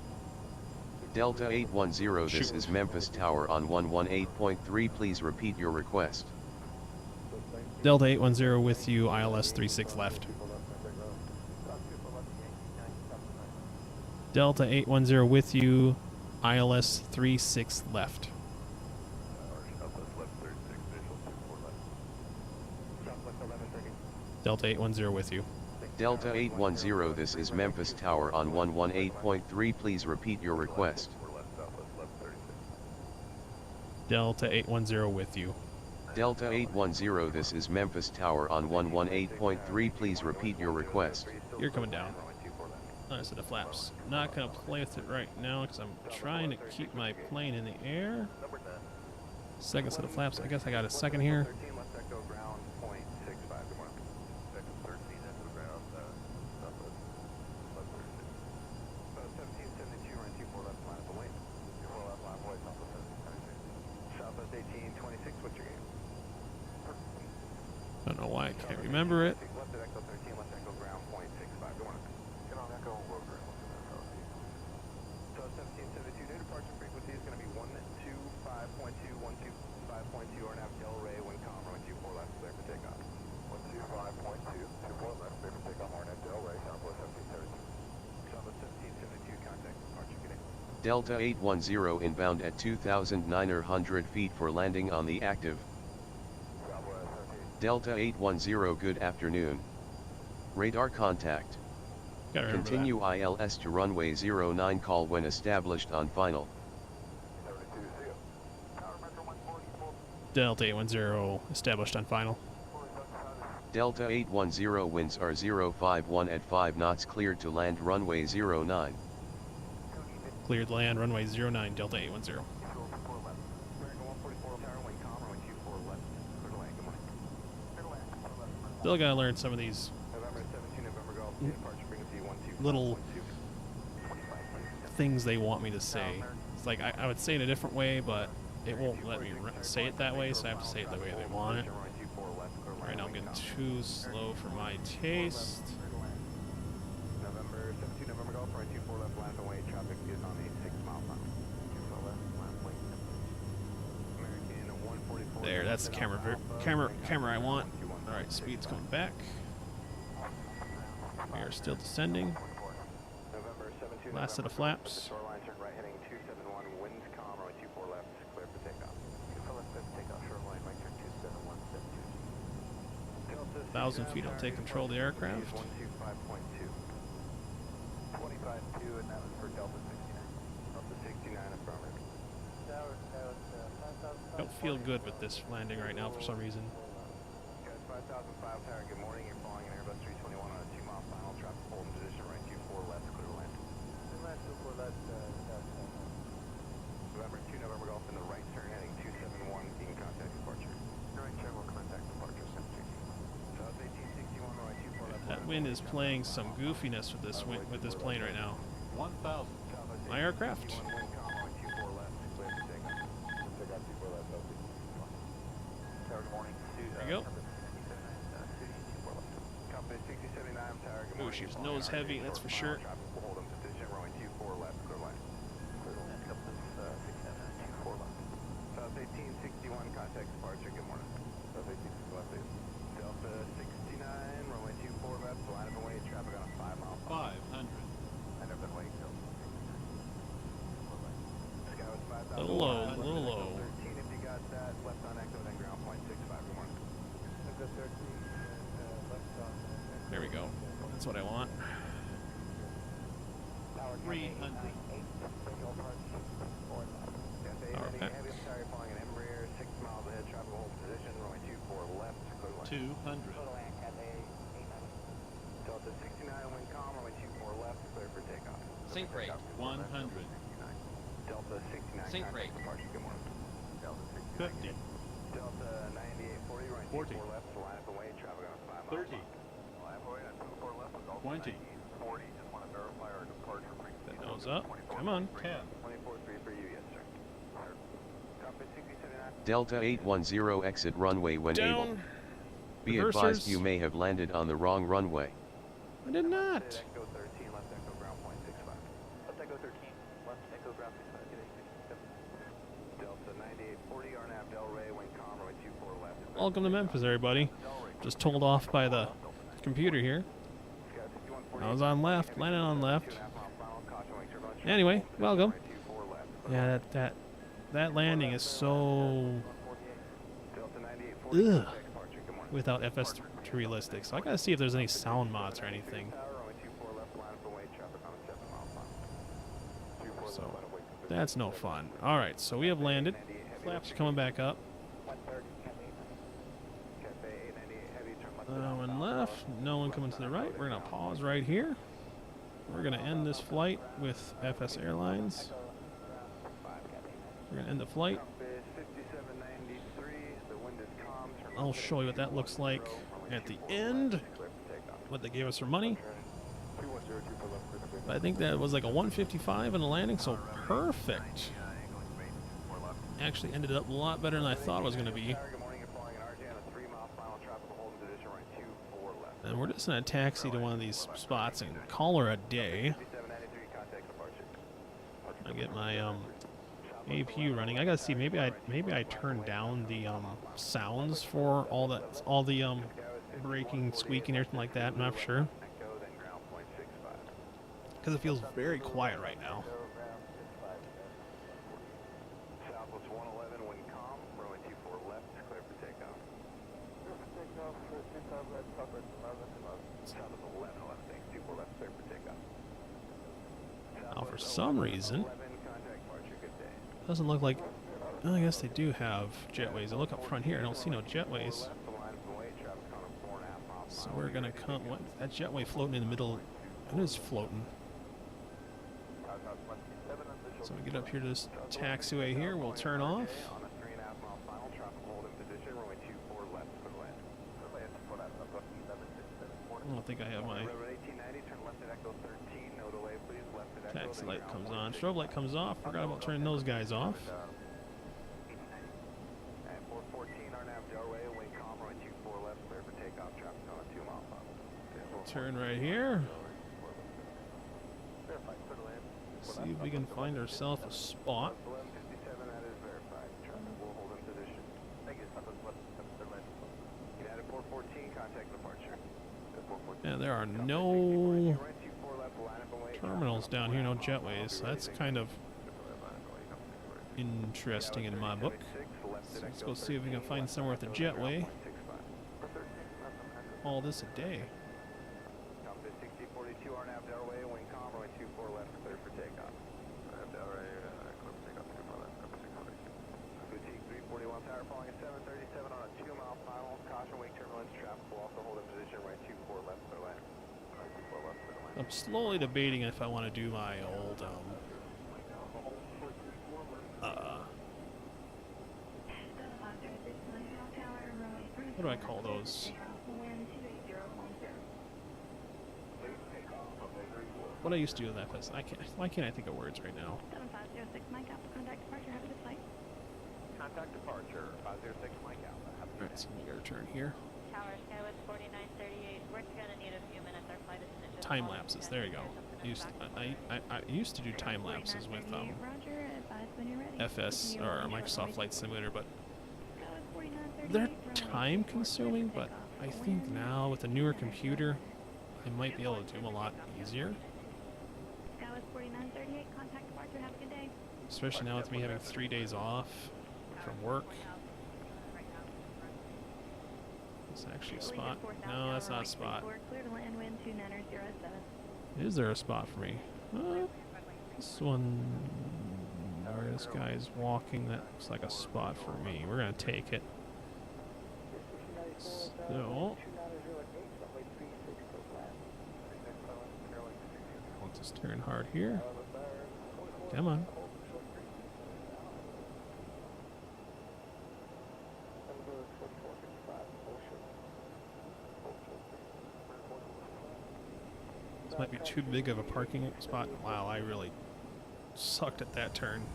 Delta 810, this is Memphis Tower on 118.3, please repeat your request. Delta 810 with you, ILS 36 left. Delta 810 with you, ILS 36 left. Delta 810 with you. Delta 810, this is Memphis Tower on 118.3, please repeat your request. Delta 810 with you. Delta 810, this is Memphis Tower on 118.3, please repeat your request. You're coming down. Nice set of flaps. Not going to play with it right now because I'm trying to keep my plane in the air. Second set of flaps. I guess I got a second here. I don't know why I can't remember it. Delta 810 inbound at 2,900 feet for landing on the active. Delta 810, good afternoon. Radar contact. Continue ILS to runway 09, call when established on final. Delta 810 established on final. Delta 810 winds are 051 at 5 knots, cleared to land runway 09. Cleared land runway 09, Delta 810. Still gotta learn some of these little things they want me to say. It's like I would say it a different way, but it won't let me say it that way, so I have to say it the way they want it. Right now I'm getting too slow for my taste. November 17, November Golf, right 24 left, land away, traffic is on a 6 mile final. 24 left, land point. American 144. There, that's the camera I want. Alright, speed's coming back. We are still descending. November 17, Last set of flaps. shoreline turn right heading 271, winds calm, right 24 left, clear for takeoff. 24 left, clear for takeoff, shoreline right turn 271, 1,000 feet, I'll take control of the aircraft. 125.2. 25.2, and that was for Delta 69. Delta 69 affirmative. I don't feel good with this landing right now for some reason. Guys, 5005 tower, good morning. You're flying an Airbus 321 on a 2 mile final. Traffic hold in position right 24 left, clear to land. November 2, November Golf in the right turn heading 271, being contact departure. Right turn will contact departure 17. South 1861, right 24 left. That wind is playing some goofiness with this plane right now. 1,000. My aircraft. There you go. Ooh, she's nose heavy, that's for sure. South 1861, contact departure, good morning. South 1861, Delta 69, runway 24 left, line of away, traffic on a 5 mile. 500. I never been waiting till. Sky was 5,000. A little low, a little low. 13 if you got that, left on echo, then ground point 65, good morning. Echo 13, left on. There we go. That's what I want. 300. Okay. 200. Delta 69, wind calm, runway 24 left, clear for takeoff. Sync rate 100. Delta 69, Sync contact rate. departure, good morning. Delta 69. 50. Delta 9840, runway 40. 24 left, line up and away, traffic on 5 miles. 30. Line up away, 24 left, with Delta 20. 40, just want to verify our departure frequency. That nose up. Come on. 10. 24.3 for you, yes sir. Copy 6079. Delta 810 exit runway when able. Down. Be Reversers. advised you may have landed on the wrong runway. I did not. Echo 13, left echo ground point 65. Left echo 13, left echo ground 65, get 867. Delta 9840, RNAV Del Rey, wind calm, runway 24 left. Welcome to Memphis, everybody. Just told off by the computer here. I was on left, landed on left. Anyway, welcome. Yeah, that landing is so ugh, without FS3 realistic. So I gotta see if there's any sound mods or anything. So that's no fun. All right, so we have landed. Flaps are coming back up. No one left, no one coming to the right. We're gonna pause right here. We're gonna end this flight with FS Airlines. We're gonna end the flight. I'll show you what that looks like at the end, what they gave us for money. But I think that was like a 155 in the landing, so perfect. Actually ended up a lot better than I thought it was gonna be. And we're just gonna taxi to one of these spots and call her a day. I get my APU running. I gotta see, maybe I turn down the sounds for all the braking, squeaking, everything like that. I'm not sure, because it feels very quiet right now. Southwest 111, wind calm, runway 24 left, clear for takeoff. Southwest 11, thanks, 24 left, clear for takeoff. Now, for some reason, doesn't look like Oh, I guess they do have jetways. I look up front here. I don't see no jetways. So we're gonna come. What? That jetway floating in the middle. It is floating. So we get up here to this taxiway here. We'll turn off. I don't think I have my taxi light comes on. Strobe light comes off. Forgot about turning those guys off. Turn right here. See if we can find ourselves a spot. Yeah, there are no terminals down here, no jetways. So that's kind of interesting in my book. So let's go see if we can find somewhere with a jetway. All this a day. I'm slowly debating if I want to do my old, what do I call those? What I used to do in that place. Why can't I think of words right now? 7506 Mike Alpha, contact departure, have a good flight. Contact departure, 506 Mike Alpha, have a good Alright, so we gotta turn here. Tower Skywest 4938, we're gonna need a few minutes, our flight is finished. Time lapses, there you go. I used to do time lapses with FS or Microsoft Flight Simulator, but they're time consuming, but I think now with a newer computer I might be able to do them a lot easier. Especially now with me having 3 days off from work. It's actually a spot. No, that's not a spot. Is there a spot for me? This one where this guy's walking, that looks like a spot for me. We're gonna take it. So let's just turn hard here. Come on. This might be too big of a parking spot. Wow, I really sucked at that turn.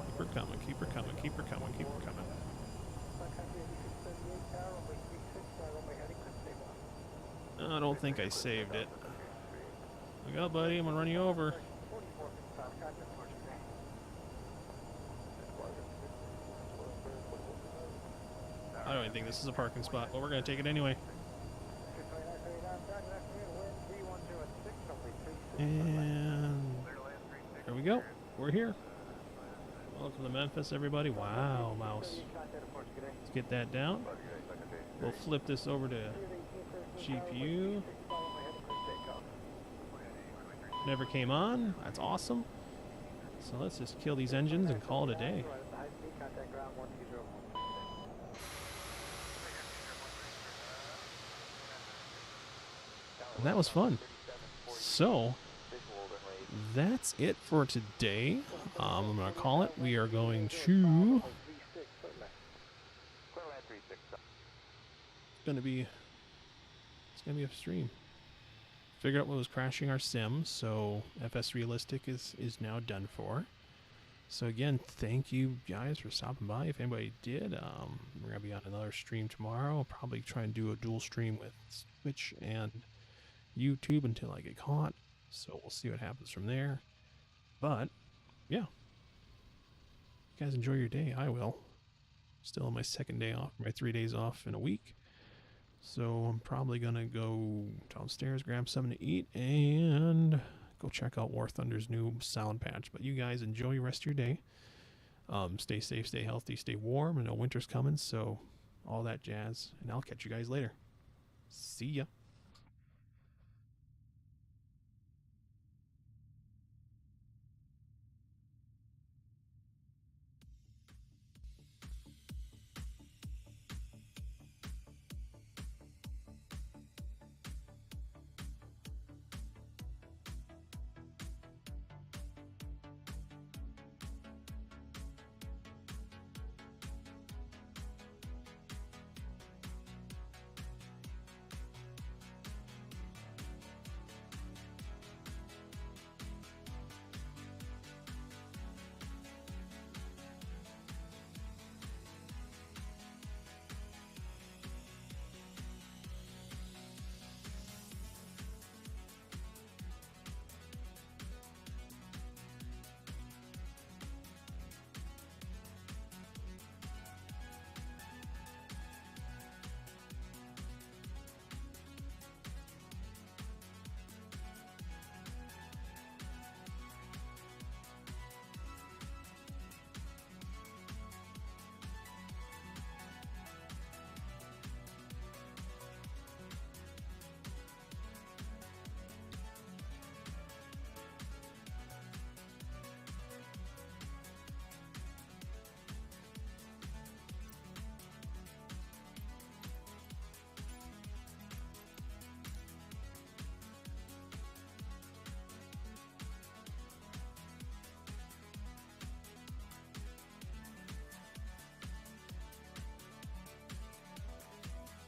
Keep her coming, keep her coming, keep her coming, keep her coming. I don't think I saved it. Look out, buddy, I'm gonna run you over. I don't even think this is a parking spot, but we're gonna take it anyway. And there we go. We're here. Welcome to Memphis, everybody. Wow, mouse. Let's get that down. We'll flip this over to GPU. Never came on. That's awesome. So let's just kill these engines and call it a day. And that was fun. So that's it for today. I'm gonna call it. We are going to. It's gonna be a stream. Figured out what was crashing our sim, so FS Realistic is now done for. So again, thank you guys for stopping by. If anybody did, we're gonna be on another stream tomorrow. I'll probably try and do a dual stream with Twitch and YouTube until I get caught. So we'll see what happens from there. But yeah, you guys enjoy your day. I will. Still on my second day off, my 3 days off in a week. So I'm probably gonna go downstairs, grab something to eat, and go check out War Thunder's new sound patch. But you guys enjoy the rest of your day. Stay safe, stay healthy, stay warm. I know winter's coming, so all that jazz. And I'll catch you guys later. See ya.